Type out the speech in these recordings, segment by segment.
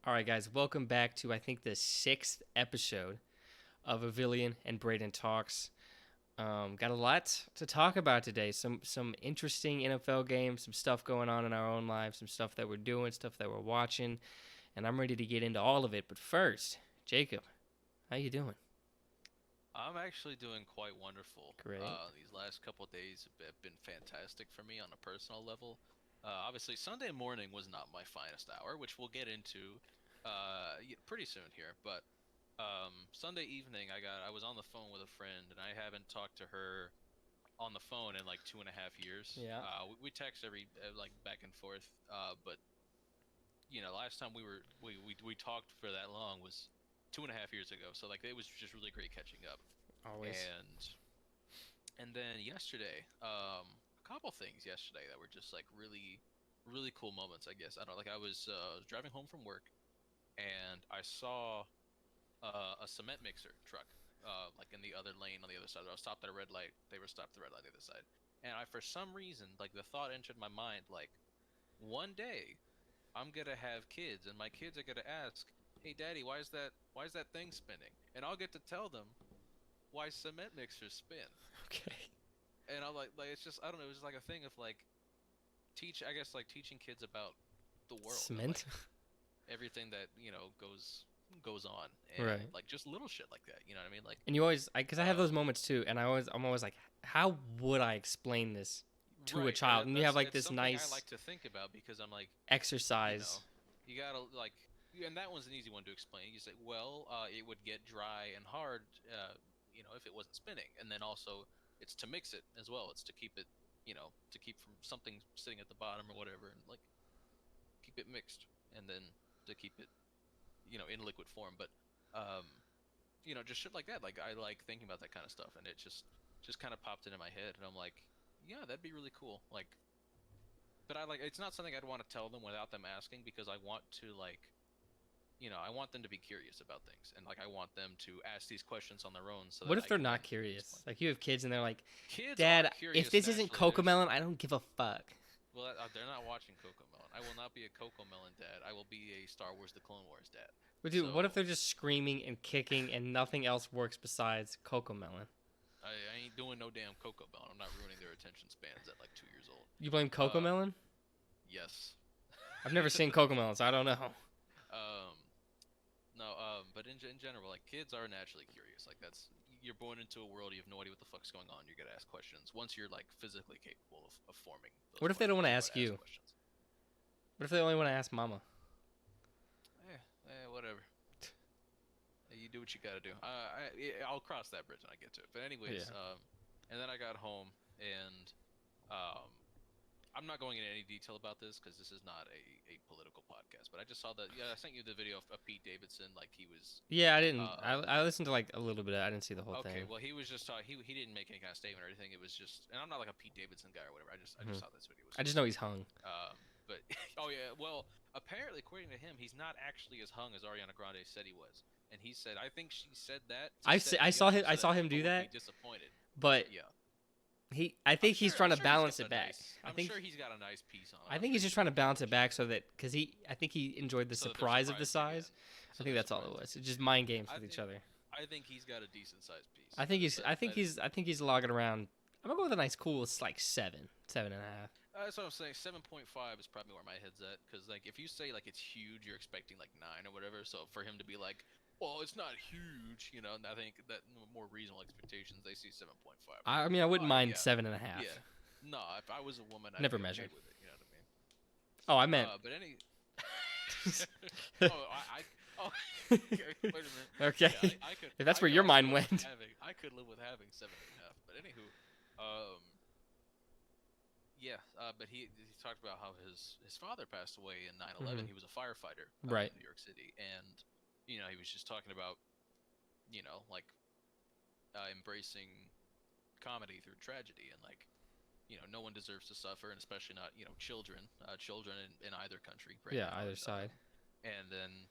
All right, guys, welcome back to I think the sixth episode of Avillion and Brayden Talks. Got a lot to talk about today. Some interesting NFL games, some stuff going on in our own lives, some stuff that we're doing, stuff that we're watching, and I'm ready to get into all of it. But first, Jacob, how you doing? I'm actually doing quite wonderful. Great. These last couple of days have been fantastic for me on a personal level. Obviously, Sunday morning was not my finest hour, which we'll get into pretty soon here. But Sunday evening, I was on the phone with a friend, and I haven't talked to her on the phone in like 2.5 years. Yeah. We text every like back and forth. But last time we talked for that long was 2.5 years ago. So like it was just really great catching up. Always. And then yesterday, a couple things yesterday that were just like really, really cool moments. I guess I don't like. I was driving home from work, and I saw a cement mixer truck, like in the other lane on the other side. I was stopped at a red light. They were stopped at the red light on the other side, and for some reason, like the thought entered my mind, like one day I'm gonna have kids, and my kids are gonna ask, "Hey, Daddy, why is that thing spinning?" And I'll get to tell them why cement mixers spin. Okay. And I'm like it's just I don't know, it was just like a thing of like I guess like teaching kids about the world and Cement. like everything that goes on and Right. like just little shit like that. You know what I mean? Like And you always, because I have um those moments too, and I'm always like, how would I explain this to a right, child? And you have that's like it's this something I nice like to think about because I'm like you exercise. know you gotta like and that one's an easy one to explain. You say, well, it would get dry and hard, if it wasn't spinning, and then also it's to mix it as well. It's to keep it, to keep from something sitting at the bottom or whatever, and like keep it mixed, and then to keep it, in liquid form. But, um, just shit like that. Like I like thinking about that kind of stuff, and it just kind of popped into my head, and I'm like, yeah, that'd be really cool. Like, but I like it's not something I'd want to tell them without them asking because I want to like I want them to be curious about things, and like I want them to ask these questions on their own so that What if I they're can then not curious? explain. Like you have kids and they're like, Kids are Dad, if curious this isn't naturally. Cocomelon, I don't give a fuck. Well, they're not watching Coco Melon. I will not be a Coco Melon dad. I will be a Star Wars: The Clone Wars dad. But dude, what if So they're just screaming and kicking and nothing else works besides Cocomelon? I ain't doing no damn Coco Melon. I'm not ruining their attention spans at like 2 years old. You blame Um, Cocomelon? yes. I've never seen Cocomelon, so I don't know. um, no. But in general, like kids are naturally curious. Like that's you're born into a world you have no idea what the fuck's going on. You're gonna ask questions. Once you're like physically capable of forming those What if they don't want questions, to you're ask gonna ask you? questions. What if they only want to ask Mama? Whatever. You do what you gotta do. I'll cross that bridge when I get to it. But Yeah. anyways, and then I got home and um, I'm not going into any detail about this because this is not a political podcast. But I just saw that. Yeah, I sent you the video of Pete Davidson. Like he was. Yeah, I didn't. Uh, I listened to like a little bit. I didn't see the whole okay, thing. well he was just he didn't make any kind of statement or anything. It was just, and I'm not like a Pete Davidson guy or whatever. I just Mhm. thought this video was I just cool. know he's hung. But oh yeah, well apparently according to him, he's not actually as hung as Ariana Grande said he was. And he said, I think she said that to set I me saw up him. so I that saw him people do would that, be disappointed. but Yeah, I think he's trying I'm to sure he's balance got it the back. nice. I I'm think sure he's got a nice piece on. I I'm think sure he's he's just trying got to a good balance it back question. so that because I think he enjoyed the So that they're surprise of the surprised again. size. I So think they're that's all it surprised was. again. It's just mind games I with each think other. I think he's got a decent sized piece. I think he's That is, I think he's logging around. I'm gonna go with a nice cool. It's like seven and a half. that's what I'm saying. 7.5 is probably where my head's at. Because like if you say like it's huge, you're expecting like 9 or whatever. So for him to be like, well, it's not huge, I think that more reasonable expectations they see 7.5. I Like, mean, I oh wouldn't mind yeah, seven and a half. yeah. No, if I was a woman, I'd Never be okay measured. with it. You know what I mean? Oh, I meant. But any. oh, oh. Wait a minute. Okay. Yeah, I could. If that's I where could your also mind live with went. having. I could live with having 7.5. But anywho, um, yeah. But he talked about how his father passed away in 9/11. Mhm. He was a firefighter Right. in New York City, and he was just talking about like embracing comedy through tragedy, and like no one deserves to suffer, and especially not children, children in either country right Yeah, now. either side. And then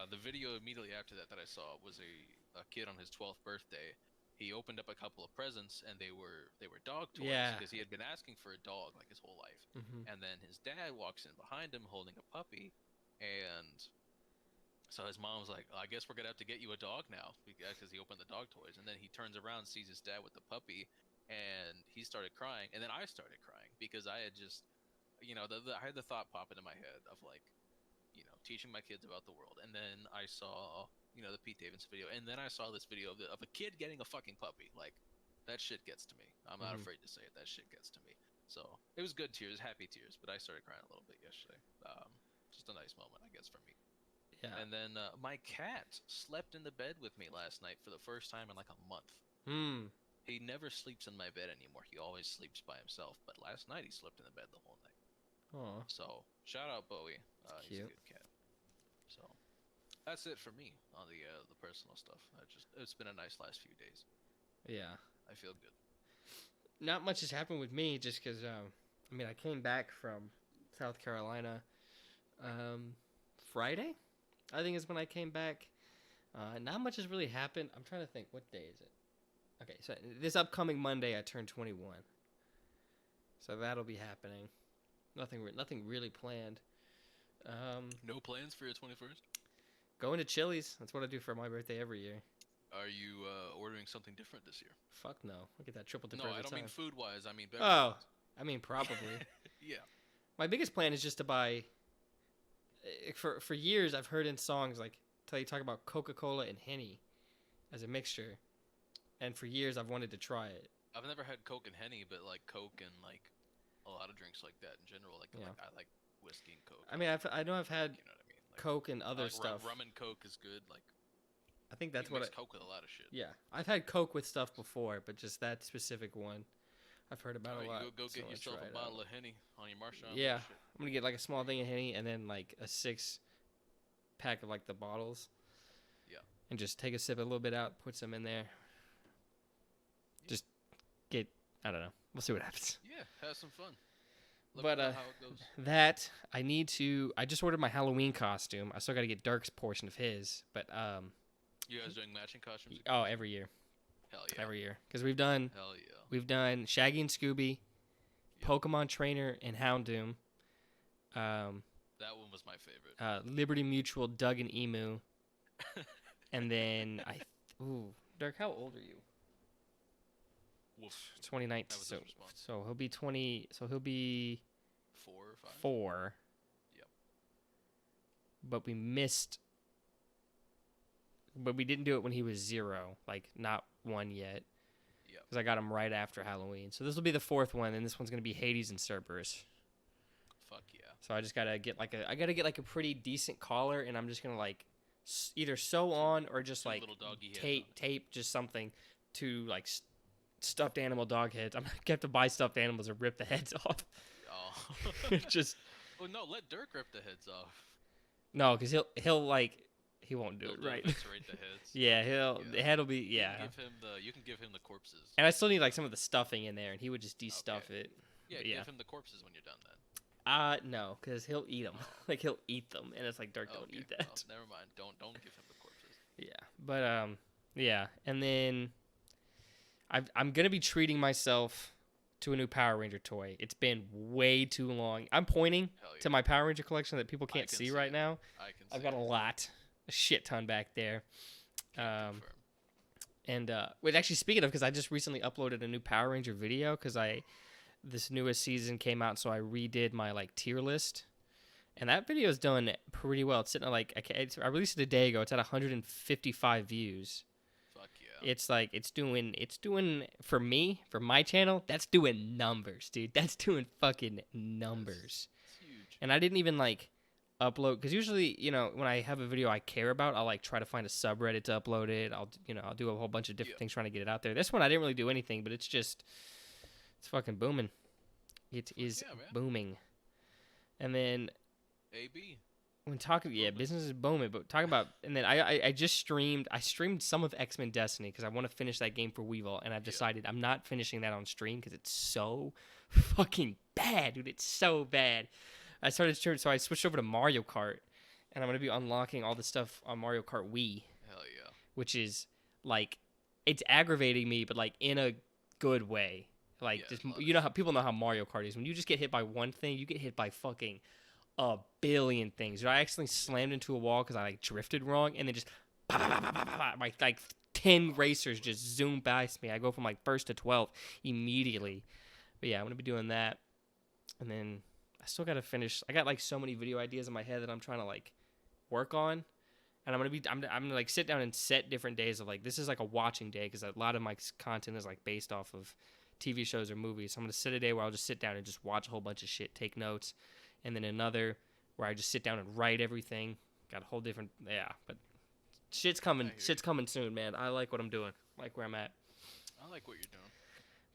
the video immediately after that I saw was a kid on his 12th birthday. He opened up a couple of presents, and they were dog toys Yeah. because he had been asking for a dog like his whole life. Hmm. And then his dad walks in behind him holding a puppy, and So his mom was like, I guess we're gonna have to get you a dog now because he opened the dog toys, and then he turns around, sees his dad with the puppy, and he started crying, and then I started crying because I had just, I had the thought pop into my head of like, teaching my kids about the world, and then I saw, the Pete Davidson video, and then I saw this video of a kid getting a fucking puppy. Like, that shit gets to me. I'm not afraid to say it. That shit gets to me. So it was good tears, happy tears, but I started crying a little bit yesterday. Just a nice moment, I guess, for me. Yeah. And then my cat slept in the bed with me last night for the first time in like a month. He never sleeps in my bed anymore. He always sleeps by himself. But last night he slept in the bed the whole night. Oh. So shout out Bowie. He's Cute. a good cat. So that's it for me on the personal stuff. It's been a nice last few days. Yeah. I feel good. Not much has happened with me just because, I came back from South Carolina Friday, I think is when I came back. Not much has really happened. I'm trying to think. What day is it? Okay, so this upcoming Monday I turn 21. So that'll be happening. Nothing really planned. No plans for your 21st? Going to Chili's. That's what I do for my birthday every year. Are you ordering something different this year? Fuck no. Look at that triple dipper No, every I don't time. mean food-wise. I mean Oh, probably. Yeah. My biggest plan is just to buy. For years, I've heard in songs like you talk about Coca-Cola and Henny as a mixture, and for years I've wanted to try it. I've never had Coke and Henny, but like Coke and like a lot of drinks like that in general. Like I like whiskey and Coke. I mean, I know I've had you know what I mean? Like, Coke and other like stuff. Rum and Coke is good. Like I think that's you what mix Coke with a lot of shit. Yeah, I've had Coke with stuff before, but just that specific one, I've heard about a lot. Go get yourself a bottle of Henny on your Marchand. Yeah, I'm gonna get like a small thing of Henny and then like a 6-pack of like the bottles. Yeah. And just take a sip, a little bit out, put some in there. Yeah. Just get, I don't know. We'll see what happens. Yeah, have some fun. But Let me know how it goes. that I just ordered my Halloween costume. I still got to get Dirk's portion of his, but You guys doing matching costumes? Oh, every year. Hell yeah. Every year, because we've done Shaggy and Scooby, Pokemon Trainer and Houndoom. That one was my favorite. Liberty Mutual, Doug and Emu, and then Dirk, how old are you? Woof. 29. That was his response. So he'll be 20. So he'll be 4 or 5. 4. Yep. But we missed. But we didn't do it when he was 0, like not 1 yet. Yep. Because I got him right after Halloween. So this will be the 4th one, and this one's gonna be Hades and Cerberus. Fuck yeah. So I just gotta get like a pretty decent collar, and I'm just gonna like either sew on or just like tape just something to like stuffed animal dog heads. I'm gonna have to buy stuffed animals and rip the heads off. Oh. Just. Well, no, let Dirk rip the heads off. No, because he'll like. He won't do it right. Eviscerate the heads. Yeah, the head will be You can give him the corpses. And I still need like some of the stuffing in there, and he would just de-stuff it. Yeah, give him the corpses when you're done then. No, because he'll eat them. Like he'll eat them, and it's like Dirk, don't eat that. Oh, never mind. Don't give him the corpses. Yeah, but yeah, and then I'm gonna be treating myself to a new Power Ranger toy. It's been way too long. I'm pointing to my Power Ranger collection that people can't see right now. I've got a shit ton back there. And wait, actually, speaking of, because I just recently uploaded a new Power Ranger video because this newest season came out, so I redid my like tier list, and that video is done pretty well. It's sitting at like I released it a day ago. It's at 155 views. Fuck yeah! It's like it's doing for me, for my channel. That's doing numbers, dude. That's doing fucking numbers. That's huge. And I didn't even like upload, because usually, when I have a video I care about, I'll like try to find a subreddit to upload it. I'll do a whole bunch of different things trying to get it out there. This one I didn't really do anything, but it's fucking booming. It is booming. And then AB when talking, business is booming. But talk about, and then I streamed some of X-Men Destiny because I want to finish that game for Weevil, and I've decided I'm not finishing that on stream because it's so fucking bad, dude. It's so bad. So I switched over to Mario Kart, and I'm going to be unlocking all the stuff on Mario Kart Wii. Hell yeah. Which is, like, it's aggravating me, but, like, in a good way. Like, how people know how Mario Kart is. When you just get hit by one thing, you get hit by fucking a billion things. I accidentally slammed into a wall because I like drifted wrong, and then just like 10 racers just zoom past me. I go from like first to 12th immediately. But yeah, I'm gonna be doing that, and then I still gotta finish. I got like so many video ideas in my head that I'm trying to like work on, and I'm gonna like sit down and set different days of like this is like a watching day because a lot of my content is like based off of TV shows or movies. So I'm gonna set a day where I'll just sit down and just watch a whole bunch of shit, take notes, and then another where I just sit down and write everything. Got a whole different but shit's coming. Shit's coming soon, man. I like what I'm doing. I like where I'm at. I like what you're doing.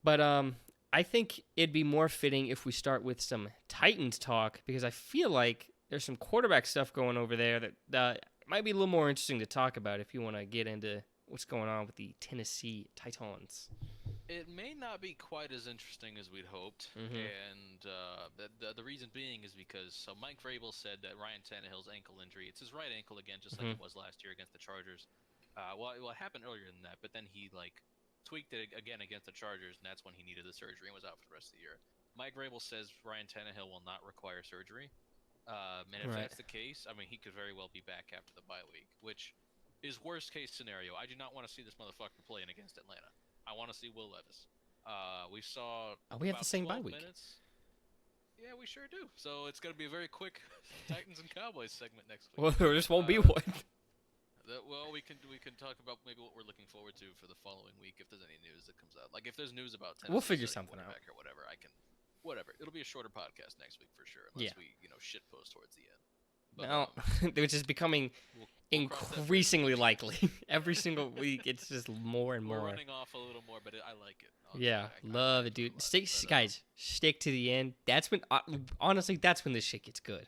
But I think it'd be more fitting if we start with some Titans talk because I feel like there's some quarterback stuff going over there that might be a little more interesting to talk about if you want to get into what's going on with the Tennessee Titans. It may not be quite as interesting as we'd hoped, and the reason being is because Mike Vrabel said that Ryan Tannehill's ankle injury, it's his right ankle again, just like it was last year against the Chargers. Well, it happened earlier than that, but then he tweaked it again against the Chargers, and that's when he needed the surgery and was out for the rest of the year. Mike Vrabel says Ryan Tannehill will not require surgery, and if that's the case, I mean, he could very well be back after the bye week, which is worst case scenario. I do not want to see this motherfucker playing against Atlanta. I want to see Will Levis. We saw. We have the same bye week. Minutes. Yeah, we sure do. So it's going to be a very quick Titans and Cowboys segment next week. Well, there just won't be one. Well, we can talk about maybe what we're looking forward to for the following week if there's any news that comes out. Like if there's news about Tennessee, we'll figure something out or whatever. Whatever. It'll be a shorter podcast next week for sure, unless we shit post towards the end. But, no, which is becoming increasingly likely. Every single week, it's just more and more. We're running off a little more, but I like it. Honestly. Yeah, love it, dude. Guys, stick to the end. That's when, honestly, that's when this shit gets good.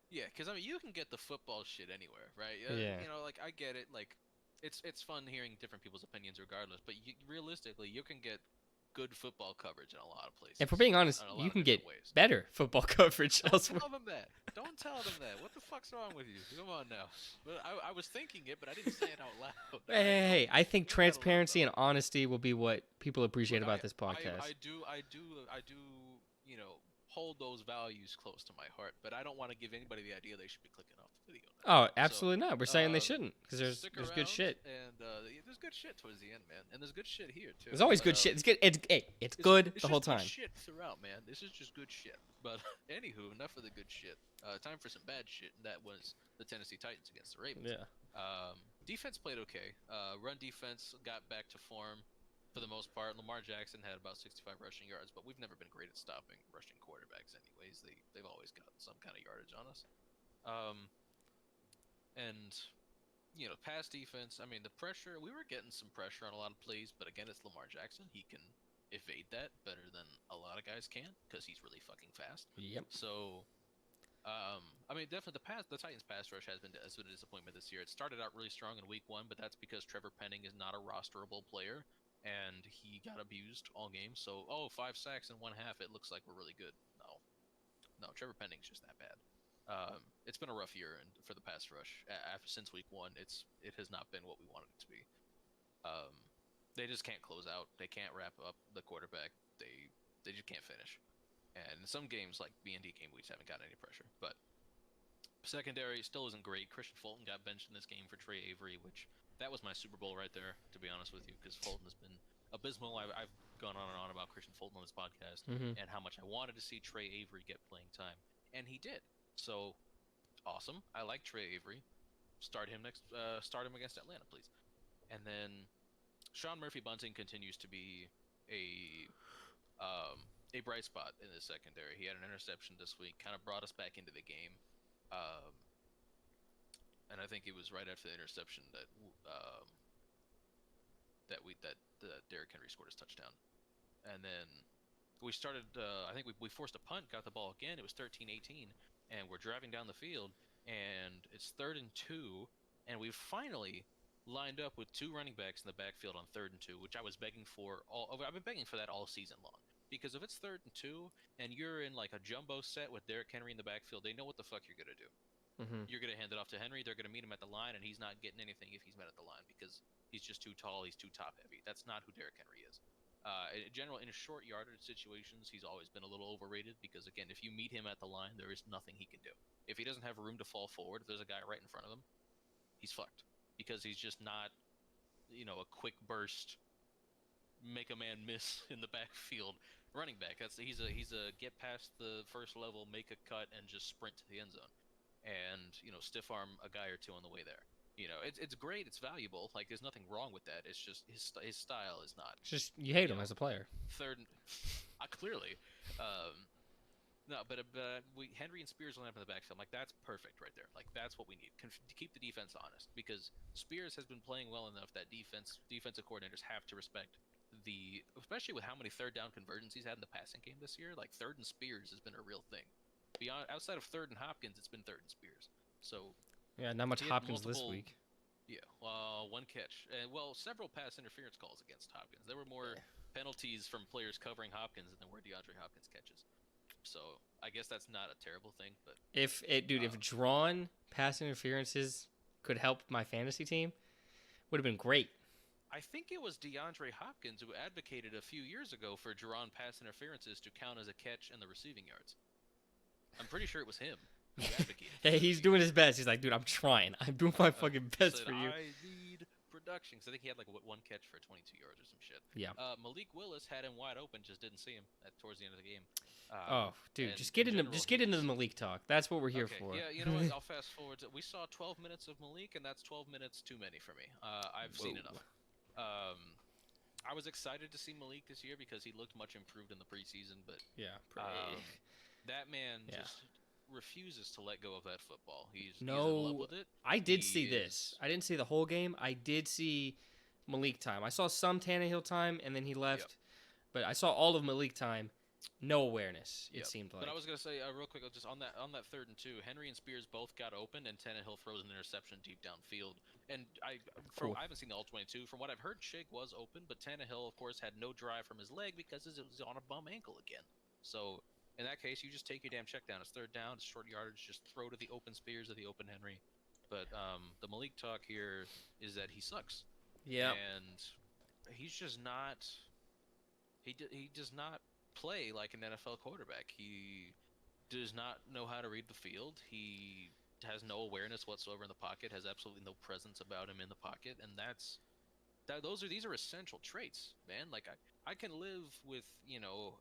Yeah, because I mean, you can get the football shit anywhere, right? Yeah. You know, like I get it. Like, it's fun hearing different people's opinions, regardless. But realistically, you can get good football coverage in a lot of places. And for being honest, you can get better football coverage elsewhere. Don't tell them that. Don't tell them that. What the fuck's wrong with you? Come on now. But I was thinking it, but I didn't say it out loud. Hey, I think transparency and honesty will be what people appreciate about this podcast. I do, you know, hold those values close to my heart, but I don't want to give anybody the idea they should be clicking off the video now. Oh, absolutely not. We're saying they shouldn't because there's good shit. And there's good shit towards the end, man. And there's good shit here too. There's always good shit. It's good. It's good the whole time. It's shit throughout, man. This is just good shit. But anywho, enough of the good shit. Time for some bad shit, and that was the Tennessee Titans against the Ravens. Yeah. Defense played okay. Run defense got back to form. For the most part, Lamar Jackson had about 65 rushing yards, but we've never been great at stopping rushing quarterbacks anyways. They've always got some kind of yardage on us. And, you know, pass defense, I mean, the pressure, we were getting some pressure on a lot of plays, but again, it's Lamar Jackson. He can evade that better than a lot of guys can because he's really fucking fast. Yep. So, I mean, definitely the Titans pass rush has been a disappointment this year. It started out really strong in week 1, but that's because Trevor Penning is not a rosterable player. And he got abused all game. So, 5 sacks in one half. It looks like we're really good. No, Trevor Penning's just that bad. It's been a rough year for the pass rush. Since week 1, it has not been what we wanted it to be. They just can't close out. They can't wrap up the quarterback. They just can't finish. And in some games, like B&D game, we just haven't gotten any pressure. But secondary still isn't great. Christian Fulton got benched in this game for Trey Avery, which... That was my Super Bowl right there, to be honest with you, because Fulton has been abysmal. I've gone on and on about Christian Fulton on this podcast and how much I wanted to see Trey Avery get playing time, and he did. So, awesome. I like Trey Avery. Start him against Atlanta, please. And then Sean Murphy-Bunting continues to be a bright spot in the secondary. He had an interception this week, kind of brought us back into the game. And I think it was right after the interception that Derrick Henry scored his touchdown. And then we started, I think we forced a punt, got the ball again. It was 13-18, and we're driving down the field, and it's 3rd and 2, and we finally lined up with 2 running backs in the backfield on 3rd and 2, which I was begging for. I've been begging for that all season long. Because if it's 3rd and 2, and you're in like a jumbo set with Derrick Henry in the backfield, they know what the fuck you're going to do. You're going to hand it off to Henry. They're going to meet him at the line, and he's not getting anything if he's met at the line because he's just too tall. He's too top heavy. That's not who Derrick Henry is. In general, in short yardage situations, he's always been a little overrated because, again, if you meet him at the line, there is nothing he can do. If he doesn't have room to fall forward, if there's a guy right in front of him, he's fucked because he's just not, a quick burst, make a man miss in the backfield running back. He's a get past the first level, make a cut, and just sprint to the end zone, and stiff arm a guy or two on the way there. It's great, it's valuable. Like there's nothing wrong with that. It's just his style is not. It's just you hate him as a player. Third, clearly. No, but Henry and Spears line up in the backfield. Like that's perfect right there. Like that's what we need to keep the defense honest because Spears has been playing well enough that defensive coordinators have to respect especially with how many third down conversions he's had in the passing game this year. Like third and Spears has been a real thing. Outside of third and Hopkins, it's been third and Spears. So yeah, not much Hopkins this week. Yeah, one catch. Several pass interference calls against Hopkins. There were more penalties from players covering Hopkins than there were DeAndre Hopkins catches. So I guess that's not a terrible thing, but if drawn pass interferences could help my fantasy team, would have been great. I think it was DeAndre Hopkins who advocated a few years ago for drawn pass interferences to count as a catch in the receiving yards. I'm pretty sure it was him who advocated. Hey, he's doing his best. He's like, dude, I'm trying. I'm doing my fucking best for you. I need production. Because I think he had like one catch for 22 yards or some shit. Yeah. Malik Willis had him wide open, just didn't see him towards the end of the game. Dude, just get into the Malik talk. That's what we're here for. Yeah, you know what? I'll fast forward. We saw 12 minutes of Malik, and that's 12 minutes too many for me. I've seen enough. I was excited to see Malik this year because he looked much improved in the preseason, but that man just refuses to let go of that football. He's in love with it. I did see this. I didn't see the whole game. I did see Malik time. I saw some Tannehill time, and then he left. Yep. But I saw all of Malik time. No awareness, it seemed like. But I was going to say, real quick, just on that 3rd and 2, Henry and Spears both got open, and Tannehill throws an interception deep downfield. And I haven't seen the all-22. From what I've heard, Shig was open, but Tannehill, of course, had no drive from his leg because it was on a bum ankle again. So, in that case, you just take your damn check down. It's 3rd down, it's short yardage, just throw to the open Spears or the open Henry. But the Malik talk here is that he sucks. Yeah. And he's just not... He does not play like an NFL quarterback. He does not know how to read the field. He has no awareness whatsoever in the pocket, has absolutely no presence about him in the pocket, and these are essential traits, man. Like I can live with,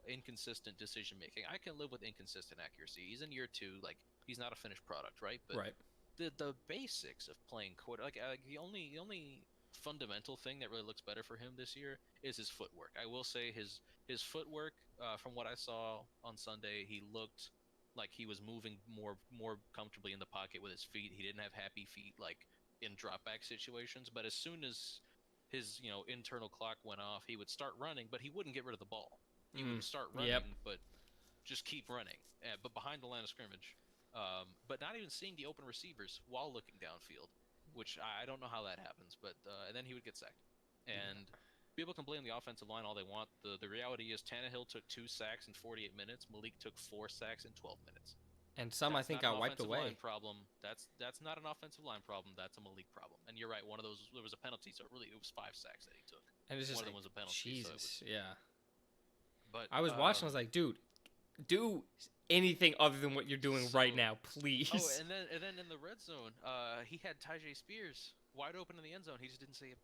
inconsistent decision making. I can live with inconsistent accuracy. He's in year 2, like he's not a finished product, right? But right. The basics of playing quarterback, the only fundamental thing that really looks better for him this year is his footwork. I will say his footwork, from what I saw on Sunday, he looked like he was moving more comfortably in the pocket with his feet. He didn't have happy feet like in drop back situations, but as soon as his internal clock went off, he would start running, but he wouldn't get rid of the ball. He would start running, but just keep running, but behind the line of scrimmage, but not even seeing the open receivers while looking downfield, which I don't know how that happens, but and then he would get sacked. And people can blame the offensive line all they want. The reality is Tannehill took 2 sacks in 48 minutes. Malik took 4 sacks in 12 minutes. And some, I think, got wiped away. Line problem. That's not an offensive line problem. That's a Malik problem. And you're right. One of those, there was a penalty, so it was 5 sacks that he took. And it's just one of them was a penalty. Jesus, yeah. But I was watching. I was like, dude, do anything other than what you're doing right now, please. Oh, and then in the red zone, he had Tyjae Spears wide open in the end zone. He just didn't see him.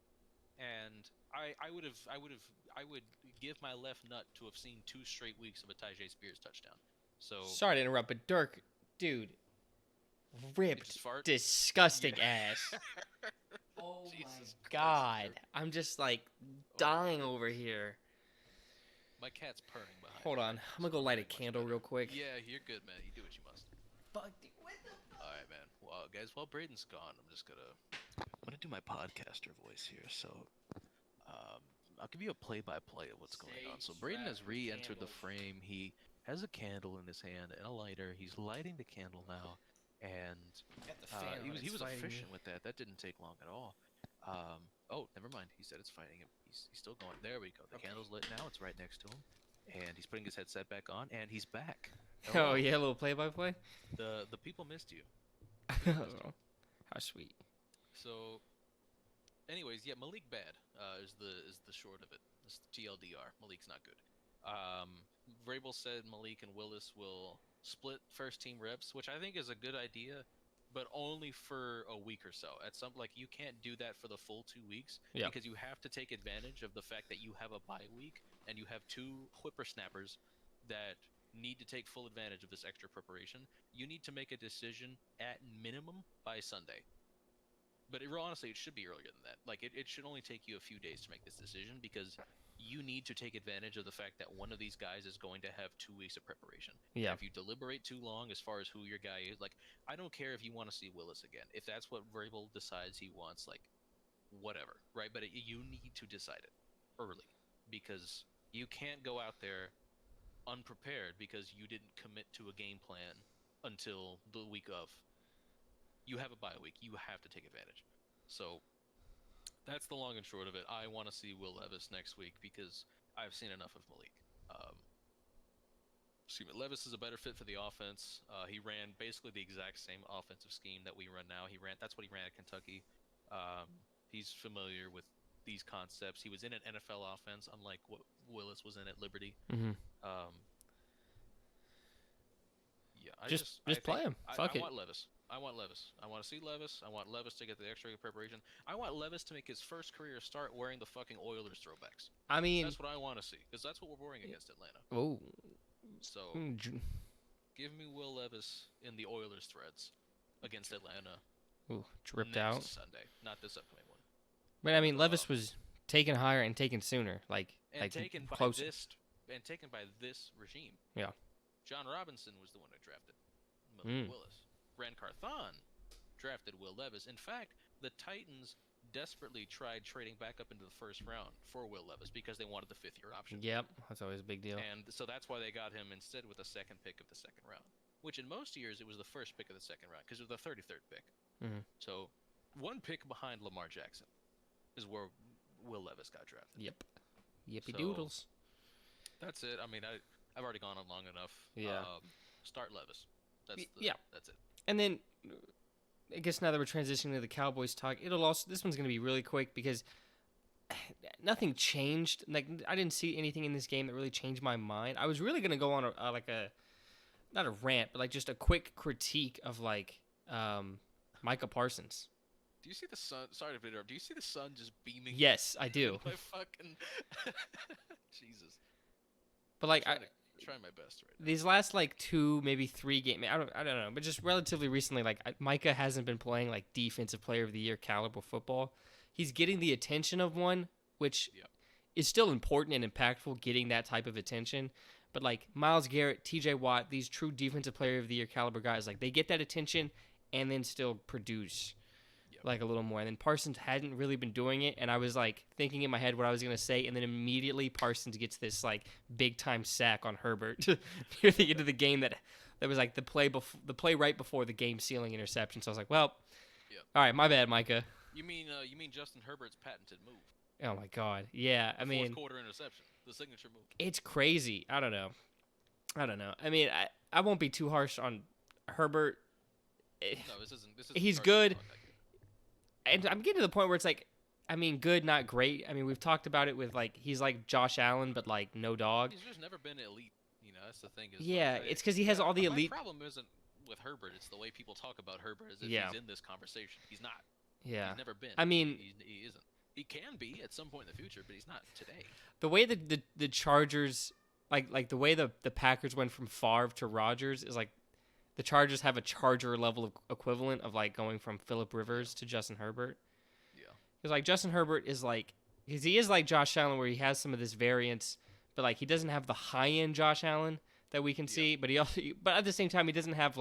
And I would give my left nut to have seen 2 straight weeks of a Tyjae Spears touchdown. So sorry to interrupt, but Dirk, dude, ripped, disgusting ass. Oh my God, I'm just like dying over here. My cat's purring behind. Hold on, I'm gonna go light a candle real quick. Yeah, you're good, man. You do what you must. Fuck, dude, what the fuck? All right, man. Well, guys, while Brayden's gone, I'm gonna do my podcaster voice here. So, I'll give you a play-by-play of what's going on. So Brayden has re-entered the frame. He has a candle in his hand and a lighter. He's lighting the candle now, and he was efficient with that. That didn't take long at all. Oh, never mind. He said it's fighting him. He's still going. There we go. The candle's lit now. It's right next to him, and he's putting his headset back on, and he's back. Oh yeah, a little play-by-play. The people missed you. How sweet. So, anyways, yeah, Malik bad is the short of it. It's TLDR. Malik's not good. Vrabel said Malik and Willis will split first team reps, which I think is a good idea, but only for a week or so. At some like you can't do that for the full 2 weeks Yeah. because you have to take advantage of the fact that you have a bye week and you have two whippersnappers that need to take full advantage of this extra preparation. You need to make a decision at minimum by Sunday. But honestly, it should be earlier than that. Like, it should only take you a few days to make this decision because you need to take advantage of the fact that one of these guys is going to have 2 weeks of preparation. Yeah. And if you deliberate too long as far as who your guy is, like, I don't care if you want to see Willis again. If that's what Vrabel decides he wants, like, whatever, right? But you need to decide it early because you can't go out there unprepared because you didn't commit to a game plan until the week of. You have a bye week. You have to take advantage. So that's the long and short of it. I want to see Will Levis next week because I've seen enough of Malik. Levis is a better fit for the offense. He ran basically the exact same offensive scheme that we run now. That's what he ran at Kentucky. He's familiar with these concepts. He was in an NFL offense, unlike what Willis was in at Liberty. Mm-hmm. Yeah, just play him. Fuck it. I want Levis. I want to see Levis. I want Levis to get the extra preparation. I want Levis to make his first career start wearing the fucking Oilers throwbacks. I mean, that's what I want to see because that's what we're wearing against Atlanta. Oh. So give me Will Levis in the Oilers threads against Atlanta. Ooh, dripped next out Sunday, not this upcoming one. But I mean, Levis was taken higher and taken sooner, taken closer. by this regime. Yeah. John Robinson was the one who drafted Malik Willis. Ran Carthon drafted Will Levis. In fact, the Titans desperately tried trading back up into the first round for Will Levis because they wanted the fifth-year option. Yep, that's always a big deal. And so that's why they got him instead with a second pick of the second round, which in most years it was the first pick of the second round because it was the 33rd pick. Mm-hmm. So one pick behind Lamar Jackson is where Will Levis got drafted. Yep. Yippee doodles. That's it. I mean, I've already gone on long enough. Yeah. Start Levis. That's it. And then, I guess now that we're transitioning to the Cowboys talk, this one's going to be really quick because nothing changed. Like, I didn't see anything in this game that really changed my mind. I was really going to go on not a rant, but like just a quick critique of Micah Parsons. Do you see the sun? Sorry to interrupt. Do you see the sun just beaming? Yes, I do. My fucking Jesus. But like, trying my best right now. These last 2, maybe 3 games, I don't know, but just relatively recently, Micah hasn't been playing defensive player of the year caliber football. He's getting the attention of one, which is still important and impactful, getting that type of attention. But Myles Garrett, T.J. Watt, these true defensive player of the year caliber guys, they get that attention and then still produce a little more. And then Parsons hadn't really been doing it, and I was thinking in my head what I was going to say, and then immediately Parsons gets this big time sack on Herbert near the end of the game that was the play right before the game sealing interception. So I was like, well, all right, my bad, Micah. You mean Justin Herbert's patented move? Oh my God, yeah. I mean, fourth quarter interception, the signature move. It's crazy. I don't know. I mean, I won't be too harsh on Herbert. No, this isn't. He's good. And I'm getting to the point where it's good, not great. I mean, we've talked about it with he's like Josh Allen, but no dog. He's just never been elite. That's the thing. It's because he has all the elite. My problem isn't with Herbert. It's the way people talk about Herbert as if he's in this conversation. He's not. Yeah. He's never been. I mean, he isn't. He can be at some point in the future, but he's not today. The way that the Chargers, the way the Packers went from Favre to Rodgers is the Chargers have a Charger level of equivalent of going from Phillip Rivers to Justin Herbert. Yeah. Because Justin Herbert is because he is like Josh Allen where he has some of this variance, but he doesn't have the high end Josh Allen that we can see. But but at the same time he doesn't have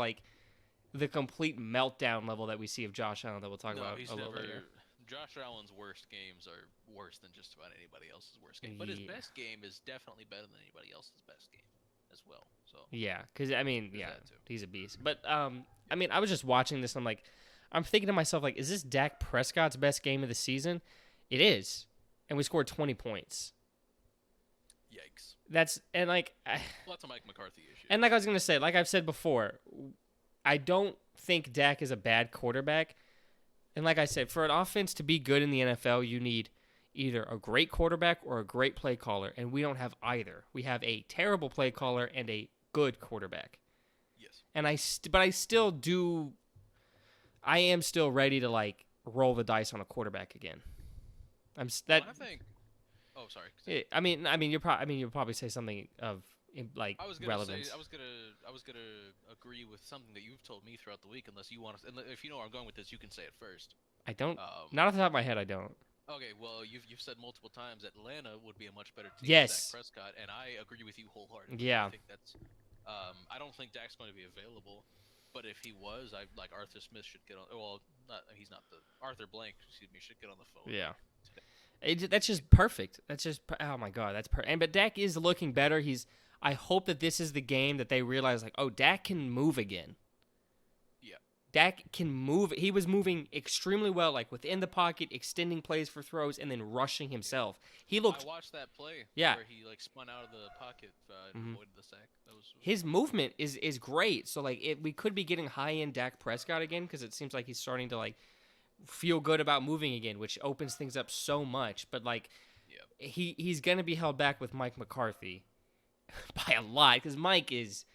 the complete meltdown level that we see of Josh Allen that we'll talk about a little later. Josh Allen's worst games are worse than just about anybody else's worst game. But his best game is definitely better than anybody else's best game as well. So yeah, because I mean, he's a beast. But I mean, I was just watching this, and I'm thinking to myself, is this Dak Prescott's best game of the season? It is, and we scored 20 points. Yikes! That's a Mike McCarthy issue. And I was gonna say, I've said before, I don't think Dak is a bad quarterback. And like I said, for an offense to be good in the NFL, you need either a great quarterback or a great play caller, and we don't have either. We have a terrible play caller and a good quarterback. Yes. And but I still do. I am still ready to like roll the dice on a quarterback again. Well, I think. Oh, sorry. You'll probably say something of like relevance. I was gonna agree with something that you've told me throughout the week. Unless you want to, if you know where I'm going with this, you can say it first. I don't. Not off the top of my head, I don't. Okay, well, you've said multiple times Atlanta would be a much better team Yes. than Dak Prescott, and I agree with you wholeheartedly. Yeah. I think that's. I don't think Dak's going to be available, but if he was, like Arthur Smith should get on. Well, he's not the Arthur Blank. Excuse me, should get on the phone. Yeah. That's just perfect. That's just oh my god, that's perfect. But Dak is looking better. I hope that this is the game that they realize like, oh, Dak can move again. Dak can move. He was moving extremely well, like within the pocket, extending plays for throws, and then rushing himself. He looked. I watched that play. Yeah. Where he like spun out of the pocket and avoided the sack. His movement is great. So like we could be getting high end Dak Prescott again because it seems like he's starting to like feel good about moving again, which opens things up so much. But like he's gonna be held back with Mike McCarthy by a lot because Mike is.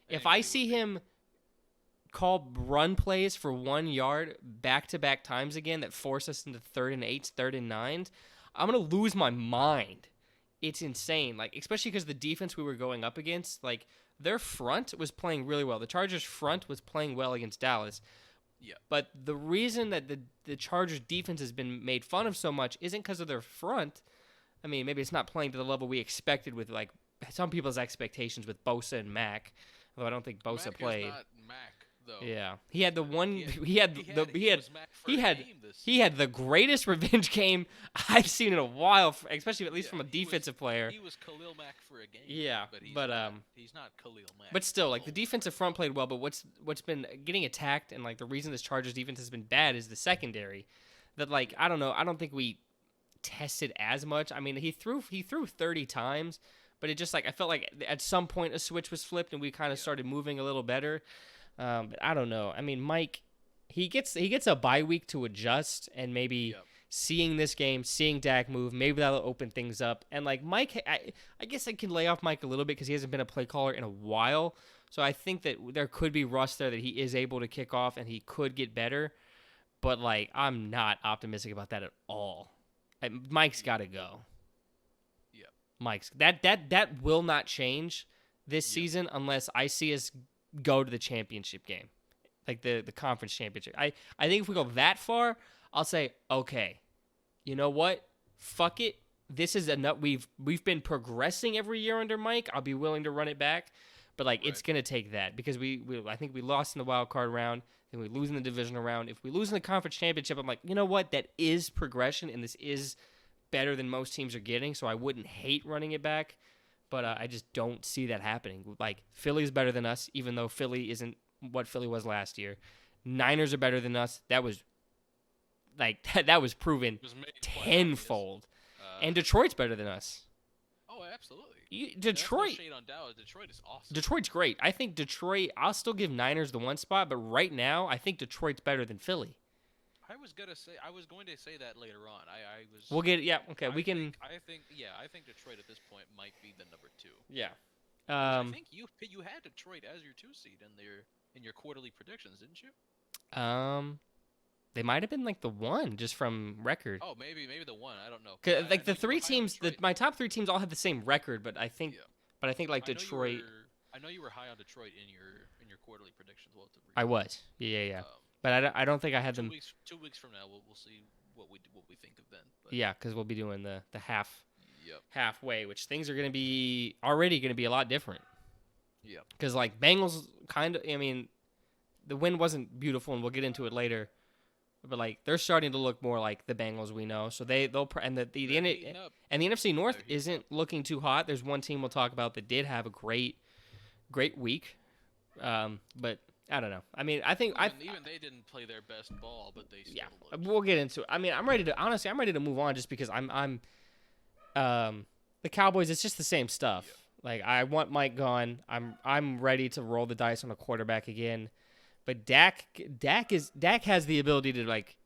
If I see him call run plays for 1 yard back-to-back times again that force us into 3rd and 8s, 3rd and 9s, I'm going to lose my mind. It's insane. Like, especially because the defense we were going up against, like, their front was playing really well. The Chargers' front was playing well against Dallas. Yeah. But the reason that the Chargers' defense has been made fun of so much isn't because of their front. I mean, maybe it's not playing to the level we expected with, like, some people's expectations with Bosa and Mack, although I don't think Bosa played. Mack is not Mack. Though. Yeah, he had the one. He had the greatest revenge game I've seen in a while, especially at least from a defensive player. He was Khalil Mack for a game. Yeah, but he's not Khalil Mack. But still, like the defensive front played well. But what's been getting attacked and like the reason this Chargers defense has been bad is the secondary. That like I don't know. I don't think we tested as much. I mean, he threw 30 times, but it just like I felt like at some point a switch was flipped and we kind of started moving a little better. But I don't know. I mean, Mike, he gets a bye week to adjust, and maybe seeing this game, seeing Dak move, maybe that'll open things up. And like Mike, I guess I can lay off Mike a little bit because he hasn't been a play caller in a while. So I think that there could be rust there that he is able to kick off, and he could get better. But like, I'm not optimistic about that at all. Mike's got to go. Yeah, Mike's that will not change this season unless I see us go to the championship game, like the conference championship. I think if we go that far, I'll say, okay, you know what? Fuck it. This is enough. We've been progressing every year under Mike. I'll be willing to run it back, but like it's gonna take that because I think we lost in the wild card round, then we lose in the divisional round. If we lose in the conference championship, I'm like, you know what? That is progression, and this is better than most teams are getting. So I wouldn't hate running it back. But I just don't see that happening. Like, Philly's better than us, even though Philly isn't what Philly was last year. Niners are better than us. That was, like, that was proven tenfold. And Detroit's better than us. Oh, absolutely. Detroit. No shade on Dallas. Detroit is awesome. Detroit's great. I think Detroit, I'll still give Niners the one spot, but right now, I think Detroit's better than Philly. I was going to say that later on. We'll get okay. I think Detroit at this point might be the number 2. Yeah. I think you had Detroit as your 2 seed in your quarterly predictions, didn't you? They might have been like the 1 just from record. Oh, maybe the 1. I don't know. Like the 3 teams, my top 3 teams all have the same record, but I think like Detroit. I know you were high on Detroit in your quarterly predictions. I was. Yeah. But I don't think I had them. 2 weeks from now, we'll see what we think of then. But. Yeah, because we'll be doing the halfway, which things are already going to be a lot different. Yeah. Because like Bengals I mean, the win wasn't beautiful, and we'll get into it later. But like they're starting to look more like the Bengals we know. So they'll and the NFC North isn't looking too hot. There's one team we'll talk about that did have a great week, but. I don't know. I mean, I think even they didn't play their best ball, but they still looked. We'll get into it. I mean, I'm ready to move on just because I'm the Cowboys. It's just the same stuff. Yeah. Like I want Mike gone. I'm ready to roll the dice on a quarterback again, but Dak has the ability to like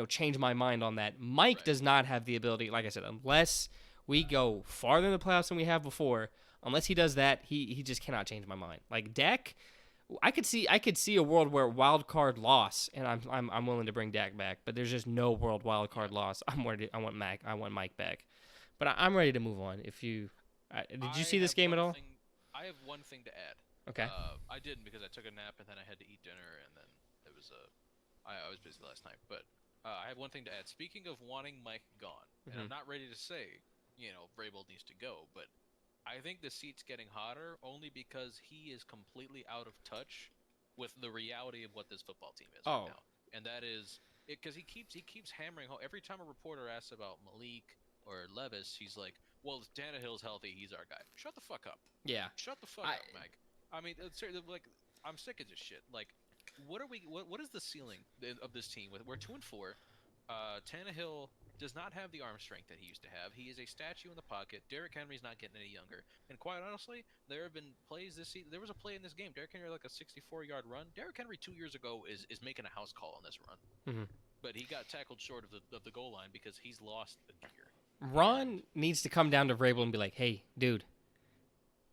change my mind on that. Mike Right. does not have the ability, like I said, unless we go farther in the playoffs than we have before. Unless he does that, he just cannot change my mind. Like Dak, I could see a world where wild card loss, and I'm willing to bring Dak back, but there's just no world wild card Yeah. loss. I want Mike back, but I'm ready to move on. Did you see this game at all? I have one thing to add. Okay. I didn't because I took a nap and then I had to eat dinner and then it was I was busy last night. But I have one thing to add. Speaking of wanting Mike gone, and I'm not ready to say, Vrabel needs to go, but I think the seat's getting hotter only because he is completely out of touch with the reality of what this football team is right Oh, now, and that is it because he keeps hammering home every time a reporter asks about Malik or Levis, he's like, "Well, if Tannehill's healthy, he's our guy." Shut the fuck up. yeah. Shut the fuck up, Mike. I mean, seriously, like, I'm sick of this shit. Like, what are we? What is the ceiling of this team? We're 2-4. Tannehill does not have the arm strength that he used to have. He is a statue in the pocket. Derrick Henry's not getting any younger. And quite honestly, there have been plays this season. There was a play in this game. Derrick Henry had like a 64-yard run. Derrick Henry 2 years ago is making a house call on this run. Mm-hmm. But he got tackled short of the goal line because he's lost the gear. Ron needs to come down to Vrabel and be like, "Hey, dude,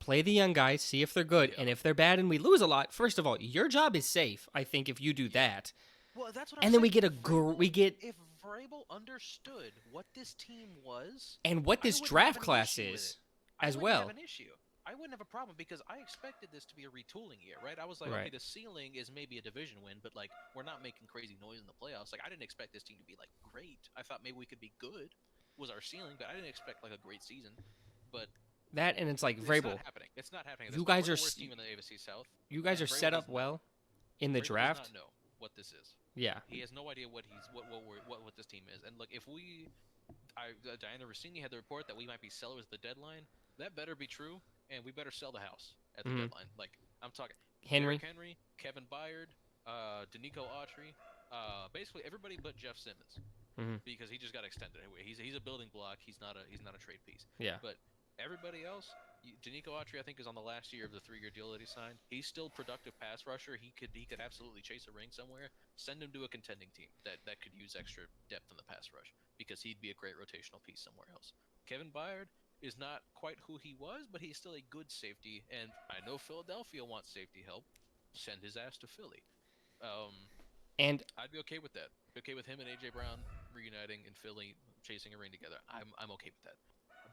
play the young guys, see if they're good, and if they're bad and we lose a lot, first of all, your job is safe. I think if you do that." Well, that's what. And then we get if Vrabel understood what this team was and what this draft class is, as well. I wouldn't have an issue. I wouldn't have a problem because I expected this to be a retooling year, right? I was like, Right. okay, the ceiling is maybe a division win, but like we're not making crazy noise in the playoffs. Like I didn't expect this team to be like great. I thought maybe we could be good was our ceiling, but I didn't expect like a great season. But That and it's like it's Vrabel. not happening. It's not happening. You We're guys the are worst team in the AFC South. You guys are Vrabel set up does not- well in the Vrabel draft. does not know what this is. Yeah. He has no idea what this team is. And look, if Diana Rossini had the report that we might be sellers at the deadline, that better be true, and we better sell the house at the deadline. Like I'm talking Henry, Kevin Byard, Danico Autry, basically everybody but Jeff Simmons, because he just got extended. He's a building block. He's not a trade piece. Yeah. But everybody else, Danico Autry, I think, is on the last year of the 3-year deal that he signed. He's still productive pass rusher. He could absolutely chase a ring somewhere. Send him to a contending team that could use extra depth in the pass rush because he'd be a great rotational piece somewhere else. Kevin Byard is not quite who he was, but he's still a good safety. And I know Philadelphia wants safety help. Send his ass to Philly. and I'd be okay with that. Be okay with him and AJ Brown reuniting in Philly, chasing a ring together. I'm okay with that.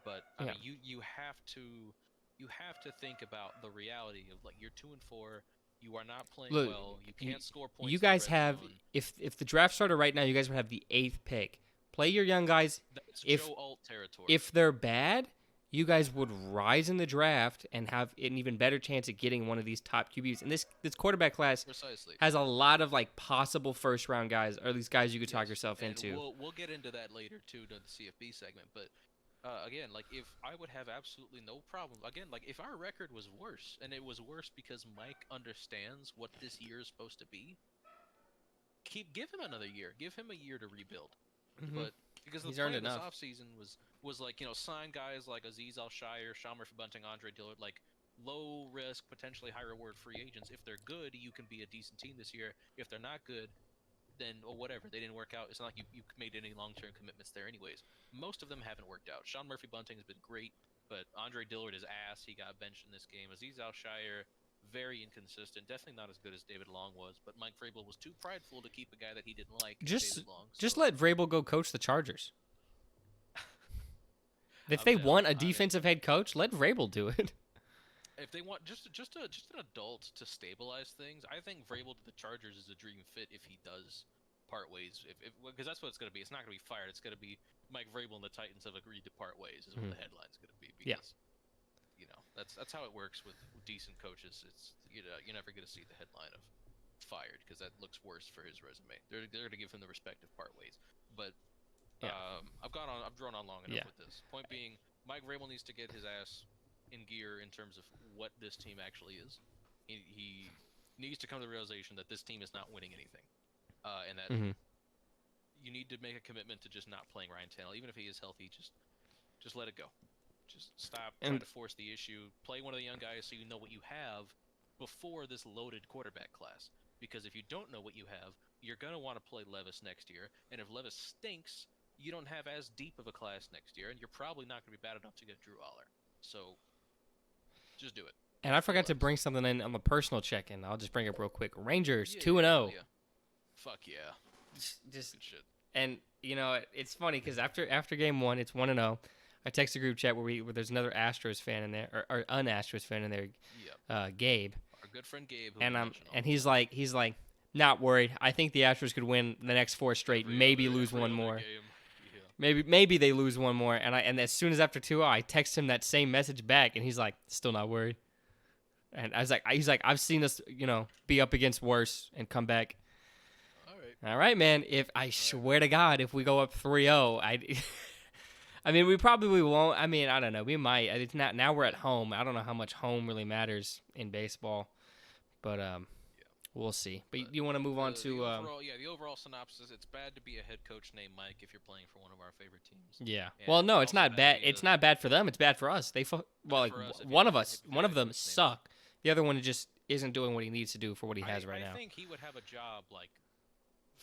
But I mean, you have to think about the reality of like you're 2-4. You are not playing well. You can't score points. You guys have if the draft started right now, you guys would have the 8th pick. Play your young guys. That's Joe Alt territory. If they're bad, you guys would rise in the draft and have an even better chance at getting one of these top QBs. And this quarterback class has a lot of like possible first round guys, or at least guys you could talk yourself into. We'll get into that later too, to the CFB segment. But again, like if I would have absolutely no problem. Again, like if our record was worse, and it was worse because Mike understands what this year is supposed to be, give him another year. Give him a year to rebuild. But because the plan of this offseason was like, sign guys like Azeez Al-Shire, Sean Murphy-Bunting, Andre Dillard, like low risk, potentially high reward free agents. If they're good, you can be a decent team this year. If they're not good, then whatever, they didn't work out. It's not like you made any long-term commitments there anyways. Most of them haven't worked out. Sean Murphy-Bunting has been great, but Andre Dillard is ass. He got benched in this game. Azeez Al-Shire, very inconsistent. Definitely not as good as David Long was, but Mike Vrabel was too prideful to keep a guy that he didn't like. Just David Long, just let Vrabel go coach the Chargers. If they want a defensive head coach, let Vrabel do it. If they want just an adult to stabilize things, I think Vrabel to the Chargers is a dream fit if he does part ways. Because that's what it's going to be. It's not going to be fired. It's going to be Mike Vrabel and the Titans have agreed to part ways. Is what the headline's going to be. Because, that's how it works with decent coaches. It's you're never going to see the headline of fired because that looks worse for his resume. They're going to give him the respective part ways. But I've drawn on long enough with this. Point being, Mike Vrabel needs to get his ass in gear in terms of what this team actually is. He needs to come to the realization that this team is not winning anything, and that you need to make a commitment to just not playing Ryan Tannehill, even if he is healthy. Just let it go. Just stop trying to force the issue. Play one of the young guys so you know what you have before this loaded quarterback class. Because if you don't know what you have, you're going to want to play Levis next year. And if Levis stinks, you don't have as deep of a class next year, and you're probably not going to be bad enough to get Drew Aller. So just do it. And I forgot to bring something in on the personal check-in. I'll just bring it up real quick. Rangers 2-0. Yeah. Fuck yeah. Just good shit. And it's funny because after game 1, it's 1-0. I text a group chat where there's another Astros fan in there, or an Astros fan in there. Gabe. Our good friend Gabe. And he's like, not worried. I think the Astros could win the next 4 straight, maybe lose one more. Yeah. Maybe they lose one more. And as soon as after 2-0, I text him that same message back, and he's like, still not worried. And he's like, I've seen us, be up against worse and come back. All right, man. I swear to God, if we go up 3-0, I mean, we probably won't. I mean, I don't know. We might. It's not. Now we're at home. I don't know how much home really matters in baseball, but we'll see. But you want to move on to the overall synopsis. It's bad to be a head coach named Mike if you're playing for one of our favorite teams. Yeah. And well, no, it's not bad. It's not bad for them. It's bad for us. One of them suck. The other one just isn't doing what he needs to do for what he has right now. I think he would have a job like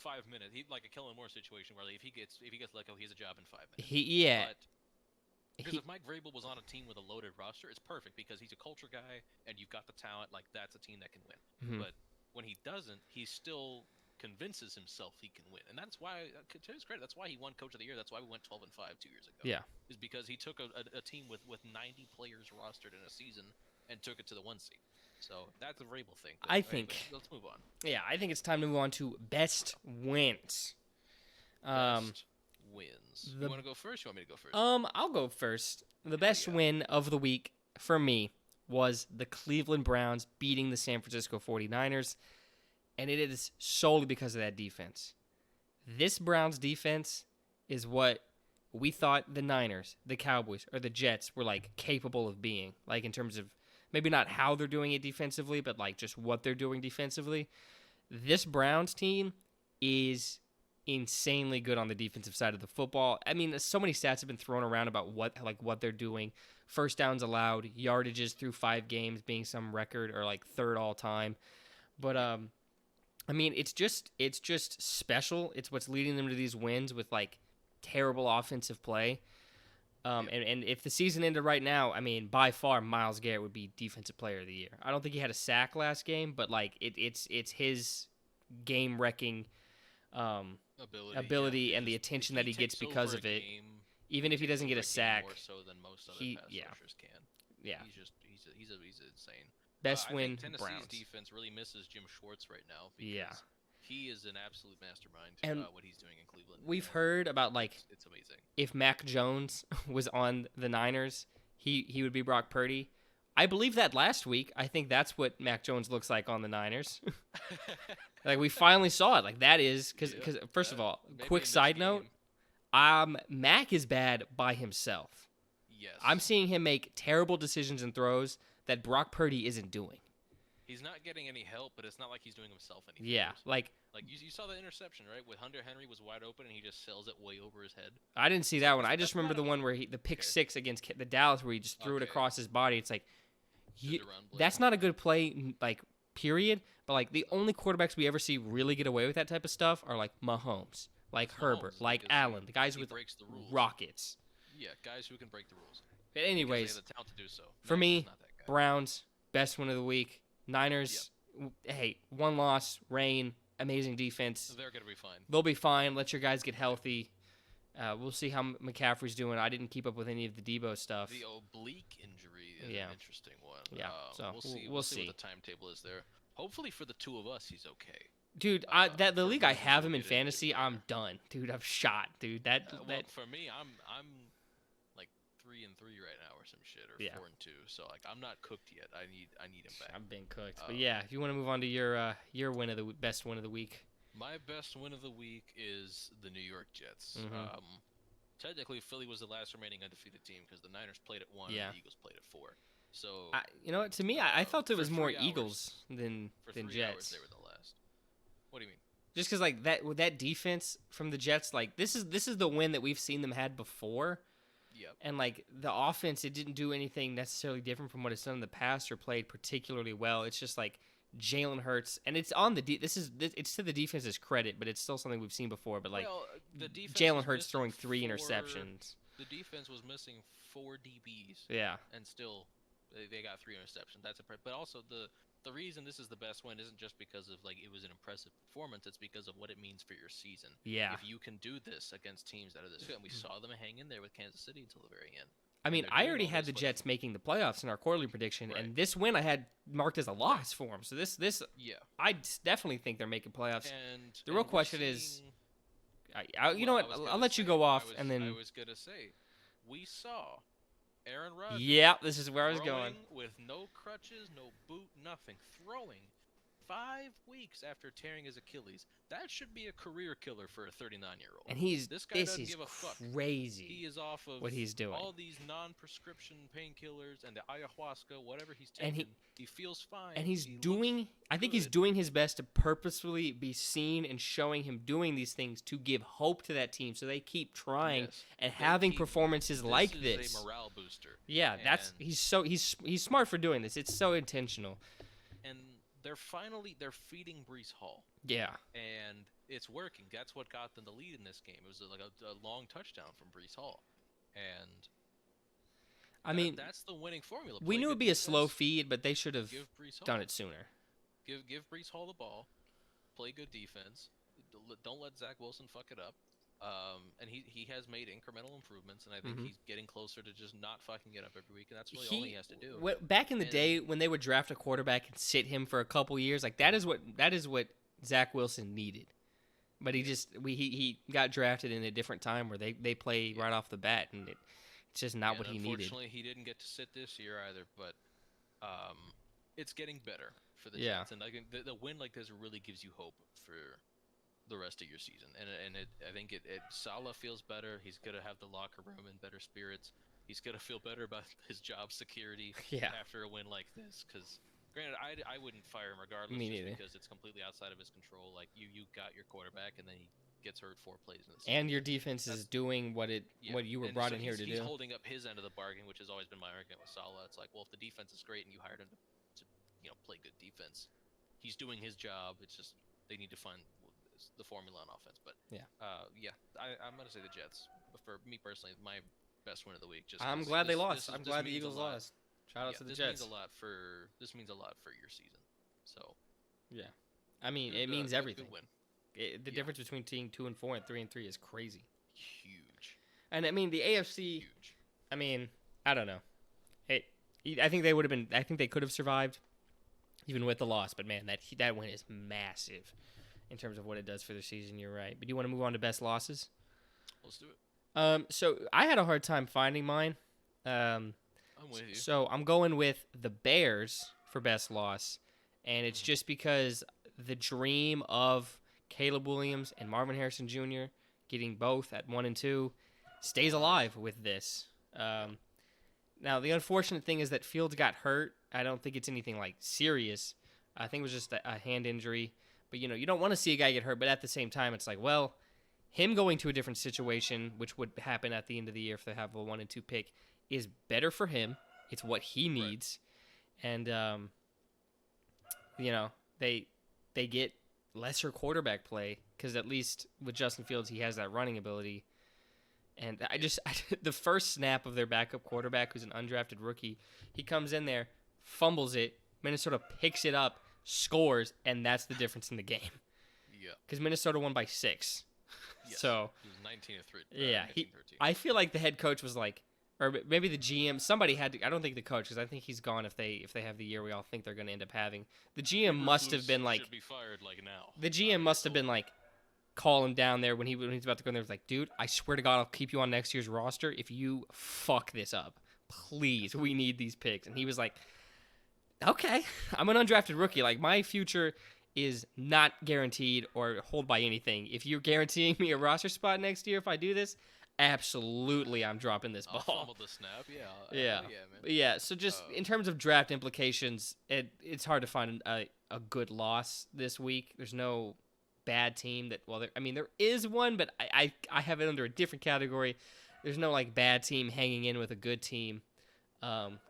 5 minutes. He'd like a Kellen Moore situation where if he gets let go, he has a job in 5 minutes. Because if Mike Vrabel was on a team with a loaded roster, it's perfect because he's a culture guy and you've got the talent. Like that's a team that can win. Mm-hmm. But when he doesn't, he still convinces himself he can win, and that's why, to his credit, that's why he won Coach of the Year. That's why we went 12-5 2 years ago. Yeah, is because he took a team with 90 players rostered in a season and took it to the 1 seed. So that's a Vrabel thing. I think. Let's move on. Yeah, I think it's time to move on to best wins. Best wins. You want to go first? You want me to go first? I'll go first. The best win of the week for me was the Cleveland Browns beating the San Francisco 49ers, and it is solely because of that defense. This Browns defense is what we thought the Niners, the Cowboys, or the Jets were like capable of being, like in terms of maybe not how they're doing it defensively, but like just what they're doing defensively. This Browns team is insanely good on the defensive side of the football. I mean, so many stats have been thrown around about what they're doing. First downs allowed, yardages through 5 games being some record or like 3rd all time. But I mean, it's just special. It's what's leading them to these wins with like terrible offensive play. And if the season ended right now, I mean, by far Myles Garrett would be Defensive Player of the Year. I don't think he had a sack last game, but like it's his game wrecking ability and the attention that he gets because of it. Even if he doesn't get a sack, more so than most other pass rushers can. Yeah, he's insane. Best win. Tennessee's Browns. Defense really misses Jim Schwartz right now. Because he is an absolute mastermind. And what he's doing in Cleveland. We've heard about like it's amazing. If Mac Jones was on the Niners, he would be Brock Purdy. I believe that last week. I think that's what Mac Jones looks like on the Niners. Like we finally saw it. Like that is because first of all, quick side note, Mac is bad by himself. Yes, I'm seeing him make terrible decisions and throws that Brock Purdy isn't doing. He's not getting any help, but it's not like he's doing himself any favors. Yeah, like you saw the interception, right? With Hunter Henry was wide open and he just sails it way over his head. I didn't see that one. I just remember the one where the pick 6 against the Dallas where he just threw it across his body. It's like that's not a good play, like period. But like the only quarterbacks we ever see really get away with that type of stuff are like Mahomes, like Herbert, like Allen, the guys with rockets. Yeah, guys who can break the rules. But anyways, they have the talent to do so. For me, Browns best win of the week. Niners, hey, 1 loss, rain, amazing defense. They're gonna be fine. They'll be fine. Let your guys get healthy. We'll see how McCaffrey's doing. I didn't keep up with any of the Debo stuff. The oblique injury is an interesting one. Yeah, so we'll see what the timetable is there. Hopefully for the 2 of us, he's okay. Dude, the league I have him in fantasy, I'm done. Dude, I'm shot. Dude, that for me, I'm like 3-3 right now or some shit, or 4-2. So like I'm not cooked yet. I need him back. I've been cooked. But yeah, if you want to move on to your win of the best win of the week. My best win of the week is the New York Jets. Mm-hmm. Technically, Philly was the last remaining undefeated team because the Niners played at 1 and the Eagles played at 4. So you know what? To me, I felt it was more Eagles than Jets. Hours, they were the last. What do you mean? Just because like that with that defense from the Jets, like this is the win that we've seen them had before. Yep. And like the offense, it didn't do anything necessarily different from what it's done in the past or played particularly well. It's just like Jalen Hurts, and it's on it's to the defense's credit, but it's still something we've seen before. But like Well, the defense Jalen was Hurts missing throwing 3 four. interceptions. The defense was missing 4 DBs. Yeah. And still, they got 3 interceptions. That's impressive. But also the reason this is the best win isn't just because of like it was an impressive performance. It's because of what it means for your season. Yeah. If you can do this against teams that are this good, and we saw them hang in there with Kansas City until the very end. I mean, I already had the Jets making the playoffs in our quarterly prediction, and this win I had marked as a loss for them. So this, yeah, I definitely think they're making playoffs. And the real question is, you know what? I'll let you go off, and then I was gonna say, we saw Aaron Rodgers. Yeah, this is where I was going. With no crutches, no boot, nothing, throwing 5 weeks after tearing his Achilles. That should be a career killer for a 39-year-old. And this guy doesn't give a fuck. Crazy. He is off of what he's doing. All these non-prescription painkillers and the ayahuasca, whatever he's taking. And he feels fine. And he's doing. I think he's doing his best to purposefully be seen and showing him doing these things to give hope to that team, so they keep trying and having performances like this. This is a morale booster. Yeah, he's smart for doing this. It's so intentional. And they're feeding Breece Hall. Yeah. And it's working. That's what got them the lead in this game. It was like a long touchdown from Breece Hall. And I mean, that's the winning formula. We knew it would be a slow feed, but they should have done it sooner. Give Breece Hall the ball. Play good defense. Don't let Zach Wilson fuck it up. And he has made incremental improvements, and I think he's getting closer to just not fucking it up every week, and that's really all he has to do. Back in the day, when they would draft a quarterback and sit him for a couple years, like that is what Zach Wilson needed. But he got drafted in a different time where they play right off the bat, and it's just not what he needed. Unfortunately, he didn't get to sit this year either, but it's getting better for the Jets, and like the win like this really gives you hope for the rest of your season, and I think Saleh feels better. He's gonna have the locker room in better spirits. He's gonna feel better about his job security after a win like this. Because granted, I wouldn't fire him regardless, because it's completely outside of his control. Like you got your quarterback, and then he gets hurt 4 plays in the season. And your defense is doing what you were brought in here to do. He's holding up his end of the bargain, which has always been my argument with Saleh. It's like, well, if the defense is great and you hired him to play good defense, he's doing his job. It's just they need to find the formula on offense. But I'm gonna say the Jets. But for me personally, my best win of the week. I'm glad they lost. I'm glad the Eagles lost. Shout out to the Jets. This means a lot for your season. So yeah, I mean it means everything. The difference between team 2-4 and 3-3 is crazy. Huge. And I mean the AFC. Huge. I mean I don't know. I think they would have been. I think they could have survived even with the loss. But man, that win is massive. In terms of what it does for the season, you're right. But do you want to move on to best losses? Let's do it. So I had a hard time finding mine. I'm with you. So I'm going with the Bears for best loss, and it's just because the dream of Caleb Williams and Marvin Harrison Jr. getting both at 1 and 2 stays alive with this. Now the unfortunate thing is that Fields got hurt. I don't think it's anything like serious. I think it was just a hand injury. But, you don't want to see a guy get hurt, but at the same time, it's like, well, him going to a different situation, which would happen at the end of the year if they have a 1 and 2 pick, is better for him. It's what he needs. Right. And, they get lesser quarterback play because at least with Justin Fields, he has that running ability. And the first snap of their backup quarterback, who's an undrafted rookie, he comes in there, fumbles it, Minnesota picks it up, scores, and that's the difference in the game. Yeah. Because Minnesota won by 6. Yes. So it was 19-3. Yeah. 19-13. I feel like the head coach was like, or maybe the GM. Somebody had to. I don't think the coach, because I think he's gone if they have the year we all think they're going to end up having. The GM must have been like. Should be fired like now. The GM must have been like, call him down there when he's about to go in there. Was like, dude, I swear to God, I'll keep you on next year's roster if you fuck this up. Please, we need these picks. And he was like, okay, I'm an undrafted rookie. Like, my future is not guaranteed or hold by anything. If you're guaranteeing me a roster spot next year if I do this, absolutely I'm dropping this ball. I'll fumble the snap, yeah. Man. Yeah, so just in terms of draft implications, it's hard to find a good loss this week. There's no bad team that, there is one, but I have it under a different category. There's no, bad team hanging in with a good team.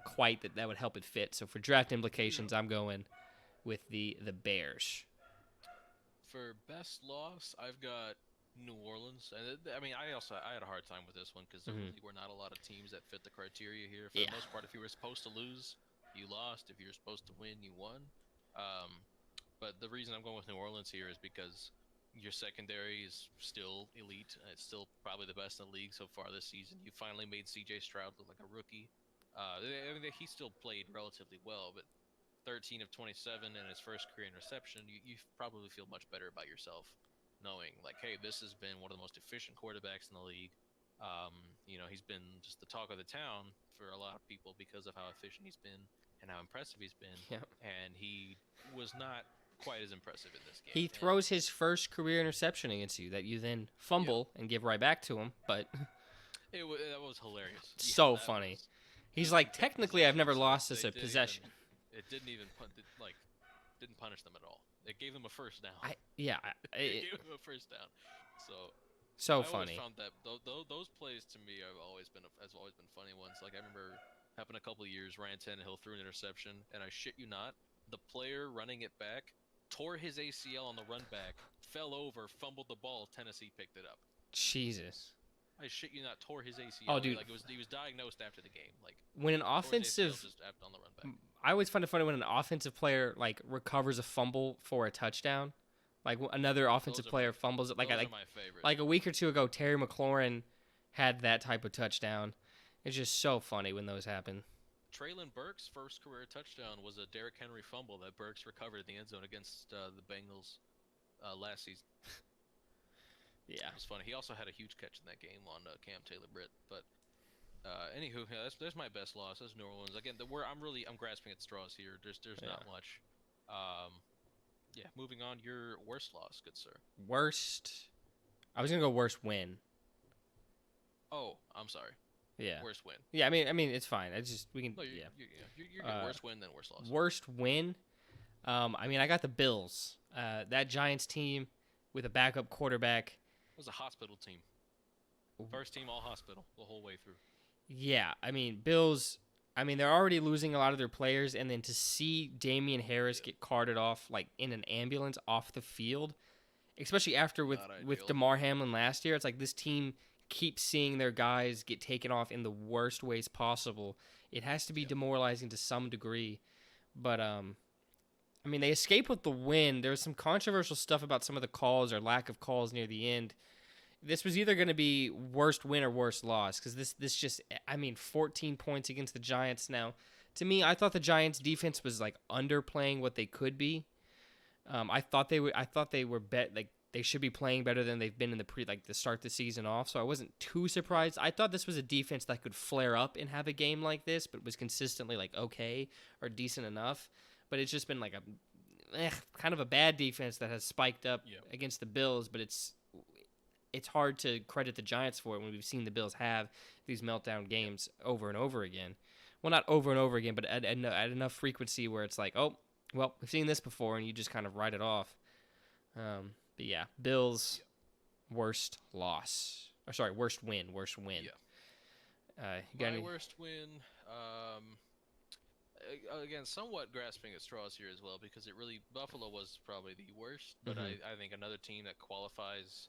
Quite that would help it fit. So for draft implications, I'm going with the Bears. For best loss, I've got New Orleans, and I mean, I had a hard time with this one because there Mhm. really were not a lot of teams that fit the criteria here. For Yeah. the most part, if you were supposed to lose, you lost. If you were supposed to win, you won. But the reason I'm going with New Orleans here is because your secondary is still elite. It's still probably the best in the league so far this season. You finally made C.J. Stroud look like a rookie. I mean, he still played relatively well, but 13 of 27 in his first career interception, you probably feel much better about yourself knowing, like, hey, this has been one of the most efficient quarterbacks in the league. He's been just the talk of the town for a lot of people because of how efficient he's been and how impressive he's been. Yeah. And he was not quite as impressive in this game. He throws his first career interception against you that you then fumble and give right back to him, but that was hilarious. So funny. He's like, technically, I've never lost this a possession. It didn't even didn't punish them at all. It gave them a first down. It gave them a first down. So I funny. always found that those plays to me have always been funny ones. Like I remember happened a couple of years. Ryan Tannehill threw an interception, and I shit you not, the player running it back tore his ACL on the run back, fell over, fumbled the ball. Tennessee picked it up. Jesus. I shit you not, tore his ACL. Oh, dude. Like he was diagnosed after the game. Like when an offensive, just on the run back. I always find it funny when an offensive player like recovers a fumble for a touchdown. Like another offensive player fumbles it. Those are my favorite. Like a week or two ago, Terry McLaurin had that type of touchdown. It's just so funny when those happen. Traylon Burks' first career touchdown was a Derrick Henry fumble that Burks recovered in the end zone against the Bengals last season. Yeah, it was funny. He also had a huge catch in that game on Cam Taylor-Britt. But anywho, yeah, there's my best loss. That's New Orleans. Again, I'm grasping at straws here. There's not much. Yeah, moving on. Your worst loss, good sir. Worst. I was gonna go worst win. Oh, I'm sorry. Yeah. Worst win. Yeah, I mean it's fine. I just we can. No, you're good. Worst win then worst loss. Worst win. I mean I got the Bills. That Giants team with a backup quarterback. It was a hospital team. First team all hospital the whole way through. Yeah, I mean Bills. I mean they're already losing a lot of their players, and then to see Damian Harris get carted off like in an ambulance off the field, especially after with DeMar Hamlin last year, it's like this team keep seeing their guys get taken off in the worst ways possible. It has to be demoralizing to some degree. But, I mean, they escaped with the win. There was some controversial stuff about some of the calls or lack of calls near the end. This was either going to be worst win or worst loss because this just, I mean, 14 points against the Giants now. To me, I thought the Giants defense was like underplaying what they could be. I thought they were they should be playing better than they've been in the start the season off. So I wasn't too surprised. I thought this was a defense that could flare up and have a game like this, but was consistently like okay or decent enough. But it's just been like a kind of a bad defense that has spiked up against the Bills. But it's hard to credit the Giants for it when we've seen the Bills have these meltdown games over and over again. Well, not over and over again, but at enough frequency where it's like, oh, well, we've seen this before, and you just kind of write it off. But yeah, Bills, worst loss. Or sorry, worst win. Yeah. My worst win. Again, somewhat grasping at straws here as well because Buffalo was probably the worst, but I think another team that qualifies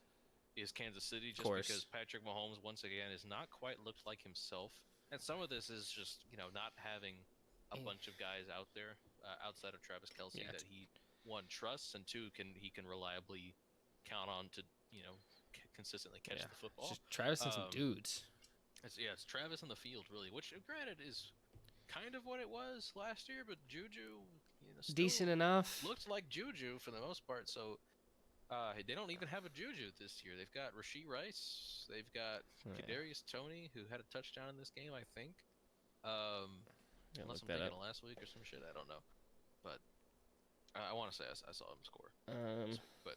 is Kansas City just because Patrick Mahomes once again has not quite looked like himself, and some of this is just not having a bunch of guys out there outside of Travis Kelce that he one trusts and two he can reliably count on to consistently catch the football. It's just Travis and some dudes. It's Travis in the field really, which granted is kind of what it was last year, but Juju decent enough. Looked like Juju for the most part. So they don't even have a Juju this year. They've got Rashee Rice. They've got Kadarius Toney, who had a touchdown in this game, I think. Unless I'm thinking of last week or some shit, I don't know. But I want to say I saw him score. But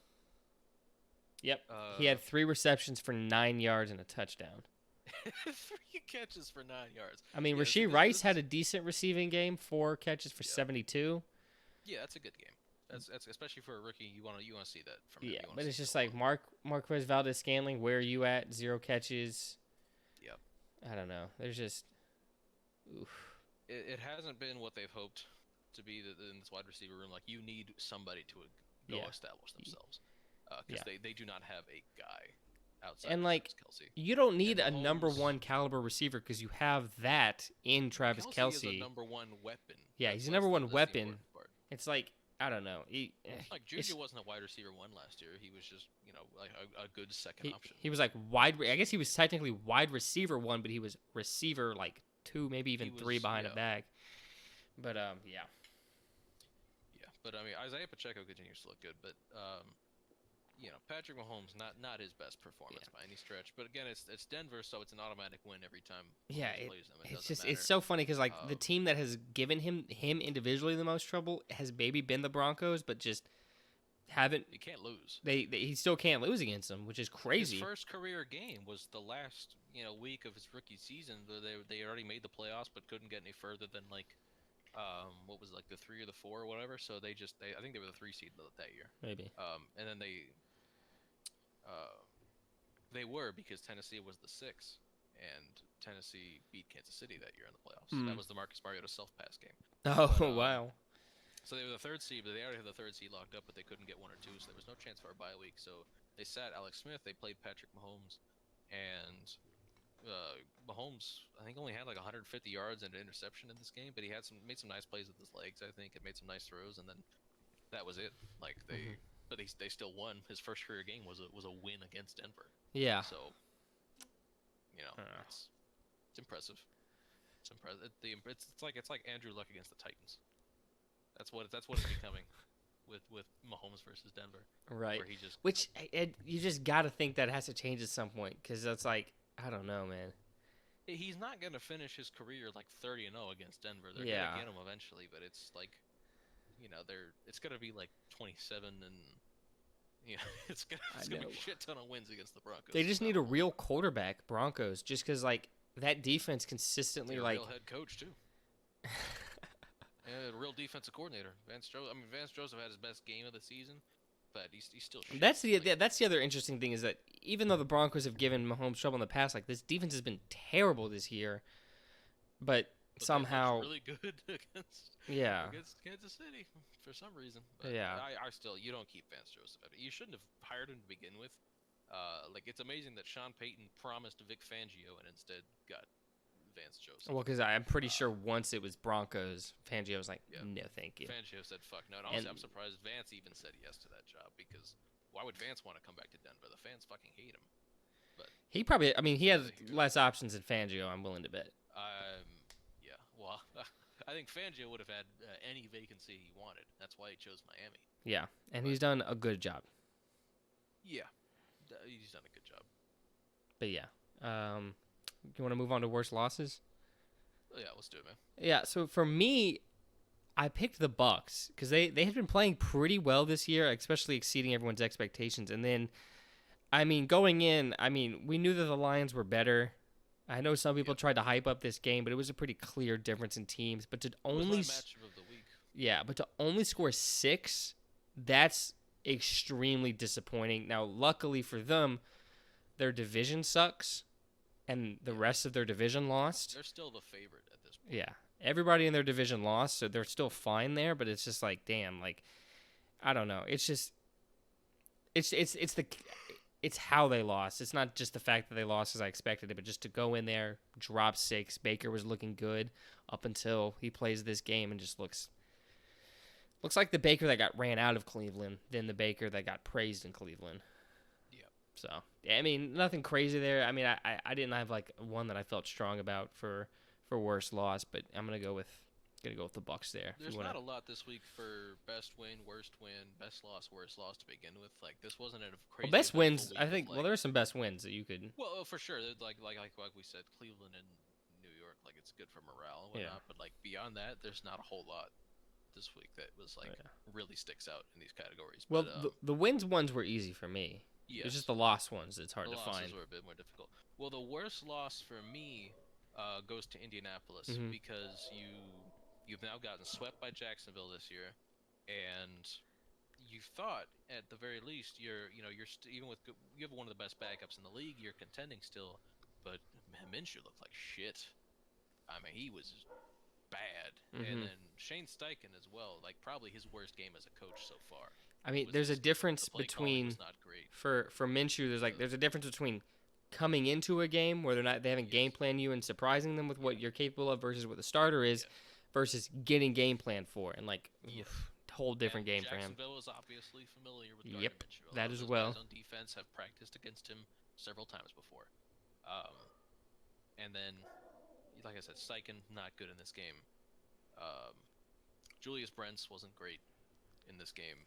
yep, he had 3 receptions for 9 yards and a touchdown. 3 catches for 9 yards. I mean, Rashee Rice had a decent receiving game, 4 catches for 72. Yeah, that's a good game. That's especially for a rookie. You want to see that from him. Yeah, but it's just like Marquez Valdez-Scantling. Where are you at? 0 catches. Yep. I don't know. There's just, it hasn't been what they've hoped to be in this wide receiver room, like you need somebody to go Yeah. establish themselves, because Yeah. they do not have a guy outside And of like Travis Kelsey. you don't need And a number Mahomes, one caliber receiver because you have that in Travis Kelsey is a Kelsey. number one weapon. Yeah, That's he's a number one that's the weapon. important part. It's like I don't know. Like Juju wasn't a wide receiver one last year. He was just like a good second option. he was like I guess he was technically wide receiver one, but he was receiver like two, maybe even three behind a bag. But yeah. Yeah, but I mean Isaiah Pacheco continues to look good, but Patrick Mahomes not his best performance by any stretch. But again, it's Denver, so it's an automatic win every time Mahomes plays them. It's just it's so funny because like the team that has given him individually the most trouble has maybe been the Broncos, but just haven't. He can't lose. He still can't lose against them, which is crazy. His first career game was the last week of his rookie season. They already made the playoffs, but couldn't get any further than like what was it, like the 3 or the 4 or whatever. So I think they were the 3 seed that year. Maybe. And then they were because Tennessee was the 6, and Tennessee beat Kansas City that year in the playoffs. That was the Marcus Mariota self-pass game. Oh, but, wow. So they were the 3rd seed, but they already had the 3rd seed locked up, but they couldn't get 1 or 2, so there was no chance for a bye week. So they sat Alex Smith, they played Patrick Mahomes, and Mahomes, I think, only had like 150 yards and an interception in this game, but he made some nice plays with his legs, I think, and made some nice throws, and then that was it. Like but they still won. His first career game was a win against Denver. Yeah. So it's impressive. It's impressive. It's like Andrew Luck against the Titans. That's what it's becoming with Mahomes versus Denver. Right. Where he just you just got to think that has to change at some point because that's like I don't know, man. He's not gonna finish his career like 30-0 against Denver. They're gonna get him eventually, but it's like it's gonna be like 27 and it's gonna be a shit ton of wins against the Broncos. They just need a real quarterback, Broncos, just because like that defense consistently a like real head coach too. And a real defensive coordinator, Vance Joseph had his best game of the season, but he's still shit. That's the other interesting thing is that even though the Broncos have given Mahomes trouble in the past, like this defense has been terrible this year, but somehow really good against Kansas City for some reason. But I still you don't keep Vance Joseph. You shouldn't have hired him to begin with. Like it's amazing that Sean Payton promised Vic Fangio and instead got Vance Joseph. Well, because I'm pretty sure once it was Broncos, Fangio was like, no, thank you. Fangio said, fuck no. And honestly, I'm surprised Vance even said yes to that job because why would Vance want to come back to Denver? The fans fucking hate him. But he probably, I mean, he has less options than Fangio, I'm willing to bet. Yeah. Well, I think Fangio would have had any vacancy he wanted. That's why he chose Miami. Yeah, and he's done a good job. Yeah, he's done a good job. But yeah, you want to move on to worst losses? Yeah, let's do it, man. Yeah, so for me, I picked the Bucks because they had been playing pretty well this year, especially exceeding everyone's expectations. And then, I mean, going in, I mean, we knew that the Lions were better. I know some people tried to hype up this game, but it was a pretty clear difference in teams. But to only matchup of the week. Yeah, but to only score 6, that's extremely disappointing. Now, luckily for them, their division sucks, and the rest of their division lost. They're still the favorite at this point. Yeah, everybody in their division lost, so they're still fine there. But it's just like, damn, like I don't know. It's just it's how they lost. It's not just the fact that they lost as I expected it, but just to go in there, drop 6. Baker was looking good up until he plays this game and just looks like the Baker that got ran out of Cleveland than the Baker that got praised in Cleveland. Yeah. So, I mean, nothing crazy there. I mean, I didn't have like one that I felt strong about for worst loss, but I'm gonna go with the Bucks there. There's not a lot this week for best win, worst win, best loss, worst loss to begin with. Like this wasn't a crazy. Well, best wins. I think. Well, there are some best wins that you could. Well, for sure. Like we said, Cleveland and New York. Like it's good for morale and whatnot. But like beyond that, there's not a whole lot this week that was like really sticks out in these categories. Well, but, the wins ones were easy for me. Yes. It's just the loss ones that's hard to find. The losses were a bit more difficult. Well, the worst loss for me goes to Indianapolis because you've now gotten swept by Jacksonville this year, and you thought at the very least you're even with you have one of the best backups in the league, you're contending still, but Minshew looked like shit. I mean, he was bad. And then Shane Steichen as well, like probably his worst game as a coach so far. I mean, Was there's a this game. difference The play calling between was not great. for Minshew. There's a difference between coming into a game where they haven't game planned you and surprising them with what you're capable of versus what the starter is, versus getting game plan for and like whole different game for him. Jacksonville is obviously familiar with Gardner Minshew. That as those well. Guys on defense have practiced against him several times before. And then, like I said, Steichen not good in this game. Julius Brents wasn't great in this game.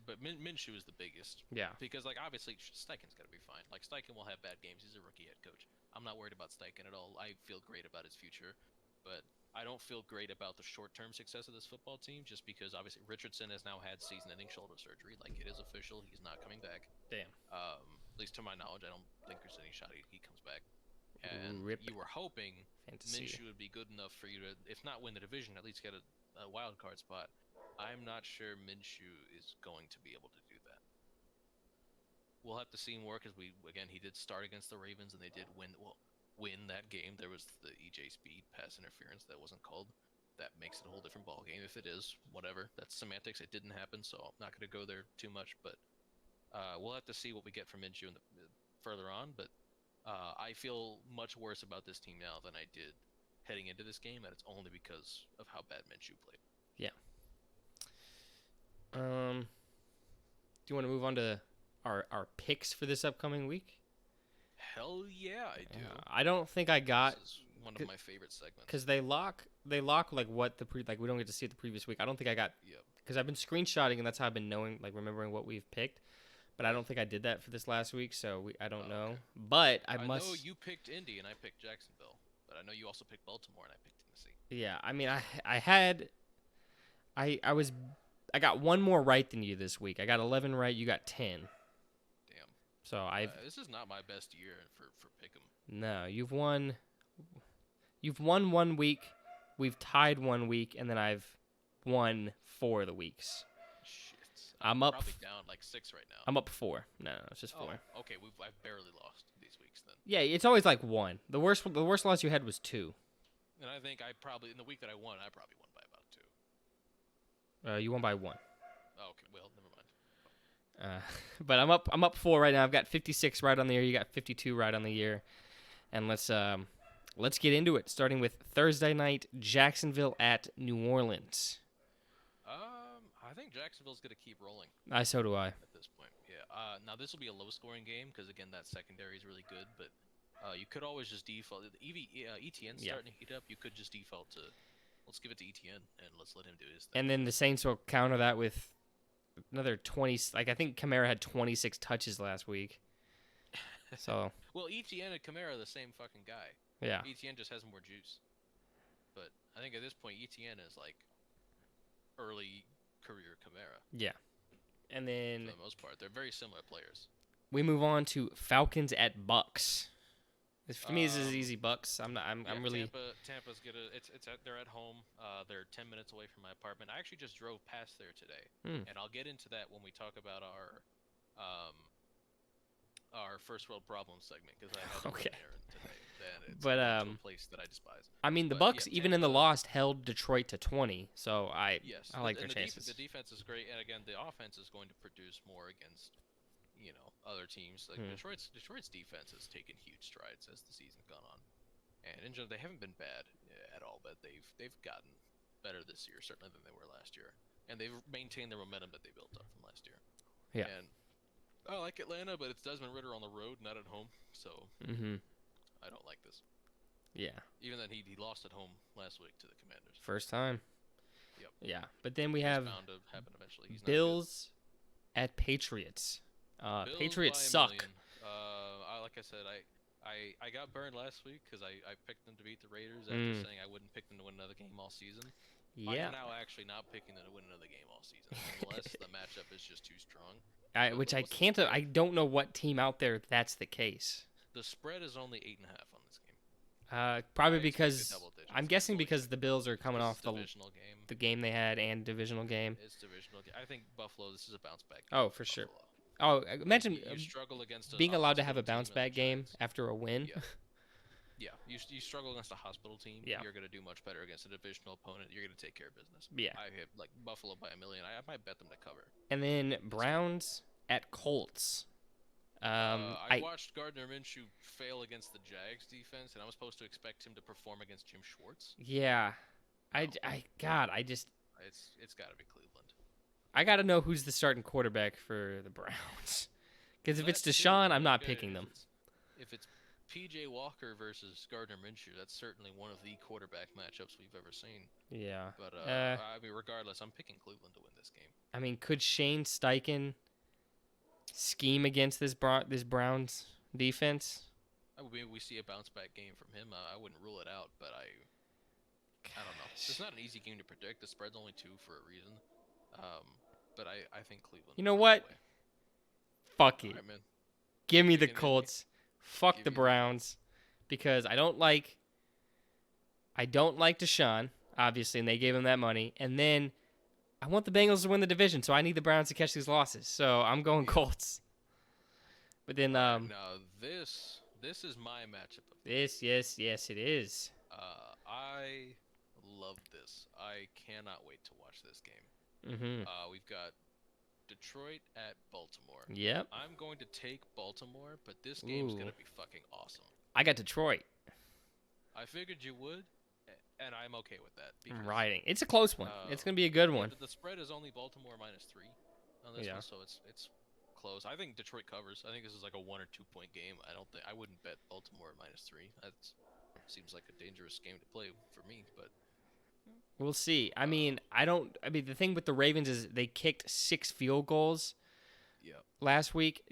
But Minshew is the biggest. Yeah. Because, like, obviously, Steichen's got to be fine. Like, Steichen will have bad games. He's a rookie head coach. I'm not worried about Steichen at all. I feel great about his future. But I don't feel great about the short-term success of this football team just because, obviously, Richardson has now had season-ending shoulder surgery. Like, it is official. He's not coming back. Damn. At least to my knowledge, I don't think there's any shot he comes back. And Rip. you were hoping Fantasy. Minshew would be good enough for you to, if not win the division, at least get a wild card spot. I'm not sure Minshew is going to be able to do that. We'll have to see more because he did start against the Ravens and they did win that game. There was the EJ Speed pass interference that wasn't called. That makes it a whole different ball game. If it is, whatever. That's semantics. It didn't happen, so I'm not going to go there too much. But we'll have to see what we get from Minshew further on. But I feel much worse about this team now than I did heading into this game, and it's only because of how bad Minshew played. Yeah. Do you want to move on to our picks for this upcoming week? Hell yeah, I do. I don't think I got. This is one of my favorite segments. Because they lock like what we don't get to see it the previous week. I don't think I got. Yep. Because I've been screenshotting and that's how I've been remembering what we've picked. But I don't think I did that for this last week, so I don't know. Okay. But I must. I know you picked Indy and I picked Jacksonville, but I know you also picked Baltimore and I picked Tennessee. Yeah, I mean, I got one more right than you this week. I got 11 right. You got 10. Damn. So this is not my best year for pick'em. No, you've won. You've won 1 week. We've tied 1 week, and then I've won 4 of the weeks. Shit. I'm up. Probably down like 6 right now. I'm up 4. No, it's just 4. Okay, I've barely lost these weeks then. Yeah, it's always like 1. The worst loss you had was 2. And I think in the week that I won probably won by about 2. You won by 1. Oh, okay, well, never mind. But I'm up 4 right now. I've got 56 right on the year. You got 52 right on the year. And let's get into it. Starting with Thursday night, Jacksonville at New Orleans. I think Jacksonville's gonna keep rolling. So do I. At this point, yeah. Now this will be a low-scoring game because again that secondary is really good, but you could always just default. ETN's starting to heat up. You could just default to let's give it to ETN and let's let him do his thing. And then the Saints will counter that with another 20. Like I think Kamara had 26 touches last week. So. Well, ETN and Kamara are the same fucking guy. Yeah. ETN just has more juice. But I think at this point ETN is like early career Kamara. Yeah. And then for the most part, they're very similar players. We move on to Falcons at Bucks. For me, this is easy Bucks. I'm really. Tampa's they're at home. They're 10 minutes away from my apartment. I actually just drove past there today, and I'll get into that when we talk about our first world problems segment because I had to go there today. It's a place that I despise. I mean, the Bucks even in the loss held Detroit to 20, so I like their chances. The defense is great, and again, the offense is going to produce more against other teams. Like Detroit's defense has taken huge strides as the season's gone on, and in general, they haven't been bad at all, but they've gotten better this year certainly than they were last year, and they've maintained the momentum that they built up from last year. Yeah. And I like Atlanta, but it's Desmond Ridder on the road, not at home, so I don't like this. Yeah. Even then, he lost at home last week to the Commanders. First time. Yep. Yeah, but then we have bound to happen eventually. Bills at Patriots. Bills Patriots suck. Like I said, I got burned last week because I picked them to beat the Raiders after saying I wouldn't pick them to win another game all season. Yeah. I'm now actually not picking them to win another game all season unless the matchup is just too strong. I don't know what team out there that's the case. The spread is only 8.5 on this game. Probably because I'm guessing because the Bills are coming off the game they had and divisional game. It's divisional. I think Buffalo. This is a bounce back game. Oh, for sure. Oh, imagine you struggle against being allowed to have a bounce back game after a win. Yeah. Yeah, you struggle against a hospital team. Yeah. You're gonna do much better against a divisional opponent. You're gonna take care of business. Yeah. I hit like Buffalo by a million. I might bet them to cover. And then Browns at Colts. I watched Gardner Minshew fail against the Jags defense, and I was supposed to expect him to perform against Jim Schwartz. Yeah. No. I just It's got to be Cleveland. I got to know who's the starting quarterback for the Browns. Because if it's Deshaun, I'm not picking them. If it's P.J. Walker versus Gardner Minshew, that's certainly one of the quarterback matchups we've ever seen. Yeah. But I mean, regardless, I'm picking Cleveland to win this game. I mean, could Shane Steichen scheme against this Browns defense? I mean, we see a bounce back game from him. I wouldn't rule it out, but I don't know. It's not an easy game to predict. The spread's only 2 for a reason. But I think Cleveland. You know what? Fuck it. All right, man. Give me the Colts. Fuck the Browns, because I don't like Deshaun, obviously, and they gave him that money. And then I want the Bengals to win the division, so I need the Browns to catch these losses. So I'm going Colts. But then now this is my matchup. Yes, it is. I love this. I cannot wait to watch this game. Mm-hmm. We've got Detroit at Baltimore. Yep. I'm going to take Baltimore, but this game's going to be fucking awesome. I got Detroit. I figured you would, and I'm okay with that. I'm riding. It's a close one. It's going to be a good one. But the spread is only Baltimore -3 on this one, so it's close. I think Detroit covers. I think this is like a 1 or 2 point game. I wouldn't bet Baltimore -3. That seems like a dangerous game to play for me, but we'll see. I mean, the thing with the Ravens is they kicked 6 field goals last week.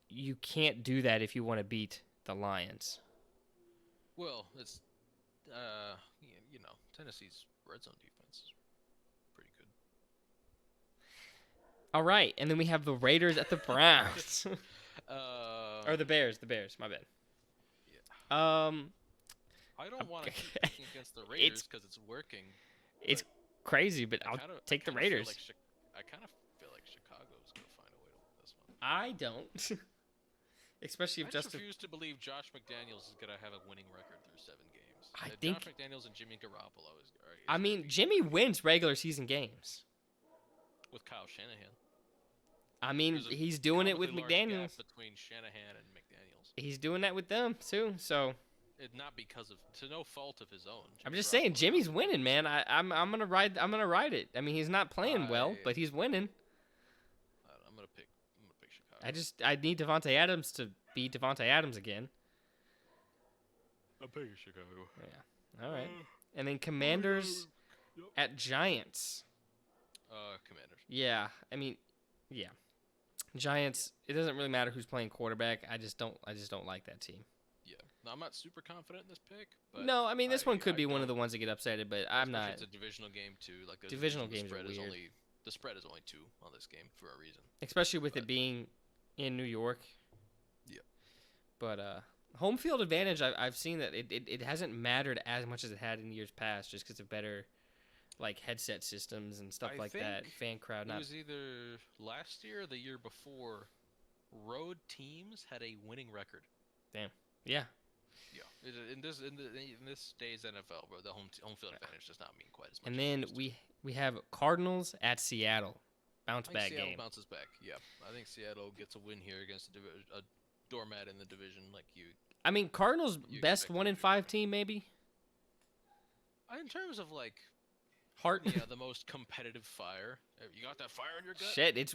You can't do that if you want to beat the Lions. Well, it's Tennessee's red zone defense is pretty good. All right, and then we have the Raiders at the Browns. Or the Bears, my bad. Yeah. I don't want to keep picking against the Raiders because it's working. It's crazy, but I'll take the Raiders. I kind of feel like Chicago's going to find a way to win this one. I don't. Especially if I just refuse to believe Josh McDaniels is going to have a winning record through 7 games. I think Josh McDaniels and Jimmy Garoppolo Jimmy wins regular season games. With Kyle Shanahan. I mean, he's doing it with McDaniels. Between Shanahan and McDaniels. He's doing that with them, too, so... Not to no fault of his own. I'm just saying, Jimmy's winning, man. I'm gonna ride it. I mean, he's not playing well, but he's winning. I'm gonna pick Chicago. I need Devontae Adams to be Devontae Adams again. I'm picking Chicago. Yeah. All right. And then Commanders at Giants. Commanders. Yeah. I mean, yeah. Giants. It doesn't really matter who's playing quarterback. I just don't like that team. Yeah. Now, I'm not super confident in this pick. But no, I mean, this one could be one of the ones that get upsetted, but I'm not. It's a divisional game, too. Like divisional games are weird. The spread is only 2 on this game for a reason. Especially with it being in New York. Yeah. But home field advantage, I've seen that it hasn't mattered as much as it had in years past just because of better like headset systems and stuff like that. Fan crowd. It was either last year or the year before. Road teams had a winning record. Damn. Yeah. Yeah. In this day's NFL, bro, the home field advantage does not mean quite as much. And then we have Cardinals at Seattle. Bounce back Seattle game. Bounces back. Yeah. I think Seattle gets a win here against a doormat in the division like you. I mean, Cardinals best 1-5 team maybe. In terms of like heart, yeah, the most competitive fire. You got that fire in your gut? Shit,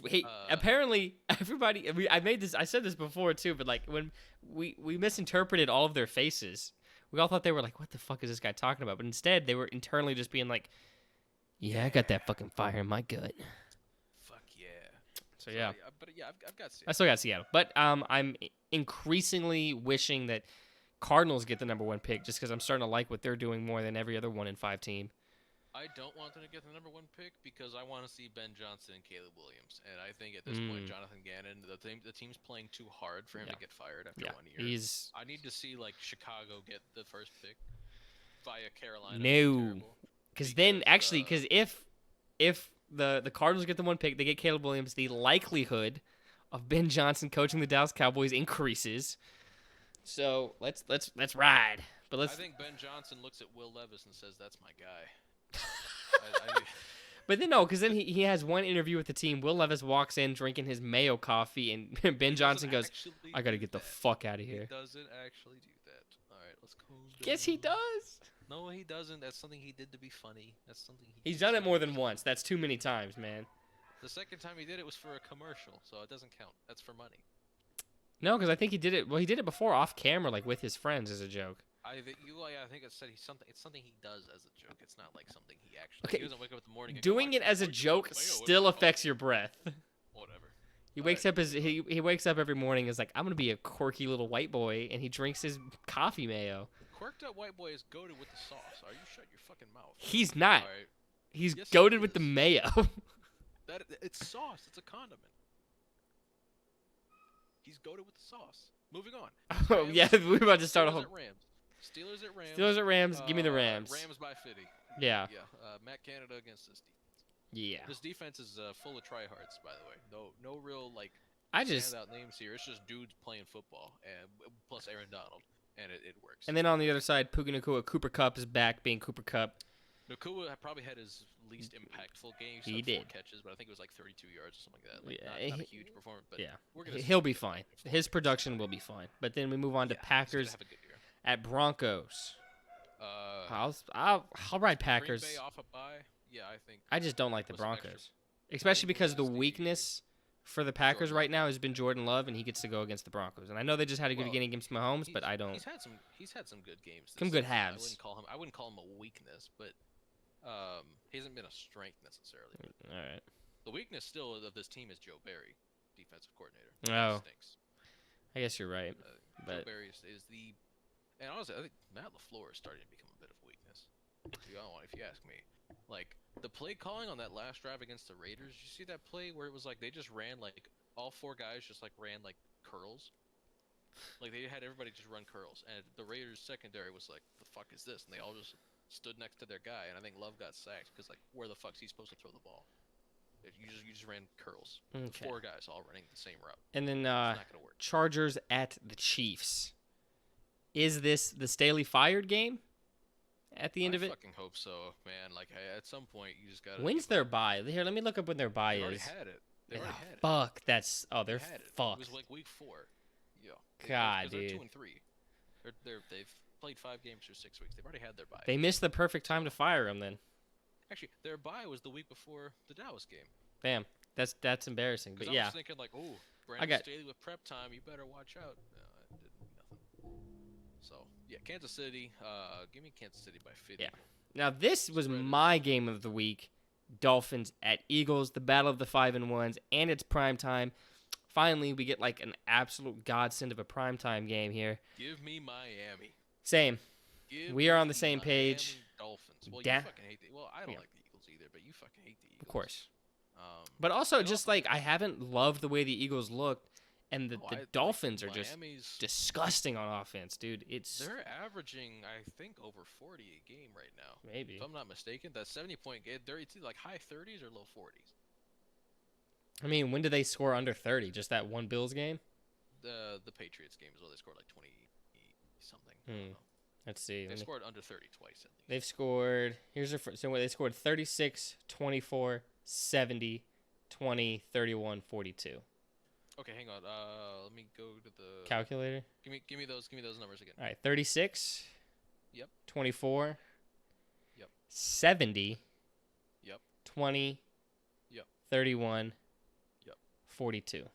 apparently everybody. I said this before too, but like when we misinterpreted all of their faces, we all thought they were like, "What the fuck is this guy talking about?" But instead, they were internally just being like, "Yeah, I got that fucking fire in my gut." Fuck yeah. So yeah. But yeah, I've got Seattle. I still got Seattle, but I'm increasingly wishing that Cardinals get the number 1 pick just because I'm starting to like what they're doing more than every other 1-5 team. I don't want them to get the number 1 pick because I want to see Ben Johnson and Caleb Williams, and I think at this point Jonathan Gannon, the team's playing too hard for him to get fired after 1 year. I need to see like Chicago get the first pick via Carolina. No, because if the Cardinals get the 1 pick, they get Caleb Williams, the likelihood of Ben Johnson coaching the Dallas Cowboys increases. So let's ride. But I let's. think Ben Johnson looks at Will Levis and says, "That's my guy." But then no, because then he has one interview with the team. Will Levis walks in drinking his mayo coffee, and Ben Johnson goes, "I gotta get the fuck out of here." He doesn't actually do that. All right, let's calm down. Yes, he does. No, he doesn't. That's something he did to be funny. That's something He's done it more than once. That's too many times, man. The second time he did it was for a commercial, so it doesn't count. That's for money. No, because I think he did it. Well, he did it before off camera, like with his friends, as a joke. I think it's something he does as a joke. It's not like something he actually. Okay. He doesn't wake up in the morning. And Doing go, it as a joke still affects your breath. Whatever. He wakes up he wakes up every morning and is like, I'm gonna be a quirky little white boy, and he drinks his coffee mayo. Quirked up white boy is goated with the sauce. Are you shut your fucking mouth? He's not. All right. He's Yes, goated he with the is. mayo. It's sauce. It's a condiment. He's goated with the sauce. Moving on. Oh yeah, we're about to start a whole. Steelers at Rams. Steelers at Rams. Give me the Rams. Rams by 50. Yeah. Yeah. Matt Canada against this defense. Yeah. This defense is full of tryhards, by the way. No real like I just. standout names here. It's just dudes playing football, and plus Aaron Donald, and it works. And then on the other side, Puka Nacua, Cooper Kupp is back, being Cooper Kupp. Nakua probably had his least impactful game. He had did. 4 catches, but I think it was like 32 yards or something like that. Like, Yeah, not a huge performance, but Yeah. we're gonna He'll be fine. His production will be fine. But then we move on to Packers Have a good year. at Broncos. Uh, I'll ride Packers. Green Bay off a bye. Yeah, I think. I just don't like the with some extra- Broncos, especially because the Steve. weakness for the Packers Jordan right now Love. has been Jordan Love, and he gets to go against the Broncos. And I know they just had a good Well, game against Mahomes, but I don't. He's had some good games. Some this good season. halves. I wouldn't call him a weakness, but he hasn't been a strength necessarily. All right. The weakness still of this team is Joe Barry, defensive coordinator. Oh. He stinks. I guess you're right. Joe But Barry is the, and honestly, I think Matt LaFleur is starting to become a bit of a weakness. If you ask me, like the play calling on that last drive against the Raiders, you see that play where it was like they just ran like all 4 guys just like ran like curls, like they had everybody just run curls, and the Raiders secondary was like, "The fuck is this?" And they all just stood next to their guy, and I think Love got sacked because like, where the fuck's he supposed to throw the ball? You just ran curls. Okay. 4 guys all running the same route. and then It's not gonna work. Chargers at the Chiefs. Is this the Staley fired game? At the end of I it, fucking hope so, man. Like at some point, you just gotta. when's their bye? Here, let me look up when their bye They already is. had it. They Yeah, already had it. fuck, that's they're They had it. fucked. It was like week 4. Yeah. God, they're dude. 2-3. They've played 5 games through 6 weeks. They've already had their bye. They missed the perfect time to fire him. Then, Actually, their bye was the week before the Dallas game. bam, that's embarrassing. But I yeah, was thinking like, oh, Brandon got- Staley with prep time. You better watch out. No, it did nothing. So yeah, Kansas City. Give me Kansas City by 50. Yeah. Now this was Spread it. my game of the week. Dolphins at Eagles, the battle of the 5-1s, and it's prime time. Finally, we get like an absolute godsend of a primetime game here. Give me Miami. Same. Give We are on me the same Miami Dolphins. Dolphins. Well, Da- you fucking hate the. Well, I don't Yeah. like the Eagles either, but you fucking hate the Eagles. Of course. Um, But also, And just also- like I haven't loved the way the Eagles looked, and the like, Dolphins are just Miami's. disgusting on offense, dude. It's They're averaging, I think, over 40 a game right now. maybe. If I'm not mistaken, that 70-point game, they're either like high 30s or low 40s. I mean, when did they score under 30? Just that one Bills game? The Patriots game is where they scored like 20 something. I Hmm. don't know. Let's see. They scored under 30 twice at least. They've scored. Here's their so what they scored 36, 24, 70, 20, 31, 42. Okay, hang on. Let me go to the Calculator. Give me those numbers again. All right, 36. Yep. 24. Yep. 70. Yep. 20. Yep. 31. Yep. 42.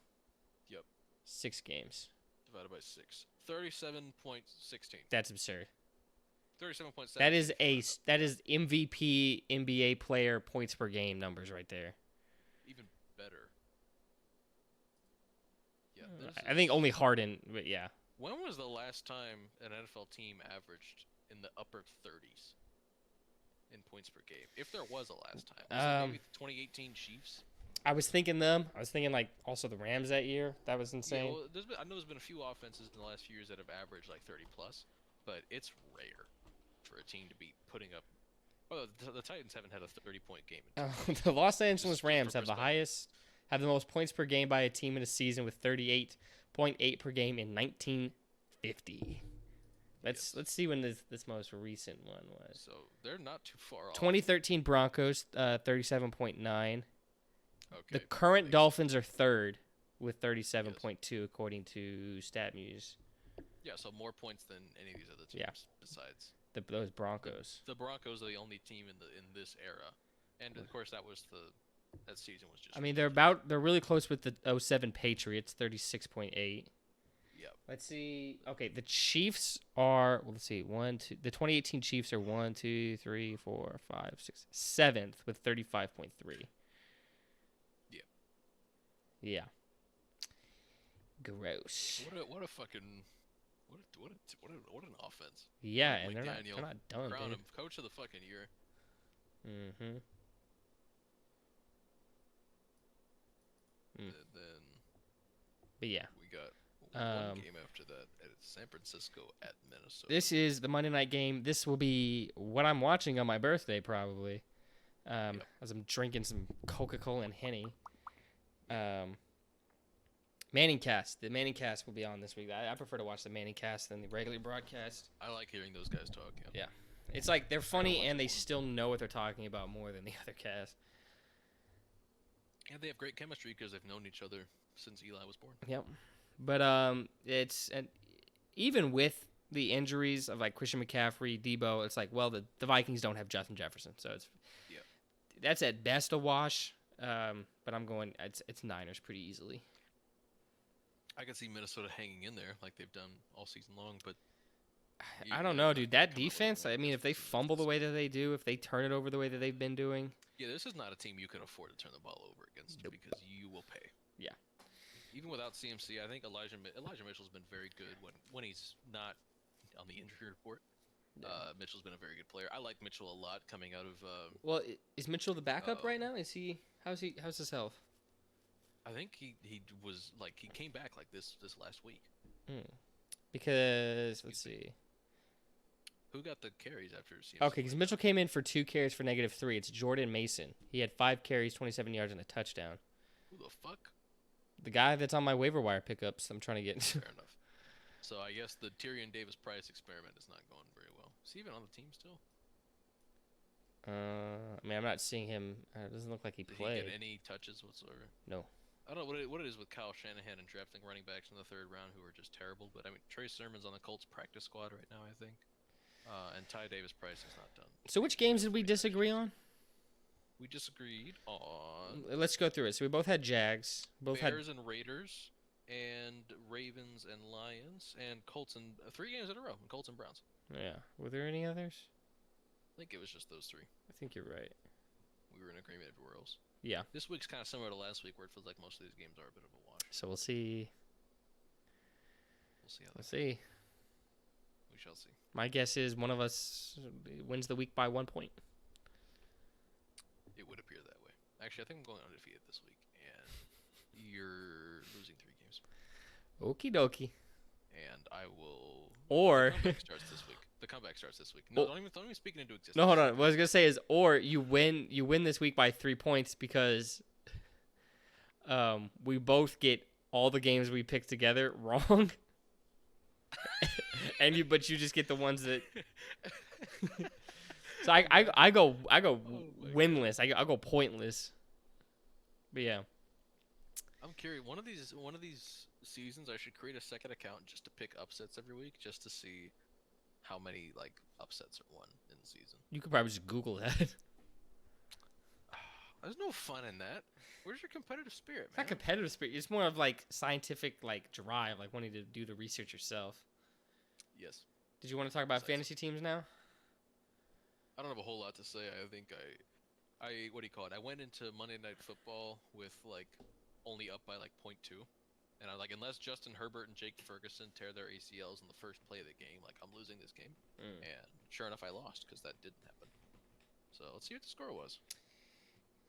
Yep. 6 games. Divided by 6. 37.16. That's absurd. 37.7. That is MVP NBA player points per game numbers right there. Even better. Yeah. I think only Harden, but yeah. When was the last time an NFL team averaged in the upper 30s in points per game? If there was a last time. Was it maybe the 2018 Chiefs? I was thinking them. I was thinking like also the Rams that year. That was insane. Yeah, well, I know there's been a few offenses in the last few years that have averaged like 30 plus, but it's rare for a team to be putting up. Well, the Titans haven't had a 30-point game. The Los Angeles Just for Rams have the perspective. have the most points per game by a team in a season with 38.8 per game in 1950. Let's Yes. let's see when this most recent one was. So they're not too far off. 2013 Broncos, 37.9. The Okay. current Makes sense. Dolphins are third with Yes. 37.2 according to StatMuse. Yeah. So more points than any of these other Yeah, teams besides those the Broncos. the Broncos are the only team in this era, and of course that season was just I mean, ridiculous. they're really close with the '07 Patriots, 36.8. Yep. Let's see. Okay, the Chiefs are. Well, let's see. One, two. The 2018 Chiefs are 1, 2, 3, 4, 5, 6, 7th with 35.3. Yeah. Yeah. Gross. What a fucking what an offense. Yeah, Mike and they're McDaniel, not done, crown dude. him coach of the fucking year. Mm-hmm. Mm. And then But yeah. we got one Um, game after that, and it's San Francisco at Minnesota. this is the Monday night game. This will be what I'm watching on my birthday, probably. Yep. As I'm drinking some Coca-Cola and Henny. Manning cast. The Manning cast will be on this week. I prefer to watch the Manning cast than the regular broadcast. I like hearing those guys talk. Yeah. Yeah. It's like they're funny and they more. still know what they're talking about more than the other cast. And they have great chemistry because they've known each other since Eli was born. Yep. But it's and even with the injuries of like Christian McCaffrey, Debo, it's like well the Vikings don't have Justin Jefferson, so it's Yep. that's at best a wash. But I'm going it's Niners pretty easily. I could see Minnesota hanging in there like they've done all season long, but I don't know, dude. That defense, I mean, if they fumble the way that they do, if they turn it over the way that they've been doing. Yeah, this is not a team you can afford to turn the ball over against because you will pay. Yeah. Even without CMC, I think Elijah Mitchell's been very good when he's not on the injury report. Mitchell's been a very good player. I like Mitchell a lot coming out of. Well, is Mitchell the backup right now? Is he? How's his health? I think he was like he came back like this last week. Because let's see. Who got the carries after CMC? Okay, because Mitchell came in for 2 carries for -3. It's Jordan Mason. He had 5 carries, 27 yards, and a touchdown. Who the fuck? The guy that's on my waiver wire pickups. I'm trying to get. Fair enough. So I guess the Tyrion Davis Price experiment is not going very well. Is he even on the team still? I mean, I'm not seeing him. It doesn't look like he Did played. he get any touches whatsoever? No. I don't know what it is with Kyle Shanahan and drafting running backs in the 3rd round who are just terrible. But I mean, Trey Sermon's on the Colts practice squad right now, I think. And Ty Davis Price is not done. So which games did we disagree on? We disagreed on Let's go through it. So we both had Jags. Both Bears and Raiders, and Ravens and Lions, and Colts and 3 games in a row. And Colts and Browns. Yeah. Were there any others? I think it was just those 3. I think you're right. We were in agreement everywhere else. Yeah. This week's kind of similar to last week, where it feels like most of these games are a bit of a wash. So we'll see. We'll see how We'll that see. goes. We shall see. My guess is one of us wins the week by 1 point. It would appear that way. Actually, I think I'm going undefeated this week, and you're losing 3 games. Okie dokie. And I will. Or The comeback starts this week. The comeback starts this week. No, don't even speak it into existence. no, hold on. What I was gonna say is, or you win this week by 3 points because we both get all the games we picked together wrong, but you just get the ones that. So I go winless. I go pointless. But yeah. I'm curious. One of these seasons, I should create a second account just to pick upsets every week, just to see how many like upsets are won in the season. You could probably just Google that. There's no fun in that. Where's your competitive spirit, man? It's not competitive spirit. It's more of like scientific like drive, like wanting to do the research yourself. Yes. Did you want to talk about fantasy teams now? I don't have a whole lot to say. I think I what do you call it? I went into Monday Night Football with like only up by like 0.2. And I like, unless Justin Herbert and Jake Ferguson tear their ACLs in the first play of the game, like I'm losing this game. And sure enough, I lost because that didn't happen. So let's see what the score was.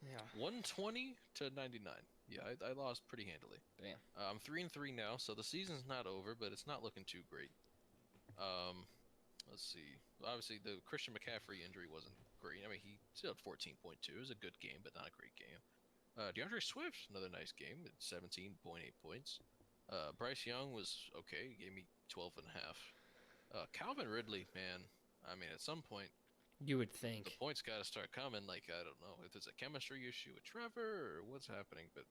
Yeah. 120 to 99. Yeah, I lost pretty handily. Damn. I'm 3-3 now, so the season's not over, but it's not looking too great. Let's see. Obviously, the Christian McCaffrey injury wasn't great. I mean, he still had 14.2. It was a good game, but not a great game. DeAndre Swift, another nice game at 17.8 points. Bryce Young was okay. He gave me 12.5. Calvin Ridley, man. I mean, at some point, You would the think. points got to start coming. Like, I don't know if it's a chemistry issue with Trevor or what's happening, but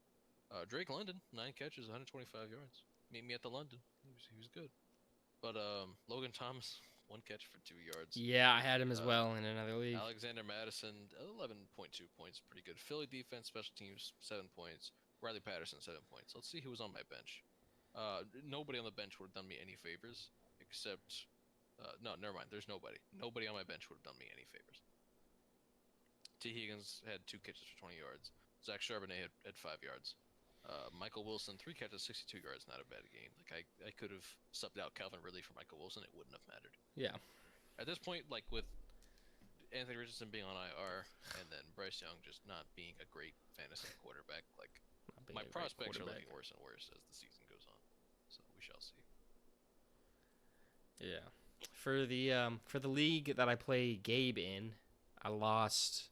Drake London, 9 catches, 125 yards. Meet me at the London. He was good. But Logan Thomas, 1 catch for 2 yards. Yeah, I had him as Uh, well in another league. Alexander Madison, 11.2 points, pretty good. Philly defense, special teams, 7 points. Riley Patterson, 7 points. Let's see who was on my bench. Nobody on the bench would have done me any favors, except no, never mind. There's nobody. Nobody on my bench would have done me any favors. T. Higgins had 2 catches for 20 yards. Zach Charbonnet had 5 yards. Michael Wilson, 3 catches, 62 yards. Not a bad game. Like I could have subbed out Calvin Ridley for Michael Wilson. It wouldn't have mattered. Yeah. At this point, like with Anthony Richardson being on IR and then Bryce Young just not being a great fantasy quarterback, like Not being my a great prospects are quarterback. looking worse and worse as the season goes on. So we shall see. Yeah. For the league that I play Gabe in, I lost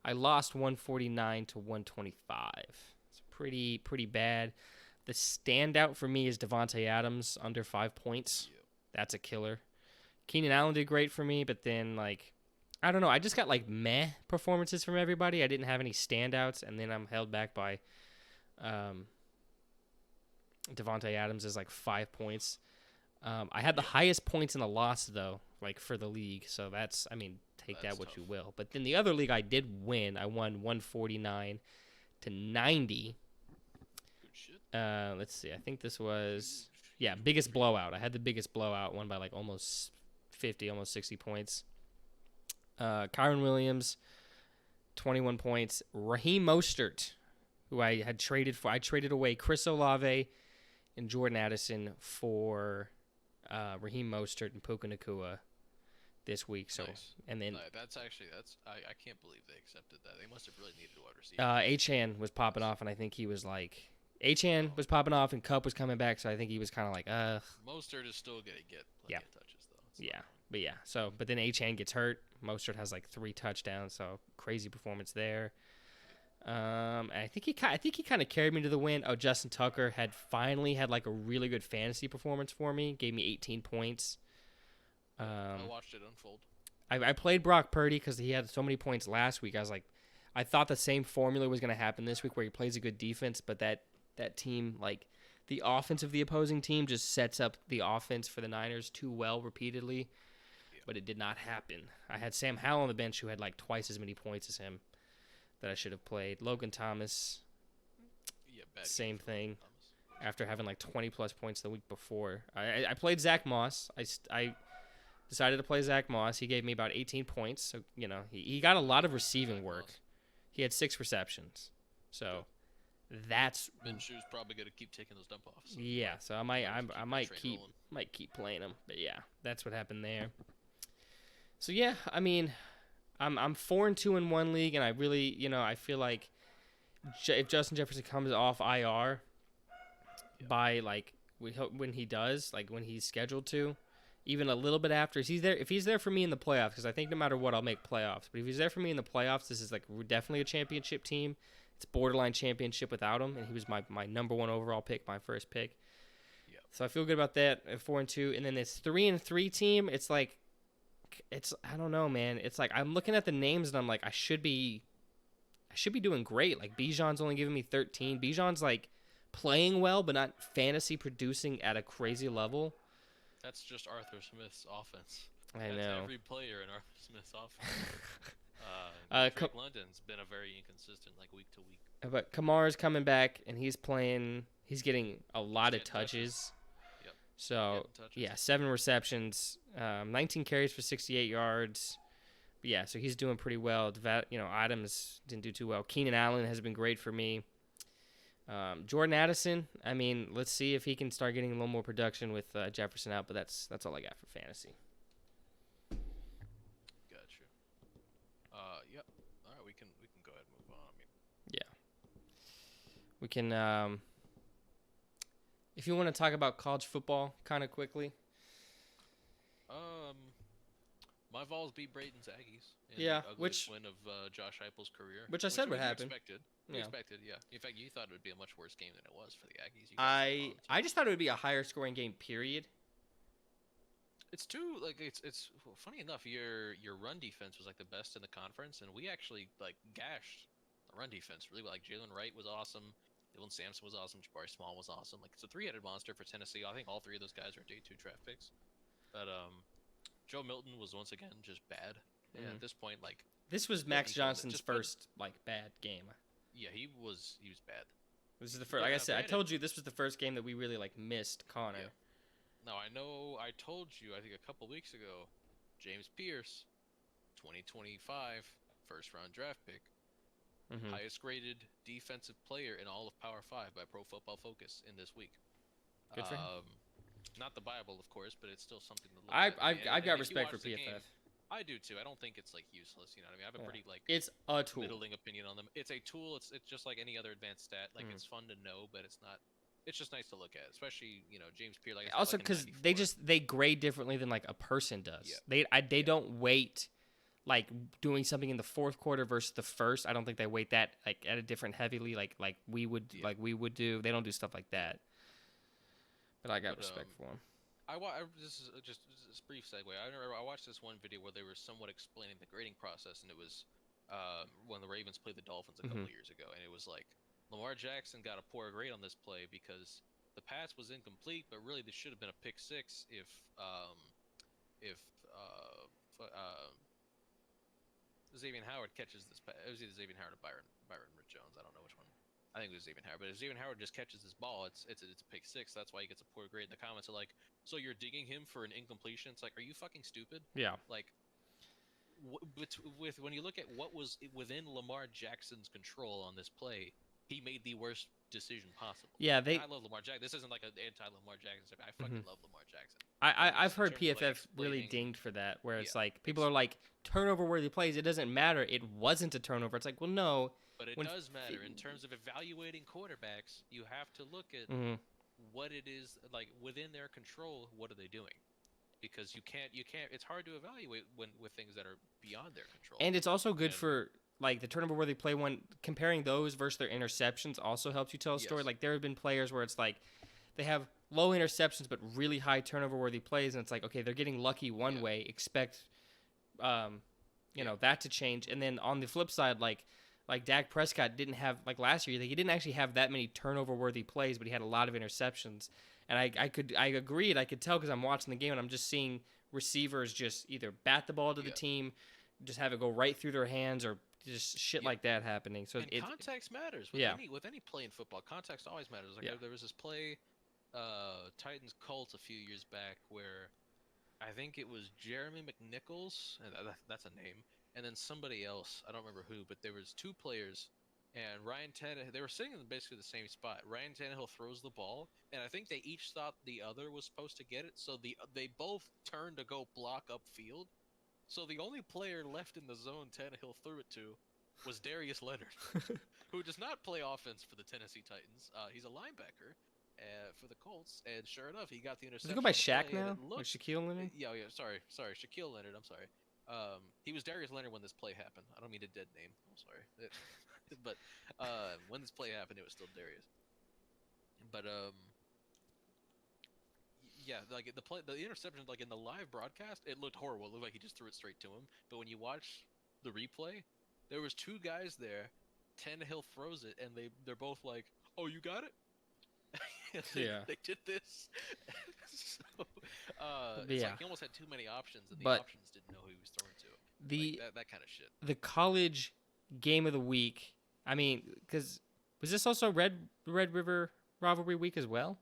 149 to 125. It's pretty bad. The standout for me is Devontae Adams under 5 points. Yep. That's a killer. Keenan Allen did great for me, but then I don't know. I just got meh performances from everybody. I didn't have any standouts, and then I'm held back by Devontae Adams is 5 points. I had the highest points in the loss though, for the league. So that's take That's that what tough. you will. But then the other league I did win. I won 149 to 90. Good shit. Let's see. I think this was biggest blowout. I had the biggest blowout, won by almost 50, almost 60 points. Kyron Williams, 21 points. Raheem Mostert, who I had traded for. I traded away Chris Olave and Jordan Addison for Raheem Mostert and Puka Nacua this week. So Nice. and then That's I can't believe they accepted that. They must have really needed a wide receiver. Achan was popping off, and I think he was Achan was popping off, and Cup was coming back, so I think he was kind of Mostert is still gonna get plenty of touches though. But then Achan gets hurt. Mostert has 3 touchdowns, so crazy performance there. I think he kind of carried me to the win. Oh, Justin Tucker finally had a really good fantasy performance for me. Gave me 18 points. I watched it unfold. I played Brock Purdy because he had so many points last week. I thought the same formula was going to happen this week where he plays a good defense, but that team, the offense of the opposing team just sets up the offense for the Niners too well repeatedly, but it did not happen. I had Sam Howell on the bench who had twice as many points as him that I should have played. Logan Thomas, Bad same game for thing. Thomas. After having 20-plus points the week before. I played Zach Moss. I decided to play Zach Moss. He gave me about 18 points. So, he got a lot of receiving work. He had 6 receptions. So that's Minshew's probably going to keep taking those dump offs. yeah. So I might train keep playing him. But yeah, that's what happened there. So yeah, I'm 4-2 in one league, and I really I feel like if Justin Jefferson comes off IR by we hope when he does, when he's scheduled to, even a little bit after, if he's there for me in the playoffs, because I think no matter what I'll make playoffs. But if he's there for me in the playoffs, this is definitely a championship team. It's borderline championship without him, and he was my number 1 overall pick, my first pick. Yep. So I feel good about that at 4-2, and then this 3-3 team. It's I don't know, man. It's I'm looking at the names and I'm I should be doing great. Bijan's only giving me 13. Bijan's playing well, but not fantasy producing at a crazy level. That's just Arthur Smith's offense. That's every player in Arthur Smith's offense. Drake London's been a very inconsistent, week to week. But Kamara's coming back, and he's playing. He's getting a lot of touches. Yep. So, 7 receptions, 19 carries for 68 yards. But yeah, so he's doing pretty well. Adams didn't do too well. Keenan Allen has been great for me. Jordan Addison, let's see if he can start getting a little more production with Jefferson out, but that's all I got for fantasy. Gotcha. Yep. All right, we can go ahead and move on. We can, if you want to talk about college football kind of quickly. My Vols beat Brayden's Aggies in Yeah, the ugliest win of Josh Heupel's career. Which I said would happen. Expected. Yeah. Expected, yeah. In fact, you thought it would be a much worse game than it was for the Aggies. I just thought it would be a higher scoring game, period. It's too like it's well, funny enough. Your run defense was like the best in the conference, and we actually like gashed the run defense really well. Like Jalen Wright was awesome, Dylan Sampson was awesome, Jabari Small was awesome. Like it's a three-headed monster for Tennessee. I think all three of those guys are day two draft picks. But Joe Milton was once again just bad. And Mm-hmm. at this point, like This was just put Max Nico in Johnson's just put first like bad game. yeah he was bad. This is the first. Yeah, Like I now said, I granted, told you this was the first game that we really like missed Connor. yeah. Now I know I told you I think a couple weeks ago, James Pierce, 2025 first round draft pick, Mm-hmm. highest graded defensive player in all of Power 5 by Pro Football Focus in this week. Good for him. Not the Bible, of course, but it's still something to look I've at. I've, I've got if you respect for watch the PFF. game, I do too. I don't think it's like useless. You know what I mean? I have a Yeah. pretty like It's a tool. middling opinion on them. It's a tool. It's just like any other advanced stat. Like Mhm. it's fun to know, but it's not. It's just nice to look at, especially James Pierce. Like I said, Also, like a because 94. they grade differently than like a person does. Yeah. They don't weight like doing something in the fourth quarter versus the first. I don't think they weight that like at a different heavily like we would Yeah. like we would do. They don't do stuff like that. But I got respect for them. This is just a brief segue. I remember I watched this one video where they were somewhat explaining the grading process, and it was when the Ravens played the Dolphins a couple years ago, and it was like Lamar Jackson got a poor grade on this play because the pass was incomplete, but really this should have been a pick six if if Xavier Howard catches this pass. It was either Xavier Howard or Byron Jones. I don't know which one. I think it was Xavier Howard. But if Xavier Howard just catches this ball, it's a pick six. That's why he gets a poor grade. And the comments are like, so you're digging him for an incompletion? It's like, are you fucking stupid? Yeah. Like, with when you look at what was within Lamar Jackson's control on this play, he made the worst decision possible. Yeah, I love Lamar Jackson. This isn't like an anti-Lamar Jackson. I fucking love Lamar Jackson. I've heard in terms of, like, PFF really explaining- dinged for that, where it's Yeah. like people are like turnover worthy plays. It doesn't matter. It wasn't a turnover. It's like, well, no. But it when does matter in terms of evaluating quarterbacks. You have to look at Mhm. what it is like within their control. What are they doing? Because you can't. It's hard to evaluate with things that are beyond their control. And it's also good And- for like the turnover worthy play one. Comparing those versus their interceptions also helps you tell a story. Yes. Like there have been players where it's like they have low interceptions but really high turnover worthy plays, and it's like okay, they're getting lucky one Yeah. way. Expect, you know, that to change. And then on the flip side, like Dak Prescott didn't have like last year. Like, he didn't actually have that many turnover worthy plays, but he had a lot of interceptions. And I agreed. I could tell because I'm watching the game and I'm just seeing receivers just either bat the ball to the Yeah. team, just have it go right through their hands, or just shit Yeah. like that happening. So And context matters with yeah. any play in football. Context always matters. Like Yeah. there was this play, Titans Colts a few years back where I think it was Jeremy McNichols, and that's a name, and then somebody else. I don't remember who, but there was two players, and Ryan Tannehill. They were sitting in basically the same spot. Ryan Tannehill throws the ball, and I think they each thought the other was supposed to get it, so they both turned to go block upfield. So the only player left in the zone Tannehill threw it to was Darius Leonard, who does not play offense for the Tennessee Titans. He's a linebacker for the Colts, and sure enough, he got the Does interception. it go by on the Shaq play, and now? it Like looked- Shaquille Leonard? Yeah, sorry, Shaquille Leonard. I'm sorry. He was Darius Leonard when this play happened. I don't mean a dead name. I'm sorry, but when this play happened, it was still Darius. But yeah, like the interception, like in the live broadcast, it looked horrible. It looked like he just threw it straight to him. But when you watch the replay, there was two guys there. Tannehill throws it, and they're both like, "Oh, you got it." Yeah. They did this. So, it's Yeah. like he almost had too many options, and the But options didn't know who he was throwing to. the Like that kind of shit. the college game of the week. I mean, because was this also Red River rivalry week as well?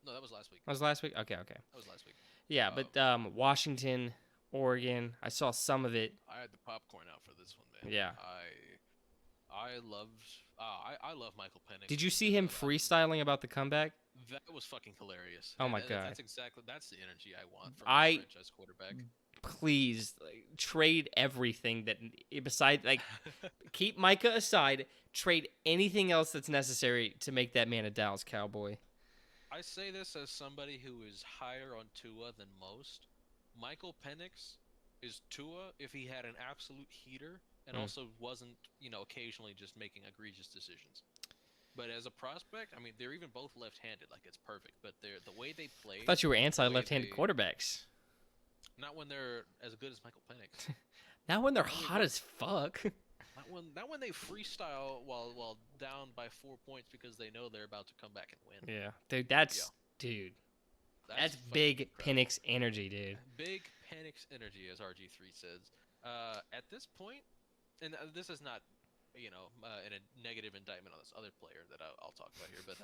No, that was last week. That was last week. Okay. That was last week. Yeah, but Washington, Oregon. I saw some of it. I had the popcorn out for this one, man. Yeah. I loved. I love Michael Penix. Did you see him freestyling about the comeback? That was fucking hilarious. Oh my God. God. That's the energy I want from I- a franchise quarterback. Please trade everything that beside like keep Micah aside. Trade anything else that's necessary to make that man a Dallas Cowboy. I say this as somebody who is higher on Tua than most. Michael Penix is Tua if he had an absolute heater and also wasn't, occasionally just making egregious decisions. But as a prospect, I mean, they're even both left-handed. Like, it's perfect. But the way they play. I thought you were anti the way left-handed they- quarterbacks. Not when they're as good as Michael Penix. Not when they're Not when hot as fuck. not when they freestyle while down by 4 points because they know they're about to come back and win. Yeah, dude, Yeah, dude, that's that's fucking big incredible. Penix energy, dude. Big Penix energy, as RG3 says. At this point, and this is not, in a negative indictment on this other player that I'll talk about here, but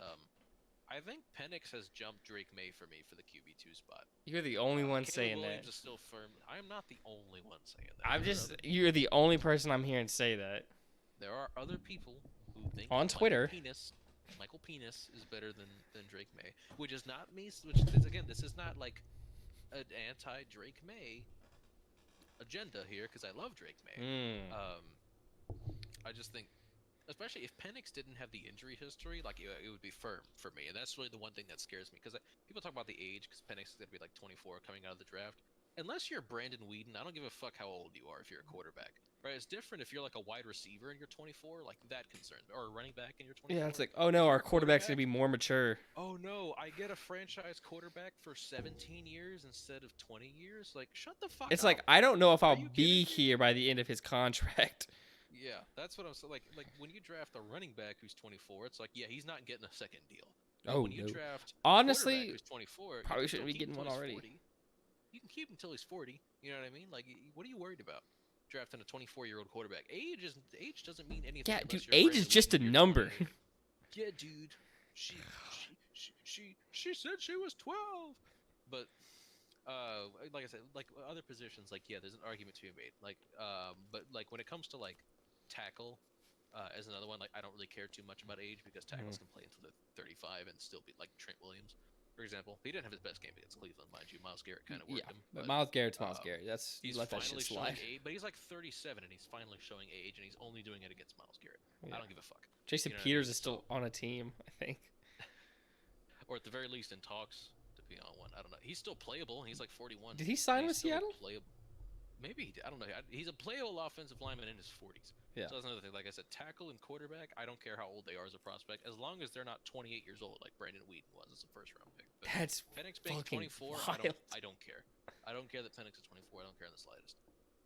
I think Penix has jumped Drake May for me for the QB2 spot. You're the only one Caleb saying Williams that. is still firm. I am not the only one saying that. You're the only person I'm hearing say that. There are other people who think On that Twitter. Michael Penis is better than Drake May, which is not me. Which is, again, this is not like an anti-Drake May agenda here because I love Drake May. I just think, especially if Penix didn't have the injury history, like it would be firm for me, and that's really the one thing that scares me because people talk about the age because Penix is gonna be like 24 coming out of the draft. Unless you're Brandon Weeden, I don't give a fuck how old you are if you're a quarterback. Right? It's different if you're like a wide receiver and you're 24, like that concerns me, or a running back and you're 24. Yeah, it's like, oh no, our quarterback's gonna be more mature. Oh no, I get a franchise quarterback for 17 years instead of 20 years. Like, shut the fuck up. It's like, I don't know if I'll be here by the end of his contract. Yeah, that's what I'm saying. Like when you draft a running back who's 24, it's like, yeah, he's not getting a second deal. Oh, when you no. draft Honestly, who's 24, probably shouldn't be getting one already. 40. You can keep him until he's 40. You know what I mean? Like, what are you worried about? Drafting a 24-year-old quarterback. Age doesn't mean anything. Yeah, dude, age is just a number. Yeah, dude. She said she was 12. But like I said, like other positions, like yeah, there's an argument to be made. Like but like when it comes to like tackle, as another one, like I don't really care too much about age because tackles can play until they're 35 and still be like Trent Williams, for example. He didn't have his best game against Cleveland, mind you. Myles Garrett kind of worked him. But Myles Garrett's Myles Garrett. He's let that finally shit slide. showing age, but he's like 37 and he's finally showing age, and he's only doing it against Myles Garrett. Yeah. I don't give a fuck. Jason Peters is still on a team, I think, or at the very least in talks to be on one. I don't know. He's still playable. He's like 41. Did he sign with Seattle? Maybe he did. I don't know. He's a playable offensive lineman in his 40s. Yeah. So that's another thing. Like I said, tackle and quarterback, I don't care how old they are as a prospect, as long as they're not 28 years old like Brandon Weeden was as a first-round pick. But that's Penix being 24, wild. I don't care. I don't care that Penix is 24. I don't care in the slightest.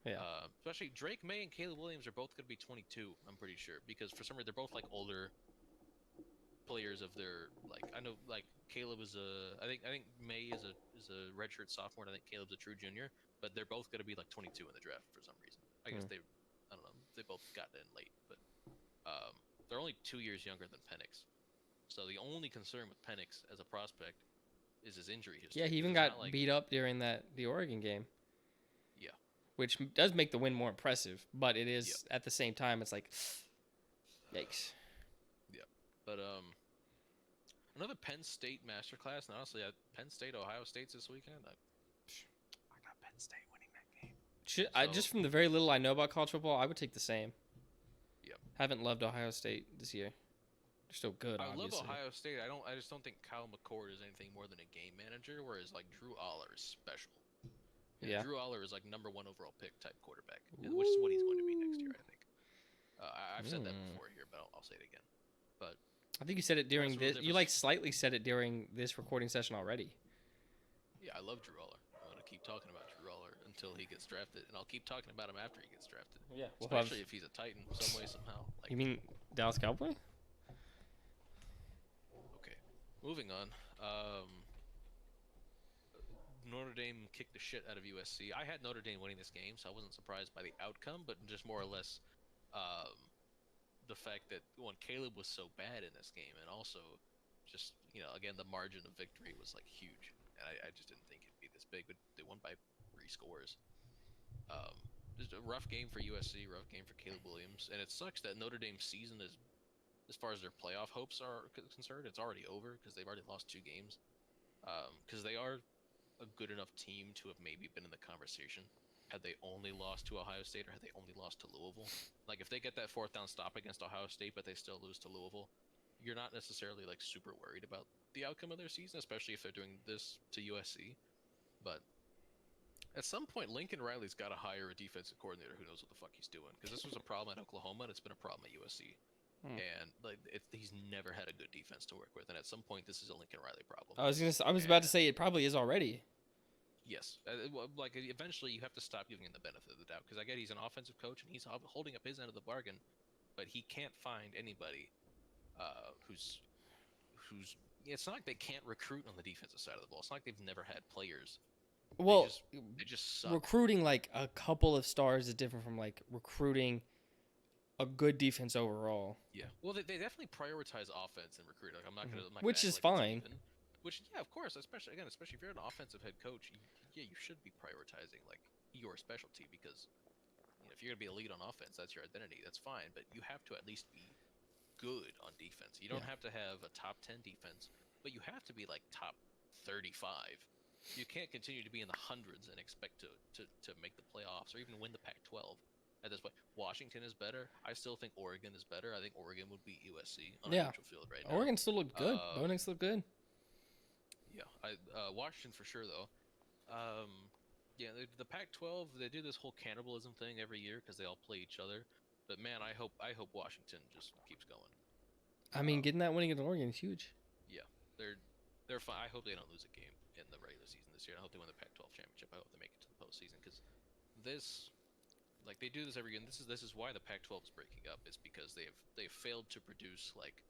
Yeah. Especially Drake May and Caleb Williams are both going to be 22. I'm pretty sure because for some reason they're both like older players of their like. I know like Caleb is I think May is a redshirt sophomore, and I think Caleb's a true junior. But they're both going to be like 22 in the draft for some reason. I guess I don't know. They both got in late, but they're only 2 years younger than Penix. So the only concern with Penix as a prospect is his injury history. Yeah, he even got beat up during the Oregon game. Yeah. Which does make the win more impressive, but it is at the same time it's like, yikes. Yeah, but another Penn State masterclass, and honestly, Penn State, Ohio State's this weekend. I got Penn State winning that game. Just from the very little I know about college football, I would take the same. Yep. Haven't loved Ohio State this year. They're still good, obviously. I love Ohio State. I just don't think Kyle McCord is anything more than a game manager, whereas like Drew Aller is special. Yeah. Drew Aller is like #1 overall pick type quarterback, which is what he's going to be next year, I think. I've said that before here, but I'll say it again. But I think you said it during this. You like slightly said it during this recording session already. Yeah, I love Drew Aller. I'm gonna keep talking about Drew Aller until he gets drafted, and I'll keep talking about him after he gets drafted. Yeah, especially if he's a Titan some way somehow. Like, you mean Dallas Cowboy? Okay, moving on. Notre Dame kicked the shit out of USC. I had Notre Dame winning this game, so I wasn't surprised by the outcome, but just more or less the fact that Caleb was so bad in this game, and also just again the margin of victory was like huge, and I just didn't think it'd be this big, but they won by 3 scores. Just a rough game for USC, rough game for Caleb Williams, and it sucks that Notre Dame's season is, as far as their playoff hopes are concerned, it's already over because they've already lost 2 games. Because they are a good enough team to have maybe been in the conversation had they only lost to Ohio State or had they only lost to Louisville. Like if they get that 4th down stop against Ohio State but they still lose to Louisville, you're not necessarily like super worried about the outcome of their season, especially if they're doing this to USC. But at some point, Lincoln Riley's got to hire a defensive coordinator who knows what the fuck he's doing, because this was a problem at Oklahoma and it's been a problem at USC. And like he's never had a good defense to work with, and at some point, this is a Lincoln Riley problem. I was about to say it probably is already. Yes, like eventually you have to stop giving him the benefit of the doubt because I get he's an offensive coach and he's holding up his end of the bargain, but he can't find anybody who's. It's not like they can't recruit on the defensive side of the ball. It's not like they've never had players. They Well, just they just suck. recruiting like a couple of stars is different from like recruiting a good defense overall. Yeah. Well, they definitely prioritize offense and recruiting. Like I'm not Which gonna is act like fine. it's even. Which yeah, of course, especially if you're an offensive head coach, yeah, you should be prioritizing like your specialty because if you're gonna be elite on offense, that's your identity. That's fine, but you have to at least be good on defense. You don't Yeah. have to have a top 10 defense, but you have to be like top 35. You can't continue to be in the hundreds and expect to make the playoffs or even win the Pac-12 at this point. Washington is better. I still think Oregon is better. I think Oregon would beat USC on a Yeah. neutral field right now. Oregon still looked good. Bo Nix looked good. Yeah, Washington for sure though. Yeah, the Pac-12 they do this whole cannibalism thing every year because they all play each other. But man, I hope Washington just keeps going. I mean, getting that winning against Oregon is huge. Yeah, they're fine. I hope they don't lose a game in the regular season this year. I hope they win the Pac-12 championship. I hope they make it to the postseason because this, like they do this every year. And this is why the Pac-12 is breaking up. Is because they've failed to produce like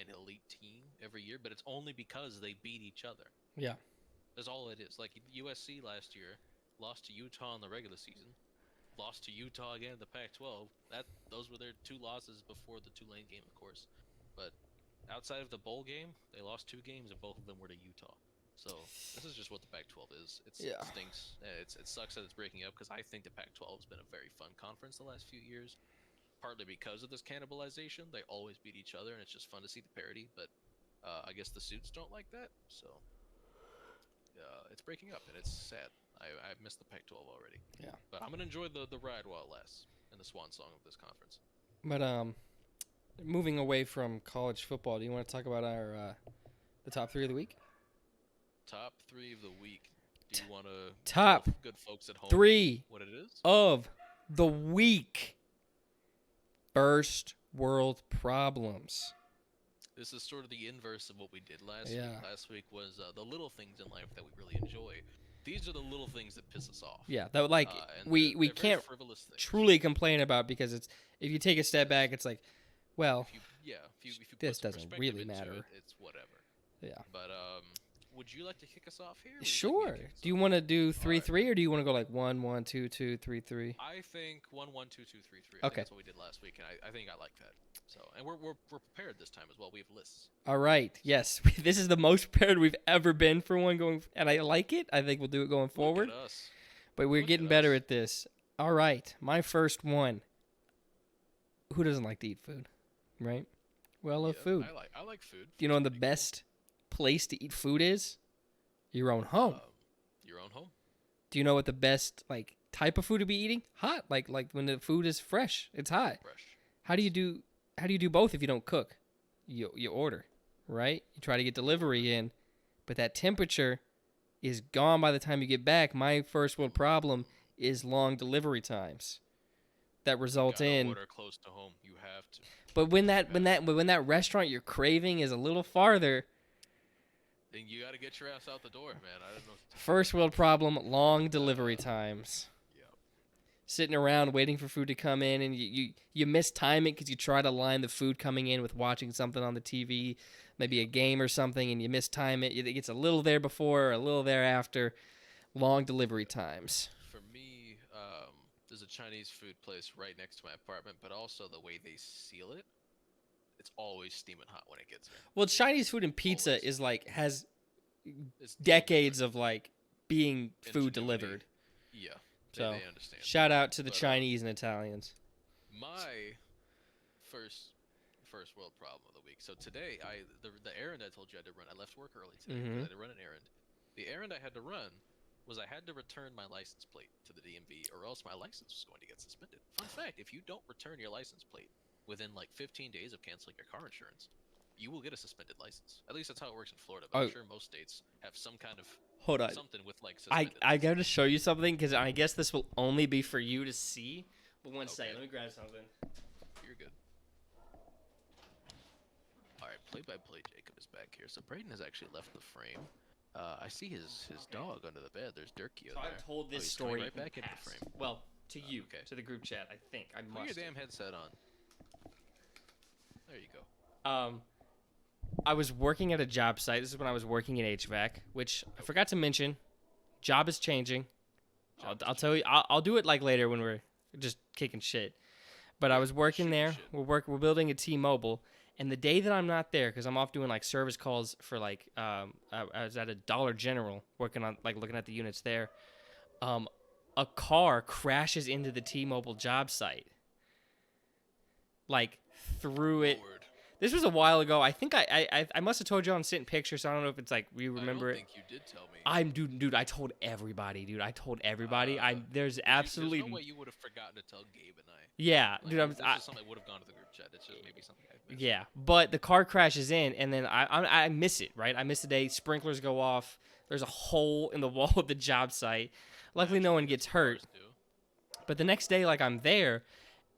an elite team every year, but it's only because they beat each other. Yeah. That's all it is. Like USC last year lost to Utah in the regular season, lost to Utah again in the Pac-12. Those were their two losses before the Tulane game, of course. But outside of the bowl game, they lost 2 games, and both of them were to Utah. So this is just what the Pac-12 is. It stinks. It sucks that it's breaking up because I think the Pac-12 has been a very fun conference the last few years. Partly because of this cannibalization, they always beat each other, and it's just fun to see the parity. But I guess the suits don't like that, so it's breaking up, and it's sad. I missed the Pac-12 already. Yeah. But I'm gonna enjoy the ride while it lasts and the swan song of this conference. But moving away from college football, do you want to talk about our the top 3 of the week? Top 3 of the week. Do you want to top good folks at home 3 what it is of the week? First world problems. This is sort of the inverse of what we did last Yeah. week. Last week was the little things in life that we really enjoy. These are the little things that piss us off. Yeah, that like and we they're can't frivolous things. truly complain about because it's if you take a step back, it's like, well, If you this put some doesn't perspective really into matter. it, it's whatever. Yeah. But would you like to kick us off here? Sure. Do you want to do 3-3 or do you want to go like 1-1, 2-2, 3-3? I think 1-1, 2-2, 3-3. I think that's what we did last week, and I think I like that. So, and we're prepared this time as well. We have lists. All right. Yes, this is the most prepared we've ever been for one going, and I like it. I think we'll do it going forward. Look at us. But we're getting better at this. All right, my first one. Who doesn't like to eat food, right? We all love food. I like food. Do you know what the best place to eat food is? Your own home. Your own home. Do you know what the best like type of food to be eating? Hot, like when the food is fresh, it's hot. Fresh. How do you do both if you don't cook? You order, right? You try to get delivery in, but that temperature is gone by the time you get back. My first world problem is long delivery times that result in order close to home. You have to. But when that restaurant you're craving is a little farther, then you got to get your ass out the door, man. I don't know. First world problem, long delivery times. Yeah. Sitting around waiting for food to come in, and you mistime it because you try to line the food coming in with watching something on the TV, maybe a game or something, and you mistime it. It gets a little there before or a little there after. Long delivery times. For me, there's a Chinese food place right next to my apartment, but also the way they seal it, it's always steaming hot when it gets here. Well, Chinese food and pizza Always. is like has It's decades of like being food ingenuity. delivered. Yeah. So they understand. shout out to the But, Chinese and Italians. My first world problem of the week. So today, the errand I told you I had to run. I left work early today. Mhm. I had to run an errand. The errand I had to run was I had to return my license plate to the DMV, or else my license was going to get suspended. Fun fact: if you don't return your license plate within like 15 days of canceling your car insurance, you will get a suspended license. At least that's how it works in Florida. But I'm sure most states have some kind of Hold on. something with like suspended. I got to show you something because I guess this will only be for you to see. But one second, let me grab something. You're good. All right, play-by-play Jacob is back here. So Brayden has actually left the frame. I see his Okay. dog under the bed. There's Durkio So there. I've told Oh, this he's coming story right in the back into the past. frame. Well, to you, Okay. to the group chat. I think I Put your must. damn headset on. There you go. Um, I was working at a job site. This is when I was working in HVAC, which I Okay. forgot to mention. Job is changing. Job I'll is tell you. changing. I'll do it like later when we're just kicking shit. But I Yeah, was working shooting there. shit. We're building a T-Mobile, and the day that I'm not there, because I'm off doing like service calls for like I was at a Dollar General working on like looking at the units there. A car crashes into the T-Mobile job site, like through it. Lord. This was a while ago. I think I must have told you on sent pictures. So I don't know if it's like you I remember don't it. think you did tell me. Dude. I told everybody, dude. I told everybody. There's There's absolutely no way you would have forgotten to tell Gabe and I. yeah, Like, dude. this is something that would have gone to the group chat. It's just maybe something I missed. Yeah, but the car crashes in, and then I miss it. Right, I miss the day. Sprinklers go off. There's a hole in the wall of the job site. Luckily, no one gets hurt. But the next day, like I'm there,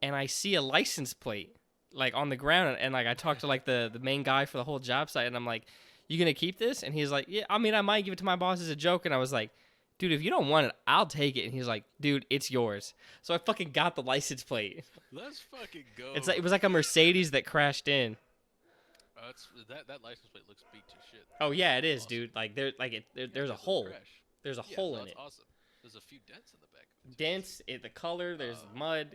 and I see a license plate like on the ground, and like I talked to like the main guy for the whole job site, and I'm like, "You gonna keep this?" And he's like, "Yeah, I mean, I might give it to my boss as a joke." And I was like, "Dude, if you don't want it, I'll take it." And he's like, "Dude, it's yours." So I fucking got the license plate. Let's fucking go. It's like it was like a Mercedes that crashed in. That license plate looks beat to shit. Oh yeah, it is, Awesome. dude. Like there's a because of the hole. crash. There's a Yeah, hole no, in it's it. awesome. There's a few dents in the back of it. too. Dents, the color, there's mud.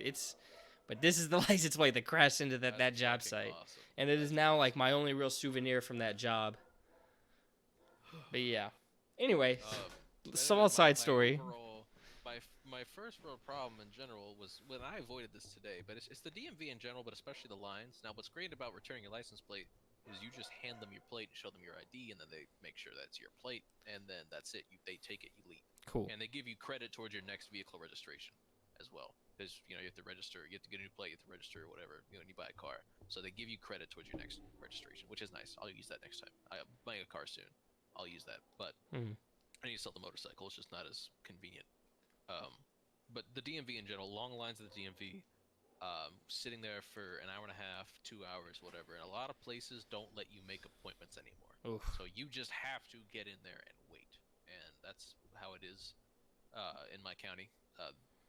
But this is the license plate that crashed into that That's job fucking site, awesome. and it is That's now awesome. like my only real souvenir from that job. But yeah. Anyway, But small anyway, side story. My first real problem in general was when I avoided this today, but it's the DMV in general, but especially the lines. Now, what's great about returning your license plate is you just hand them your plate, show them your ID, and then they make sure that's your plate, and then that's it. They take it, you leave, Cool. and they give you credit towards your next vehicle registration as well, because you have to register, you have to get a new plate, you have to register or whatever, when you buy a car. So they give you credit towards your next registration, which is nice. I'll use that next time. I'm buying a car soon. I'll use that, but I need to sell the motorcycle. It's just not as convenient. But the DMV in general, long lines at the DMV, sitting there for an hour and a half, 2 hours, whatever. And a lot of places don't let you make appointments anymore. Oof. So you just have to get in there and wait. And that's how it is in my county.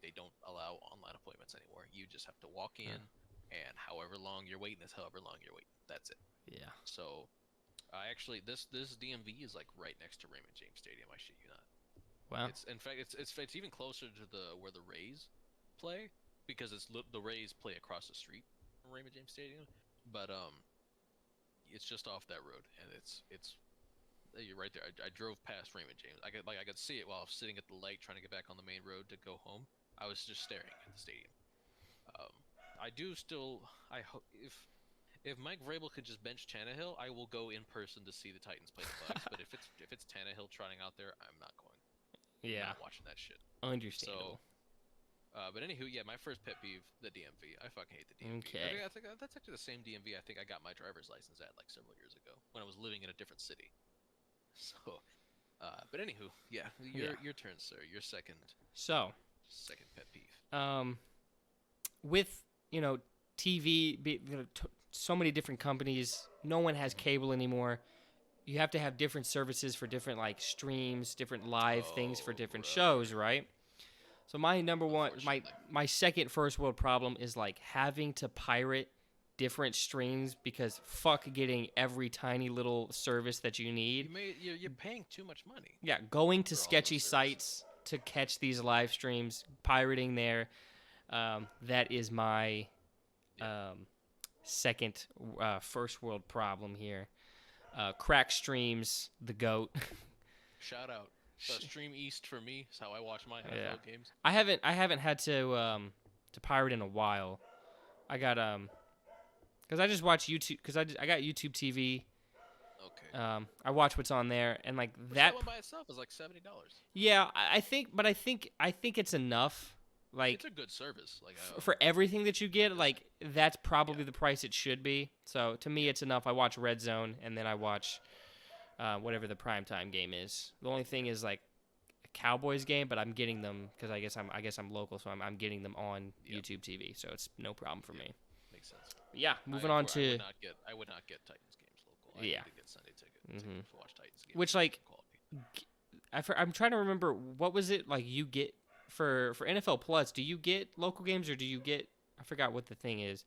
They don't allow online appointments anymore. You just have to walk in, and however long you're waiting is however long you're waiting. That's it. Yeah. So actually, this DMV is like right next to Raymond James Stadium. I shit you not. Wow. In fact, it's even closer to where the Rays play, because the Rays play across the street from Raymond James Stadium. But it's just off that road, and it's you're right there. I drove past Raymond James. I could see it while I was sitting at the light trying to get back on the main road to go home. I was just staring at the stadium. I do still. I hope if Mike Vrabel could just bench Tannehill, I will go in person to see the Titans play the Bucs. But if it's Tannehill trotting out there, I'm not going. Yeah. I'm not watching that shit. Understandable. So, but anywho, yeah, my first pet peeve, the DMV. I fucking hate the DMV. Okay. I think that's actually the same DMV I think I got my driver's license at like several years ago when I was living in a different city. So, but anywho, yeah, your turn, sir. Your second So, pet peeve. with TV, so many different companies, no one has cable anymore. You have to have different services for different like streams, different live things for different shows, right? So my number one, my second first world problem is like having to pirate different streams because fuck getting every tiny little service that you need. You're paying too much money. Yeah, going to for all sketchy those sites to catch these live streams, pirating there. That is my second first world problem here. Crack streams, the GOAT. Shout out. Stream East for me is how I watch my NFL games. I haven't had to pirate in a while. I got because I just watch YouTube because I got YouTube TV. Okay. I watch what's on there and like That one by itself is like $70. Yeah, I think it's enough. Like It's a good service. Like for everything that you get, like that's probably the price it should be. So to me, it's enough. I watch Red Zone and then I watch whatever the primetime game is. The only thing is like a Cowboys game, but I'm getting them because I guess I'm local, so I'm getting them on YouTube TV. So it's no problem for me. Makes sense. Yeah, moving on to I would not get Titans games local. I Yeah. need to get Sunday ticket to watch Titans games. Which, like, Quality. I'm trying to remember what was it like you get for NFL Plus. Do you get local games or do you get? I forgot what the thing is.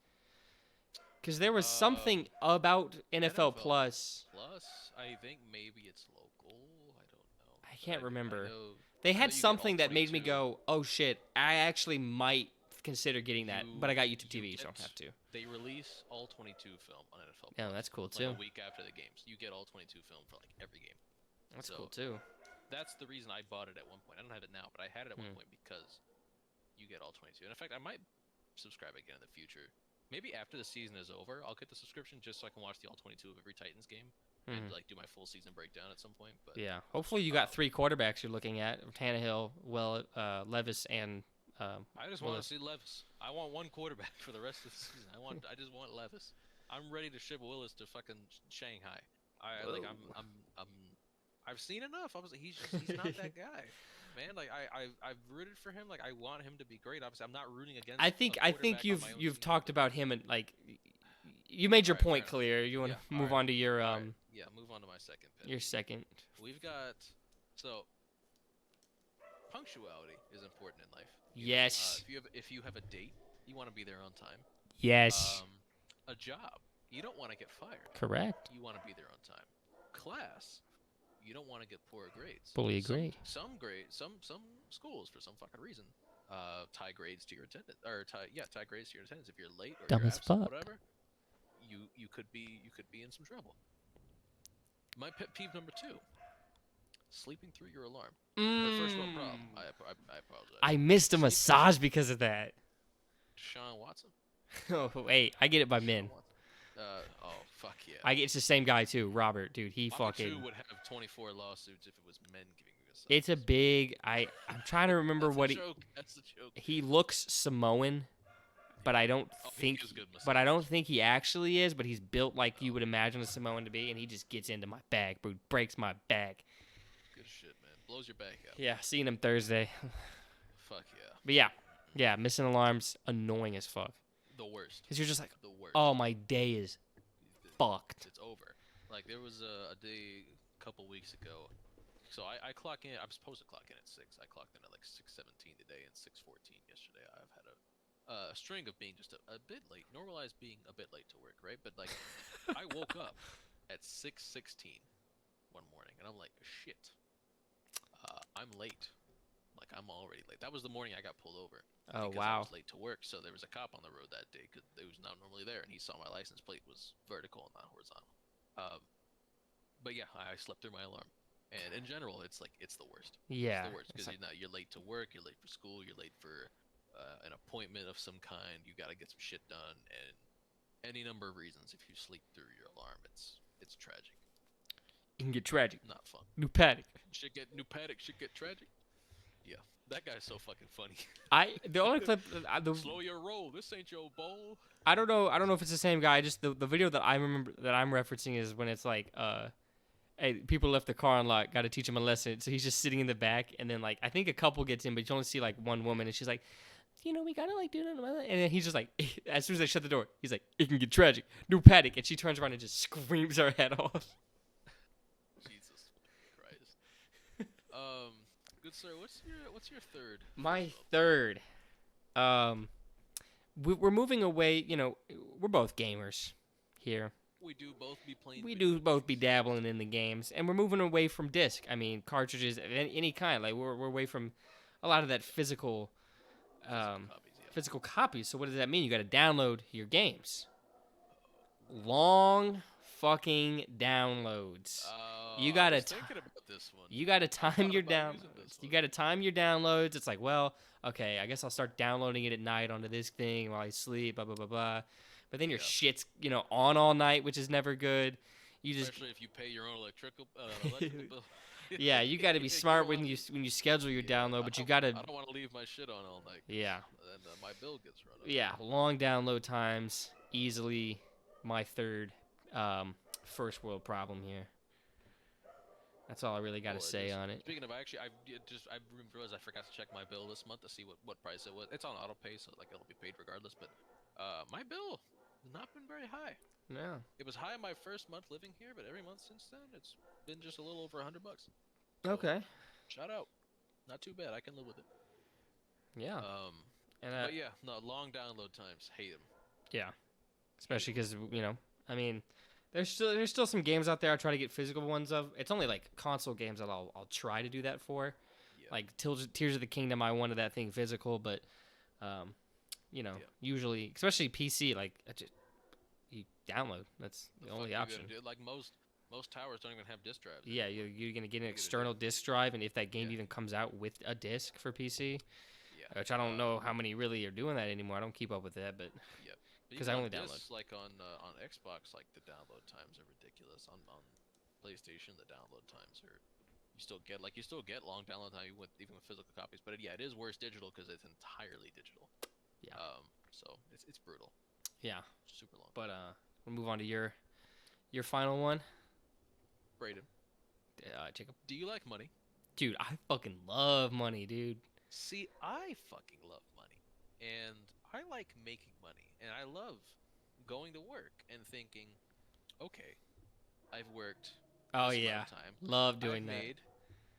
Because there was something about NFL NFL Plus. Plus, I think maybe it's local. I don't know, I but can't remember. know They I know had you get all something that made me 22. go, "Oh shit, I actually might consider getting that." But I got YouTube You TV, so I get don't have to. they release all 22 film on NFL Yeah, Plus. that's cool Like a too. week after the games, you get all 22 film for like every game. That's So cool too. that's the reason I bought it at one point. I don't have it now, but I had it at one Hmm. point because you get all 22. And in fact, I might subscribe again in the future. Maybe after the season is over, I'll get the subscription just so I can watch the all 22 of every Titans game and Mhm. like do my full season breakdown at some point. But Yeah. Hopefully, you got 3 quarterbacks you're looking at: Tannehill, Levis, and I just want to Willis. see Levis. I want one quarterback for the rest of the season. I just want Levis. I'm ready to ship Willis to fucking Shanghai. I'm I've seen enough. He's not that guy. Man, like I've rooted for him. Like I want him to be great. Obviously, I'm not rooting against I think a quarterback on my own you've team. talked about him and like you made your Alright, fair point enough. clear. You want Yeah, to move alright, on to your alright. Yeah, move on to my second pet your peeve. second. We've got so punctuality is important in life. Yes. If you have a date, you want to be there on time. Yes. A job, you don't want to get fired. Correct. You want to be there on time. Class, you don't want to get poor grades. Fully agree. Some schools for some fucking reason tie grades to your attendance tie grades to your attendance. If you're late or Dumb you're as absent, fuck. whatever, you could be in some trouble. My pet peeve number 2: sleeping through your alarm. Or first world problem. I apologize. I missed a Sleeping- massage because of that. Sean Watson. Oh wait, I get it by men. Sean Watson. Oh fuck yeah. It's the same guy too, Robert. Dude, he Mama fucking. 2 would have 24 lawsuits if it was men giving you massages. It's a big. I'm trying to remember That's what a he. joke. That's a joke. He looks Samoan, but I don't He think. gives good But I don't massages. think he actually is. But he's built like you would imagine a Samoan to be, and he just gets into my bag, bro. Breaks my back. Good shit, man. Blows your back out. Yeah, seeing him Thursday. Fuck yeah. But yeah, missing alarms, annoying as fuck. The worst. Cause you're just like, The worst. oh, my day is fucked. It's over. Like there was a day a couple weeks ago. So I clock in. I'm supposed to clock in at 6. I clocked in at like 6:17 today and 6:14 yesterday. I've had a string of being just a bit late. Normalized being a bit late to work, right? But like I woke up at 6:16 one morning and I'm like, shit. I'm late. Like I'm already late. That was the morning I got pulled over. Oh, Because I wow. was late to work, so there was a cop on the road that day because it was not normally there, and he saw my license plate was vertical and not horizontal. But yeah, I slept through my alarm, and in general, it's the worst. Yeah. It's the worst it's because like- you're late to work, you're late for school, you're late for an appointment of some kind. You got to get some shit done, and any number of reasons. If you sleep through your alarm, it's tragic. it can get tragic. Not fun. New paddock. Shit get new paddock. Shit get tragic. Yeah, that guy's so fucking funny. The only clip. Slow your roll. This ain't your bowl. I don't know. I don't know if it's the same guy. Just the video that I remember that I'm referencing is when it's like, hey, people left the car unlocked. Got to teach him a lesson. So he's just sitting in the back, and then like I think a couple gets in, but you only see like one woman, and she's like, we gotta like do that. And then he's just like, as soon as they shut the door, he's like, it can get tragic. New paddock, and she turns around and just screams her head off. Jesus Christ. Good sir. What's your third? My third. We're moving away. We're both gamers here. We do both be playing. We video do both be games. dabbling in the games, and we're moving away from disc. I mean, cartridges of any kind. Like we're away from a lot of that physical Copies, yeah. physical copies. So what does that mean? You got to download your games. Long fucking downloads. You I gotta was ti- thinking about this one. You got to thought time your about using this You one. got to time your downloads. It's like, well, okay, I guess I'll start downloading it at night onto this thing while I sleep, blah blah blah blah. But then your Yeah. shit's, on all night, which is never good. You just Especially if you pay your own electrical bill. yeah, you got to be Come smart on. when you schedule your Yeah, download, I but you don't- got to I don't want to leave my shit on all night. yeah. And my bill gets run up. Yeah, long download times, easily my third first world problem here. That's all I really got to Boy, say just- on it. Speaking of, actually, I realized I forgot to check my bill this month to see what price it was. It's on auto pay, so like it'll be paid regardless. But my bill has not been very high. Yeah. It was high my first month living here, but every month since then, it's been just a little over $100. So Okay. shout out. Not too bad. I can live with it. Yeah. Um, And but yeah, no long download times. Hate them. yeah, especially because I mean, there's still some games out there I try to get physical ones of. It's only like console games that I'll try to do that for. Yeah. Like Tears of the Kingdom, I wanted that thing physical, but um, Yeah. usually, especially PC, like you download. That's the The fuck only you option. gonna do? Like most towers don't even have disk drives Yeah, anymore. you're gonna get an What are you gonna external do? disk drive, and if that game Yeah. even comes out with a disc for PC, Yeah. which I don't know how many really are doing that anymore. I don't keep up with that, but Yep. But 'cause even I on only download. discs, like on Xbox, like the download times are ridiculous. On PlayStation, the download times are you still get long download time even with physical copies. But yeah, it is worse digital because it's entirely digital. Yeah. So it's brutal. Yeah, Super long. but we'll move on to your final one, Brayden, Jacob. do you like money? Dude, I fucking love money, dude. See, I fucking love money, and I like making money, and I love going to work and thinking, okay, I've worked Oh this yeah, amount of time. love doing that.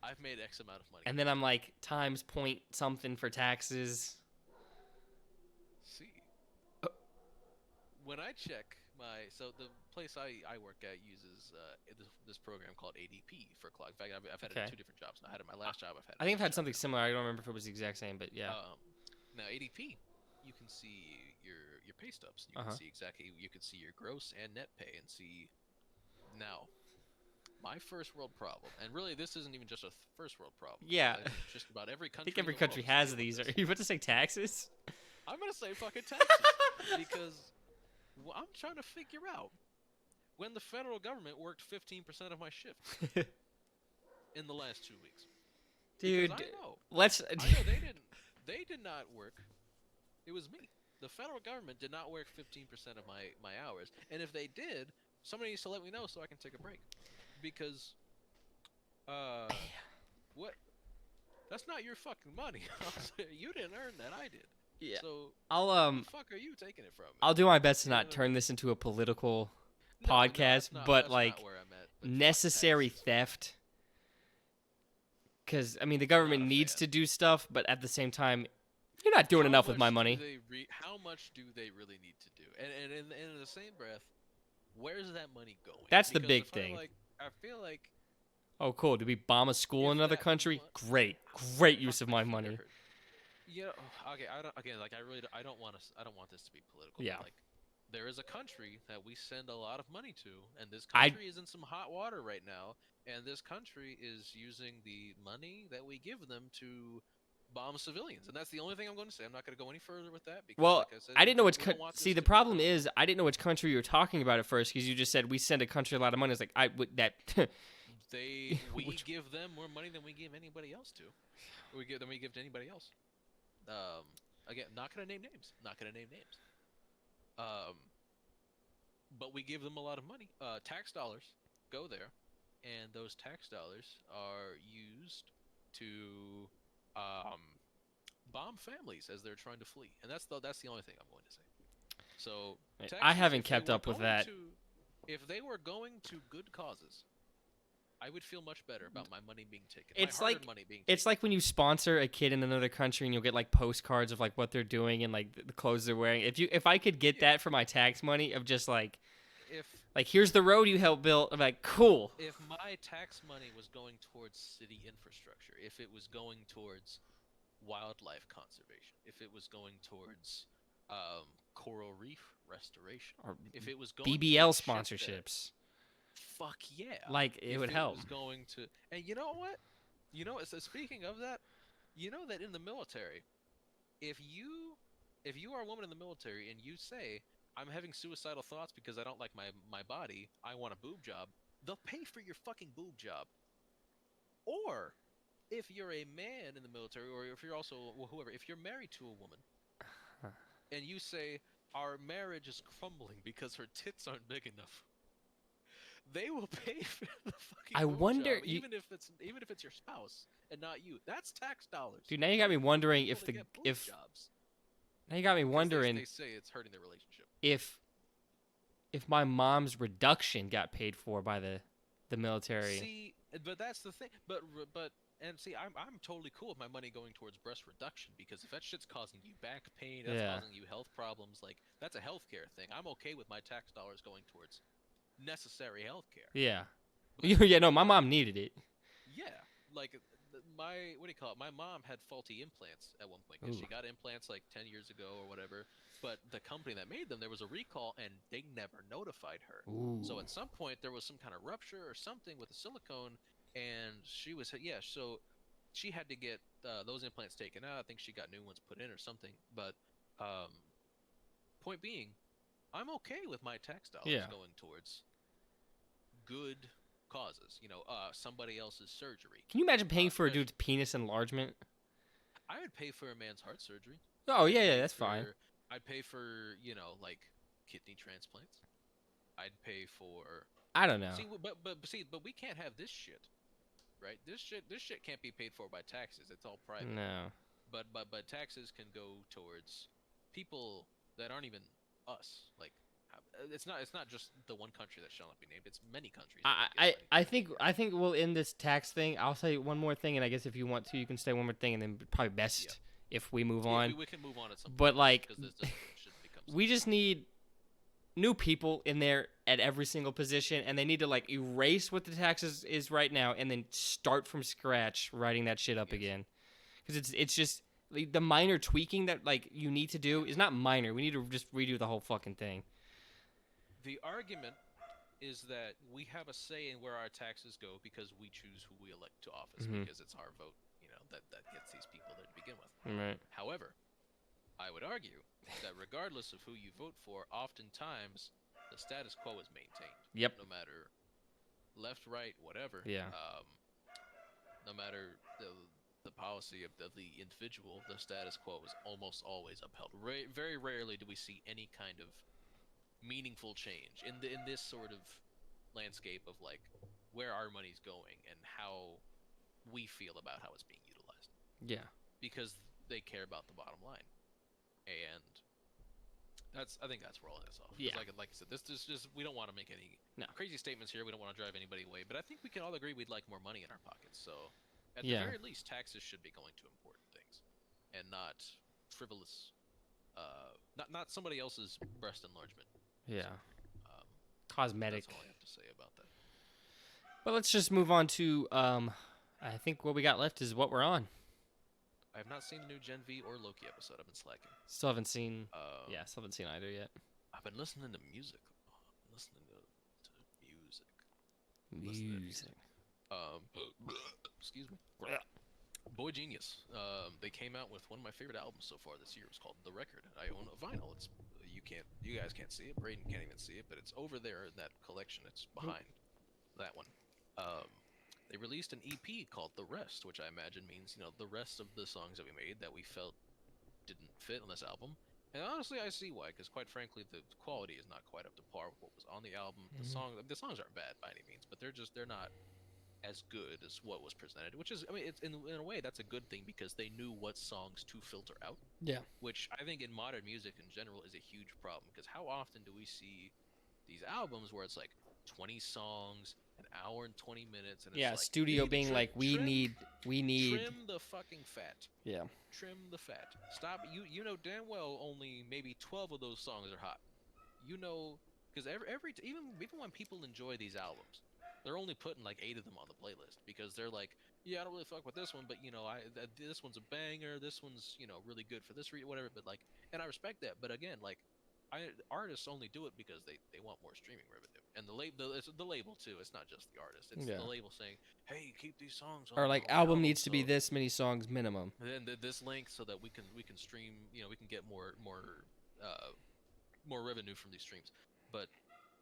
I've made X amount of money. And then I'm like times point something for taxes. See, when I check the place I work at uses this program called ADP for clock. In fact, I've had it Okay. at 2 different jobs. Now, I had it at my last job. I've had it I at think I've this had job something now. similar. I don't remember if it was the exact same, but yeah. Now ADP, you can see your pay stubs. You Uh-huh. can see exactly. You can see your gross and net pay, and see. Now, my first world problem, and really this isn't even just a first world problem. Yeah. I think just about every I country. think every in the world country is has dealing these. with Are this. you about to say taxes? I'm gonna say fucking taxes because I'm trying to figure out when the federal government worked 15% of my shift in the last 2 weeks. Dude, Because I know they didn't. They did not work. It was me. The federal government did not work 15% of my hours, and if they did, somebody needs to let me know so I can take a break. Because, what? That's not your fucking money. You didn't earn that. I did. Yeah. So I'll the fuck are you taking it from me? I'll do my best to You know not what I turn this into a political No, podcast, that's not, but that's like not where I'm at. But fuck necessary taxes. theft. Because I mean, the Not government a needs fan. to do stuff, but at the same time, you're not doing enough with my money. How much do they really need to do? And in the same breath, where's that money going? That's the Because big if thing. I feel like Oh, cool. Do we bomb a school in if another that country? mo- Great use fuck of my my finger money. hurt. Yeah. Okay. I don't. Again, like I really. I don't want to. I don't want this to be political. Yeah. But like, there is a country that we send a lot of money to, and this I- country is in some hot water right now. And this country is using the money that we give them to bomb civilians, and that's the only thing I'm going to say. I'm not going to go any further with that because, Well, like I said, I didn't know which. we don't want this See, the to be problem political. is, I didn't know which country you were talking about at first because you just said we send a country a lot of money. It's like I would that. We Which- give them more money than we give anybody else to. We give to anybody else. Again, not gonna name names. Not gonna name names. But we give them a lot of money. Tax dollars go there, and those tax dollars are used to bomb families as they're trying to flee, and that's the only thing I'm going to say. So I taxes, haven't if they kept were up with going that. if they were going to good causes, I would feel much better about my money being taken. It's my hard-earned like- money being taken. It's like when you sponsor a kid in another country and you'll get like postcards of like what they're doing and like the clothes they're wearing. If I could get Yeah. that for my tax money of just like if here's the road you helped build, I'm like cool. if my tax money was going towards city infrastructure, if it was going towards wildlife conservation, if it was going towards coral reef restoration, Or if it was going BBL towards shit that- sponsorships. fuck yeah, Like it if would help. Was going to, and you know what? So speaking of that, you know that in the military, if you are a woman in the military and you say, I'm having suicidal thoughts because I don't like my body, I want a boob job, they'll pay for your fucking boob job. Or if you're a man in the military, or if you're also whoever, if you're married to a woman and you say our marriage is crumbling because her tits aren't big enough, they will pay for the fucking I boob wonder- job, even if it's your spouse and not you. That's tax dollars. Dude, now you got me wondering People if to the get boob if jobs. now you got me 'Cause wondering they say it's hurting their relationship. if my mom's reduction got paid for by the military. See, But that's the thing. But and see, I'm totally cool with my money going towards breast reduction because if that shit's causing you back pain, that's Yeah. causing you health problems. Like that's a healthcare thing. I'm okay with my tax dollars going towards necessary healthcare. Yeah. But Yeah, no, the my arg mom needed it. yeah, like my what do you call it? My mom had faulty implants at one point because Ooh. she got implants like 10 years ago or whatever. But the company that made them, there was a recall and they never notified her. So Ooh. at some point there was some kind of rupture or something with the silicone, and she was yeah. So she had to get those implants taken out. I think she got new ones put in or something. But um, point being, I'm okay with my tax dollars Yeah. going towards good causes. Somebody else's surgery. Can you imagine paying for a Especially, dude's penis enlargement? I would pay for a man's heart surgery. Oh, I'd yeah, yeah, pay that's fine. for I'd pay for like kidney transplants. I'd pay for I don't know. see, but we can't have this shit, right? This shit can't be paid for by taxes. It's all private. No. But taxes can go towards people that aren't even us. Like it's not just the one country that shall not be named. It's many countries that I, would get I, money I from think that. I think we'll end this tax thing. I'll say one more thing, and I guess if you want to, you can say one more thing, and then probably Yeah, best if we move yeah. We, on. we can move on at some But point like, because this shouldn't become we something. just need new people in there at every single position, and they need to like erase what the taxes is right now, and then start from scratch writing that shit up Yes. again. Because it's just like, the minor tweaking that like you need to do is not minor. We need to just redo the whole fucking thing. The argument is that we have a say in where our taxes go because we choose who we elect to office Mm-hmm. because it's our vote, that gets these people there to begin with. Right. However, I would argue that regardless of who you vote for, oftentimes the status quo is maintained, Yep. no matter left, right, whatever. Yeah. No matter the policy of the individual, the status quo is almost always upheld. Very rarely do we see any kind of meaningful change in this sort of landscape of like where our money's going and how we feel about how it's being utilized Yeah. because they care about the bottom line. And I think that's where all this off. Yeah. Like I said, this is just we don't want to make any No. crazy statements here. We don't want to drive anybody away, but I think we can all agree we'd like more money in our pockets. So at the Yeah. very least, taxes should be going to important things and not frivolous, not somebody else's breast enlargement. Yeah. So, Cosmetic. that's all I have to say about that. But let's just move on to I think what we got left is what we're on. I have not seen the new Gen V or Loki episode. I've been slacking. Still haven't seen. Um, Yeah, still haven't seen either yet. I've been listening to music. I'm listening to music. Listening to Music. Um, excuse me. Boy Genius. They came out with one of my favorite albums so far this year. It's called The Record. I own a vinyl. You guys can't see it. Brayden can't even see it, but it's over there in that collection. It's behind that one. Um, they released an EP called The Rest, which I imagine means the rest of the songs that we made that we felt didn't fit on this album. And honestly, I see why, because quite frankly, the quality is not quite up to par with what was on the album. The songs aren't bad by any means, but they're not as good as what was presented. Which is, I mean, it's in a way that's a good thing because they knew what songs to filter out. Yeah. Which I think in modern music in general is a huge problem because how often do we see these albums where it's like 20 songs, an hour and 20 minutes, and it's Yeah, like studio being like we need trim the fucking fat. Yeah. Trim the fat. Stop. You know damn well only maybe 12 of those songs are hot. Because even when people enjoy these albums, they're only putting like 8 of them on the playlist because they're like, yeah, I don't really fuck with this one, but this one's a banger. This one's really good for this reason, whatever. But like, and I respect that. But again, like, artists only do it because they want more streaming revenue, and it's the label too. It's not just the artist; it's the label saying, "Hey, keep these songs on." Or like on album the needs to be so, this many songs minimum. and then this link so that we can stream. We can get more revenue from these streams. But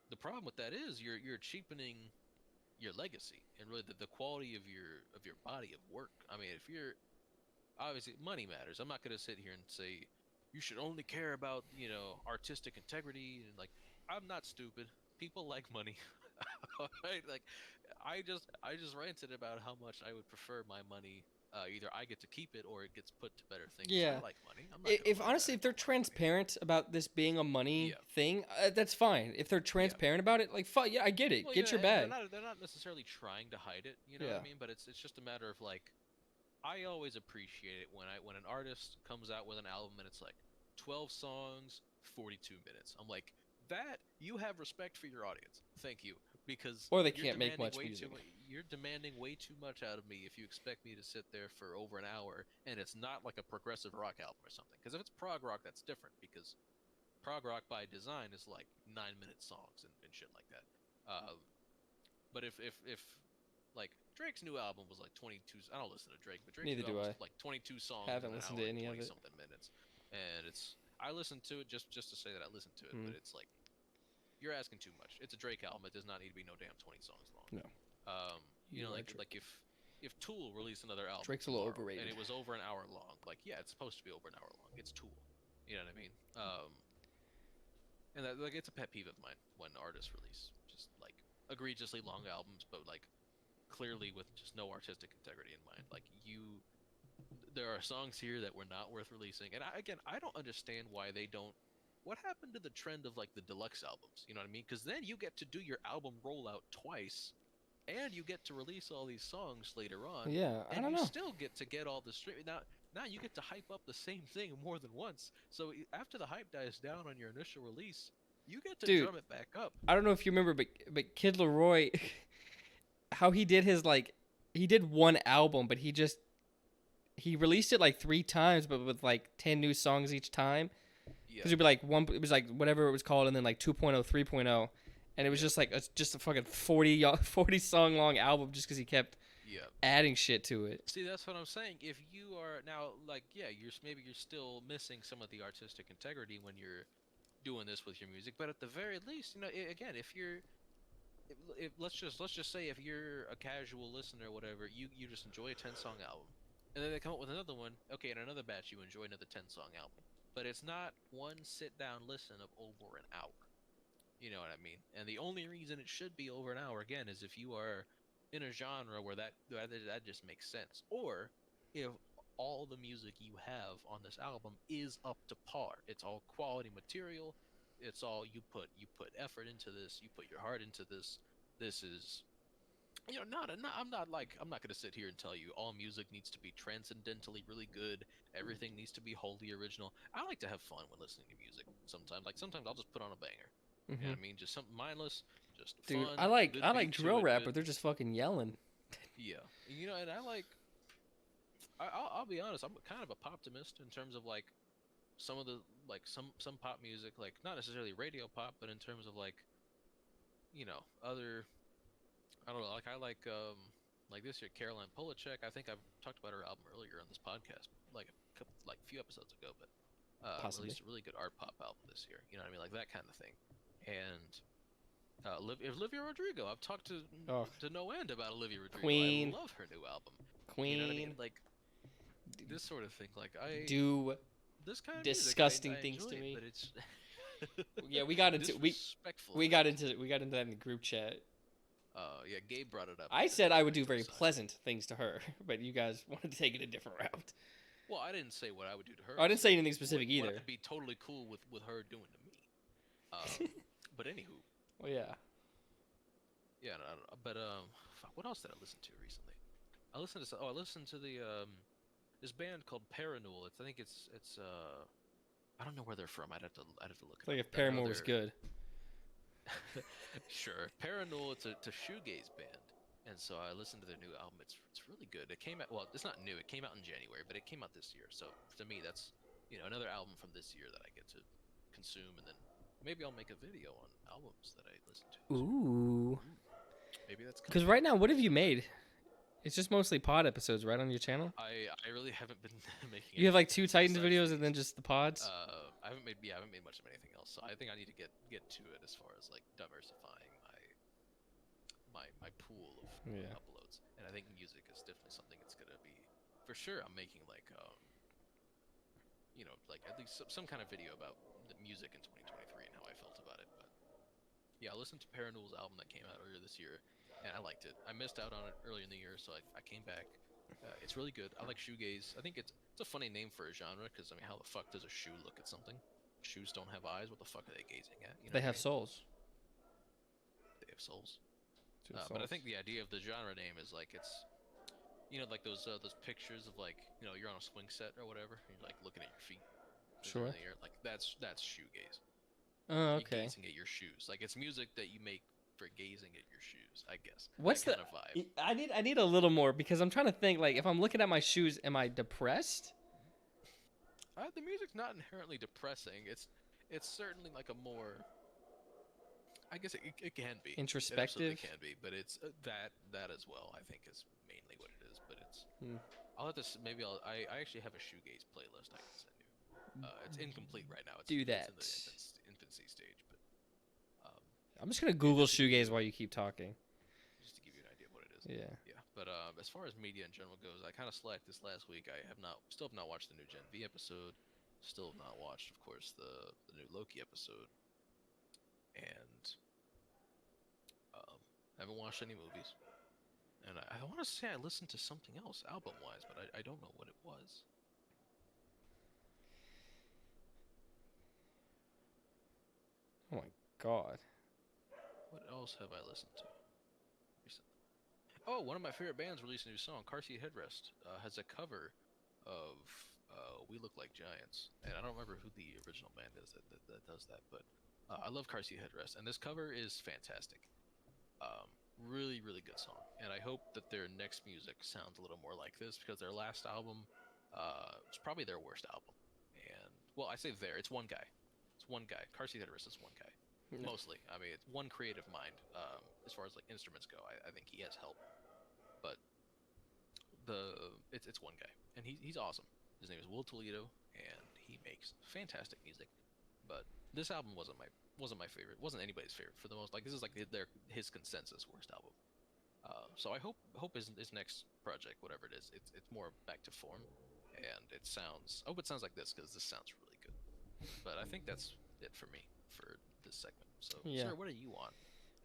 the problem with that is you're cheapening your legacy and really the quality of your body of work. I mean, if you're obviously money matters. I'm not going to sit here and say you should only care about artistic integrity and like I'm not stupid. People like money. Right? Like I just ranted about how much I would prefer my money either I get to keep it or it gets put to better things. I Yeah. like money. I'm not gonna If lie about honestly, it. if I they're don't like money. transparent about this being a money Yeah, thing, that's fine. If they're yeah. transparent about it, like, fuck yeah, I get it. Well, Get your and bag. they're not necessarily trying to hide it. You know what Yeah. I mean? But it's just a matter of like, I always appreciate it when an artist comes out with an album and it's like 12 songs, 42 minutes. I'm like, that you have respect for your audience. Thank you, because Or they can't make much music. you're demanding way too much out of me if you expect me to sit there for over an hour and it's not like a progressive rock album or something. Because if it's prog rock, that's different because prog rock by design is like 9-minute songs and shit like that. Um, but if like Drake's new album was like 22. I don't listen to Drake, but Drake's Neither new do album I. was like 22 songs Haven't in an listened hour to and any of 20 it. something minutes, and it's I listened to it just to say that I listened to it, Mm. but it's like you're asking too much. It's a Drake album. It does not need to be no damn 20 songs long. No. You know, You are like if Tool released another album Drake's a little tomorrow overrated. and it was over an hour long, like yeah, it's supposed to be over an hour long. It's Tool. You know what I mean? And that, like it's a pet peeve of mine when artists release just like egregiously long albums, but like clearly with just no artistic integrity in mind. Like there are songs here that were not worth releasing, and I don't understand why they don't. What happened to the trend of like the deluxe albums? You know what I mean? Because then you get to do your album rollout twice, and you get to release all these songs later on, Yeah, I and don't you know. still get to get all the streaming. Now you get to hype up the same thing more than once. So after the hype dies down on your initial release, you get to Dude, drum it back up. I don't know if you remember, but Kid Leroy, how he did his like, he did one album, but he released it like 3 times, but with like 10 new songs each time. Yeah, Because it'd be like it was like whatever it was called, and then like 2.0, 3.0, and it was Yeah. just like just a fucking 40 song long album just because he kept yeah. adding shit to it. See, that's what I'm saying. If you are now like, yeah, maybe you're still missing some of the artistic integrity when you're doing this with your music, but at the very least, you know, again, if let's just say if you're a casual listener or whatever, you just enjoy a 10-song album, and then they come up with another one, okay, in another batch you enjoy another 10-song album, but it's not one sit down listen of over an hour. You know what I mean? And the only reason it should be over an hour again is if you are in a genre where that just makes sense, or if all the music you have on this album is up to par. It's all quality material. It's all you put effort into this. You put your heart into this. This is I'm not gonna sit here and tell you all music needs to be transcendentally really good. Everything needs to be wholly original. I like to have fun when listening to music. Sometimes, like sometimes I'll just put on a banger. You know Hmm. what I mean? Just something mindless, just Dude, fun. I like Good I like beat to drill it. rap, Good. but they're just fucking yelling. Yeah, you know, and I like. I'll be honest. I'm kind of a optimist in terms of like some of the like some pop music, like not necessarily radio pop, but in terms of other. I don't know. Like this year, Caroline Polachek. I think I've talked about her album earlier on this podcast, like a few episodes ago, but Possibly. released a really good art pop album this year. You know what I mean, like that kind of thing. And Olivia Rodrigo, I've talked Oh, to no end about Olivia Rodrigo. Queen. I love her new album. You know what I Queen mean? Like this sort of thing. Like do this kind of disgusting music, I things enjoy to it, me. but it's Yeah, we got into disrespectful we got things. into that in the group chat. Yeah, Gabe brought it up. I in said I would do Retro very Science. pleasant things to her, but you guys wanted to take it a different route. Well, I didn't say what I would do to her. Oh, I didn't say anything what, specific what either. I'd be totally cool with her doing to me. But anywho, Well, yeah. yeah, no, I don't know. But fuck, what else did I listen to recently? I listened to the this band called Parannoul. I think it's I don't know where they're from. I'd have to look It's it like up. if Paramore was good. Sure, Parannoul. It's a shoegaze band, and so I listened to their new album. It's really good. It came out it's not new. It came out in January, but it came out this year. So to me, that's another album from this year that I get to consume, and then maybe I'll make a video on albums that I listen to. Ooh. Maybe that's Because right now, what have you made? It's just mostly pod episodes, right, on your channel? I really haven't been making. You have like 2 anything Titans besides videos and these. then just the pods? I haven't made much of anything else. So I think I need to get to it as far as like diversifying my pool of Yeah. uploads. And I think music is definitely something it's gonna be for sure. I'm making like like at least some kind of video about the music in 2023 and how I felt about it. But yeah, I listened to Parannoul's album that came out earlier this year, and I liked it. I missed out on it earlier in the year, so I came back It's really good. I like shoegaze. I think it's a funny name for a genre because I mean, how the fuck does a shoe look at something? Shoes don't have eyes. What the fuck are they gazing at? You know They what I have mean? souls. They have souls. Two But I souls. think the idea of the genre name is like it's like those pictures of like you're on a swing set or whatever, and you're like looking at your feet as they're in Sure. the air. Like that's shoegaze. Oh, You okay. gazing at your shoes. Like it's music that you make for gazing at your shoes. I guess that What's the? kind of vibe. I need a little more because I'm trying to think. Like, if I'm looking at my shoes, am I depressed? The music's not inherently depressing. It's certainly like a more. I guess it can be. It absolutely Introspective. can be, but it's that as well. I think is mainly what it is. But it's. Hmm. I'll have to. Maybe I actually have a shoegaze playlist I can send you. It's incomplete right now. Do It's that. in the infancy stage, but um, I'm just gonna yeah, Google shoegaze while you keep talking. just to give you an idea of what it is. Yeah. Yeah, but as far as media in general goes, I kind of slacked this last week. Still have not watched the new Gen V episode. Still have not watched, of course, the new Loki episode, and I haven't watched any movies. And I want to say I listened to something else album wise, but I don't know what it was. Oh my god. What else have I listened to recently? Oh, one of my favorite bands released a new song. Car Seat Headrest has a cover of "We Look Like Giants," and I don't remember who the original band is that does that, but I love Car Seat Headrest, and this cover is fantastic. Really, really good song, and I hope that their next music sounds a little more like this because their last album was probably their worst album. And well, I say there, it's one guy. It's one guy. Car Seat Headrest is one guy. No. Mostly, I mean, it's one creative mind. As far as like instruments go, I think he has help, but it's one guy, and he's awesome. His name is Will Toledo, and he makes fantastic music. But this album wasn't my favorite. Wasn't anybody's favorite for the most. Like this is like his consensus worst album. So I hope his next project, whatever it is, it's more back to form, and it sounds. I hope it sounds like this because this sounds really good. But I think that's it for me for this segment. So, Yeah. sir, what are you on?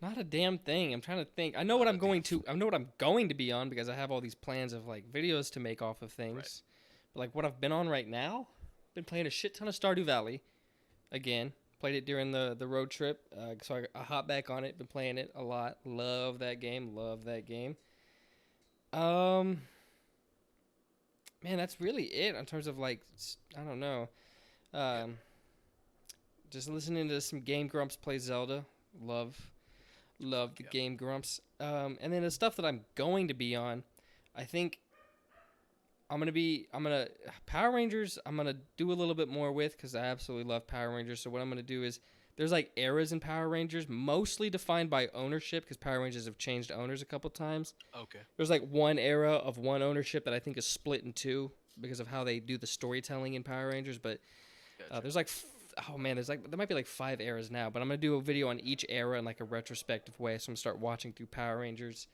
Not a damn thing. I'm trying to think. I know what I'm going to. I know what I'm going to be on because I have all these plans of like videos to make off of things. Right. But like what I've been on right now, been playing a shit ton of Stardew Valley. Again, played it during the road trip, so I hop back on it. Been playing it a lot. Love that game. Love that game. Man, that's really it in terms of like I don't know. Just listening to some Game Grumps play Zelda. Love the Game Grumps. And then the stuff that I'm going to be on, I think I'm gonna Power Rangers. I'm gonna do a little bit more with because I absolutely love Power Rangers. So what I'm gonna do is there's like eras in Power Rangers, mostly defined by ownership because Power Rangers have changed owners a couple times. Okay. There's like one era of one ownership that I think is split in two because of how they do the storytelling in Power Rangers. But Gotcha. there's like there might be like 5 eras now, but I'm gonna do a video on each era in like a retrospective way. So I'm gonna start watching through Power Rangers.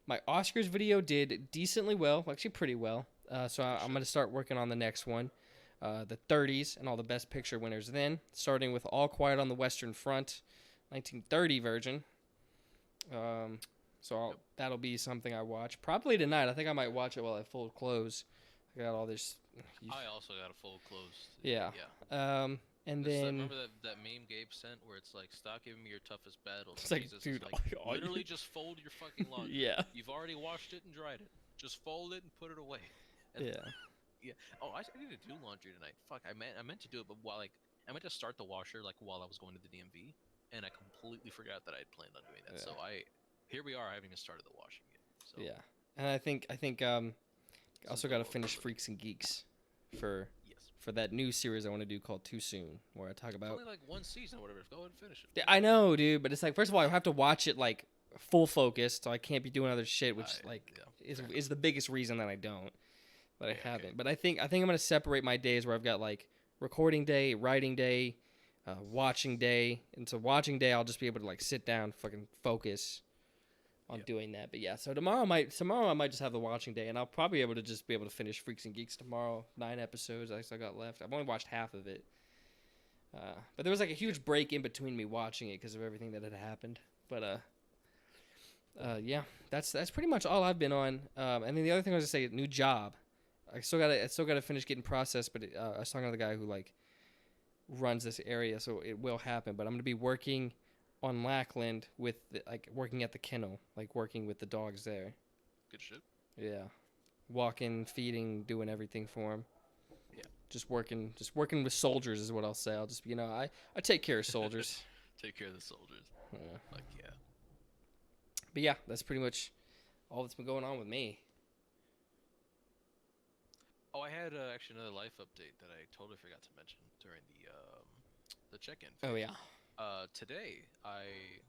My Oscars video did decently well, actually pretty well. So I'm gonna start working on the next one, the 30s and all the Best Picture winners. Then starting with All Quiet on the Western Front, 1930 version. That'll be something I watch probably tonight. I think I might watch it while I fold clothes. I got all this. I also got a full close. Yeah. Yeah. And Just, then remember that meme Gabe sent where it's like, "Stop giving me your toughest battles." It's like, Jesus is dude, like, all you- literally just fold your fucking laundry. yeah, You've already washed it and dried it. Just fold it and put it away. And yeah. Oh, I need to do laundry tonight. Fuck, I meant to do it, but I meant to start the washer like while I was going to the DMV, and I completely forgot that I had planned on doing that. Yeah. So here we are having started the washing yet. So Yeah, and I think also got to finish Freaks and Geeks for yes. that new series I want to do called Too Soon, where I talk It's about. only like one season or whatever. Go ahead and finish it. I know, dude, but it's like first of all I have to watch it like full focused, so I can't be doing other shit, which is the biggest reason that I don't. But I haven't. Okay. But I think I'm gonna separate my days where I've got like recording day, writing day, watching day, and so watching day I'll just be able to like sit down, fucking focus on doing that. But yeah, so tomorrow I might just have the watching day, and I'll probably be able to finish Freaks and Geeks tomorrow. 9 episodes I still got left. I've only watched half of it, but there was like a huge break in between me watching it because of everything that had happened. But Yeah, that's pretty much all I've been on. And then the other thing I was gonna say, new job. I still gotta finish getting processed, but I was talking to the guy who like runs this area, so it will happen. But I'm gonna be working on Lackland with like working at the kennel, like working with the dogs there. Good shit. Yeah, walking, feeding, doing everything for them. Yeah. Just working with soldiers is what I'll say. I'll just I take care of soldiers. Take care of the soldiers. Yeah. Like yeah. But yeah, that's pretty much all that's been going on with me. Oh, I had actually another life update that I totally forgot to mention during the check-in Oh phase. yeah. Today,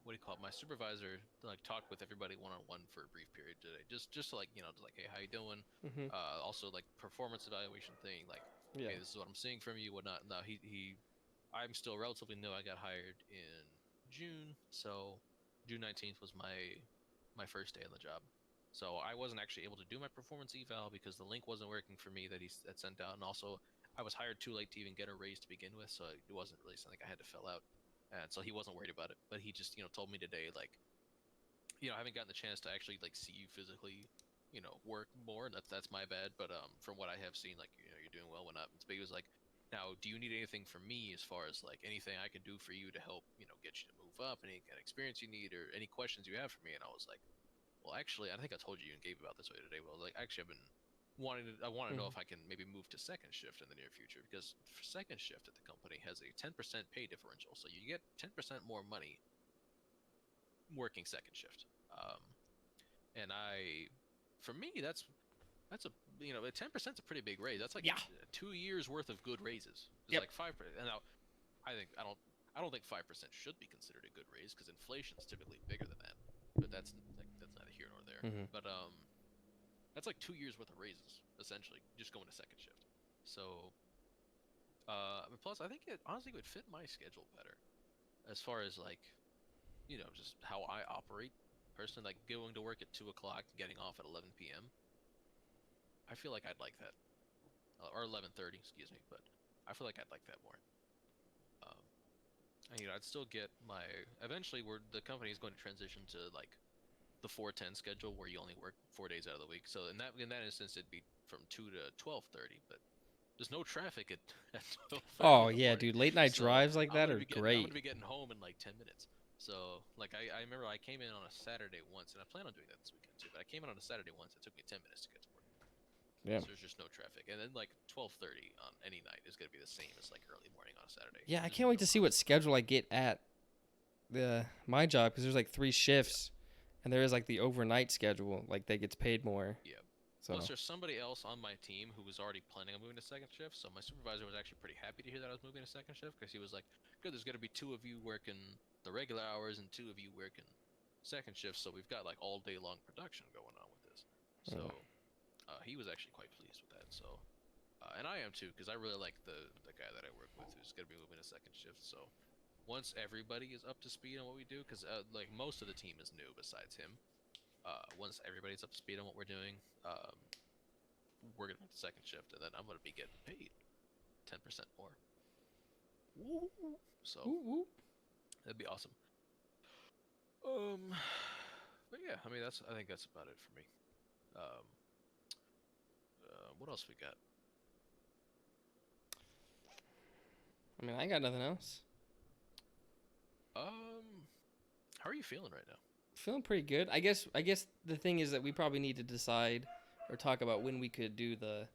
what do you call it? My supervisor like talked with everybody one-on-one for a brief period today, just to, like just like, hey, how you doing? Mhm. Also like performance evaluation thing, like, Yeah. hey, this is what I'm seeing from you, whatnot. Now I'm still relatively new. I got hired in June, so June 19th was my first day on the job. So I wasn't actually able to do my performance eval because the link wasn't working for me that he had sent out, and also I was hired too late to even get a raise to begin with, so it wasn't really something I had to fill out. And so he wasn't worried about it, but he just told me today, like, I haven't gotten the chance to actually like see you physically, work more. And that's my bad. But from what I have seen, like, you're doing well, whatnot. But he was like, now, do you need anything from me as far as like anything I can do for you to help, get you to move up? Any kind of experience you need or any questions you have for me? And I was like, well, actually, I think I told you and gave about this way today. But I was like, actually, I want to know if I can maybe move to second shift in the near future, because second shift at the company has a 10% pay differential, so you get 10% more money working second shift. And for me, that's a 10% is a pretty big raise. That's like Yeah. 2 years worth of good raises. It's Yep. like 5%. And now, I don't think 5% should be considered a good raise because inflation's typically bigger than that. But that's neither here nor there. Mhm. But that's like 2 years worth of raises essentially, just going to second shift. So, plus I think it honestly would fit my schedule better as far as like, just how I operate personally. Like going to work at 2 o'clock, getting off at 11 p.m. I feel like I'd like that, or 11:30, excuse me. But I feel like I'd like that more. And, I'd still get my. Eventually, the company is going to transition to like the 410 schedule where you only work 4 days out of the week. So in that instance, it'd be from 2 to 12:30. But there's no traffic at 12:30 Oh in the yeah, morning. dude. Late night So drives like that are I'm great. gonna be getting home in like 10 minutes. So like I remember I came in on a Saturday once, and I plan on doing that this weekend too. But I came in on a Saturday once. It took me 10 minutes to get to work. Yeah. So there's just no traffic. And then like 12:30 on any night is gonna be the same as like early morning on a Saturday. Yeah, I There's can't wait no to see what conflict. schedule I get at my job, because there's like 3 shifts, and there is like the overnight schedule, like that gets paid more. Yeah. So Plus, there's somebody else on my team who was already planning on moving to second shift. So my supervisor was actually pretty happy to hear that I was moving to second shift, because he was like, "Good, there's going to be two of you working the regular hours and two of you working second shift. So we've got like all day long production going on with this." So he was actually quite pleased with that. So, and I am too, because I really like the guy that I work with who's going to be moving to second shift. So once everybody is up to speed on what we do, because like most of the team is new besides him. Once everybody's up to speed on what we're doing, we're gonna make the second shift, and then I'm gonna be getting paid 10% more. So Woo. that'd be awesome. But yeah, I mean I think that's about it for me. Um, what else we got? I mean, I got nothing else. How are you feeling right now? Feeling pretty good. I guess the thing is that we probably need to decide or talk about when we could do the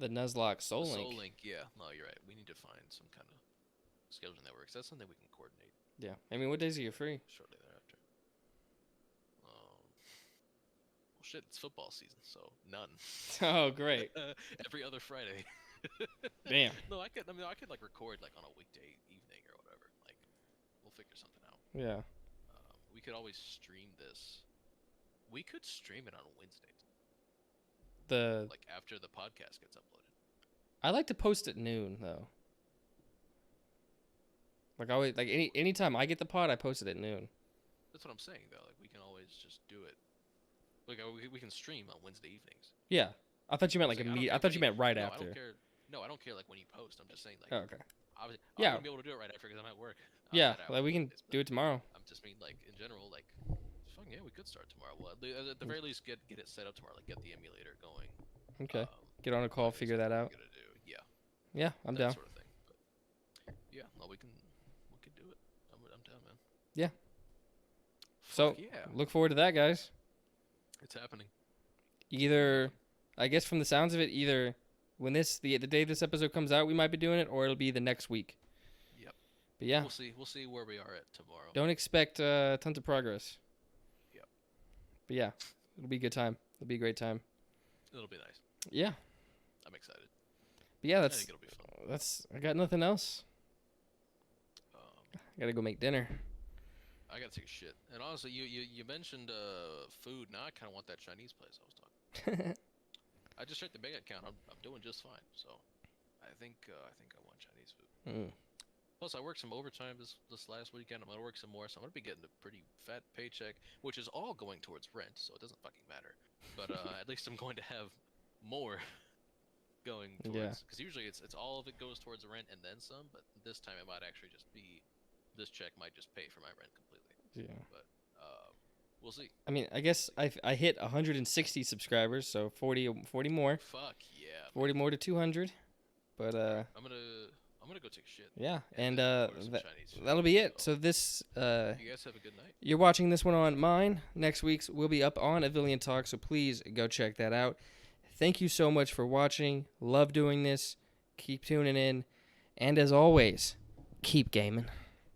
Nuzlocke Soul Link. Soul Link, yeah. No, you're right. We need to find some kind of scheduling that works. That's something we can coordinate Yeah. I mean, what days are you free? shortly thereafter. Well, shit, it's football season, so none. Oh, great. Every other Friday. Damn. No, I could like record like on a weekday evening or whatever. Like, we'll figure something out. Yeah. We could always stream this. We could stream it on Wednesdays, like after the podcast gets uploaded. I like to post at noon though. Like anytime I get the pod, I post it at noon. That's what I'm saying though. Like we can always just do it. Like we can stream on Wednesday evenings. Yeah. I thought you meant like immediate. I thought you meant right no, after. I don't care. No, I don't care like when you post. I'm just saying like. Oh, okay. Obviously, Yeah. I'm gonna be able to do it right after because I'm at work. Yeah, like we can do it tomorrow. I'm just mean like in general, like fucking yeah, we could start tomorrow. Well, at the very least, get it set up tomorrow. Like get the emulator going. Okay. Get on a call, figure that out. Gonna do. Yeah. Yeah, I'm that down. Sort of thing. But yeah, no, we can do it. I'm down, man. Yeah. Fuck So yeah, look forward to that, guys. it's happening. Either, I guess from the sounds of it, either when the day this episode comes out, we might be doing it, or it'll be the next week. Yep. But yeah, We'll see where we are at tomorrow. don't expect tons of progress. Yep. But yeah, it'll be a good time. It'll be a great time. It'll be nice. Yeah. I'm excited. But yeah, I think it'll be fun. I got nothing else. I gotta go make dinner. I gotta take a shit. And honestly, you mentioned food. Now I kind of want that Chinese place I was talking. I just checked the bank account. I'm doing just fine. So I think I want Chinese food. Plus, I worked some overtime this last weekend. I'm gonna work some more, so I'm gonna be getting a pretty fat paycheck, which is all going towards rent. So it doesn't fucking matter. But at least I'm going to have more going towards. Because usually it's all of it goes towards the rent and then some. But this time it might actually just be. This check might just pay for my rent completely. Yeah. But we'll see. I mean, I guess I hit 160 subscribers, so 40 more. Fuck yeah. 40 more to 200. But I'm gonna go take a shit. Yeah, and that'll be it. So this you guys have a good night. You're watching this one on mine. Next week's will be up on Avillion Talk, so please go check that out. Thank you so much for watching. Love doing this. Keep tuning in, and as always, keep gaming.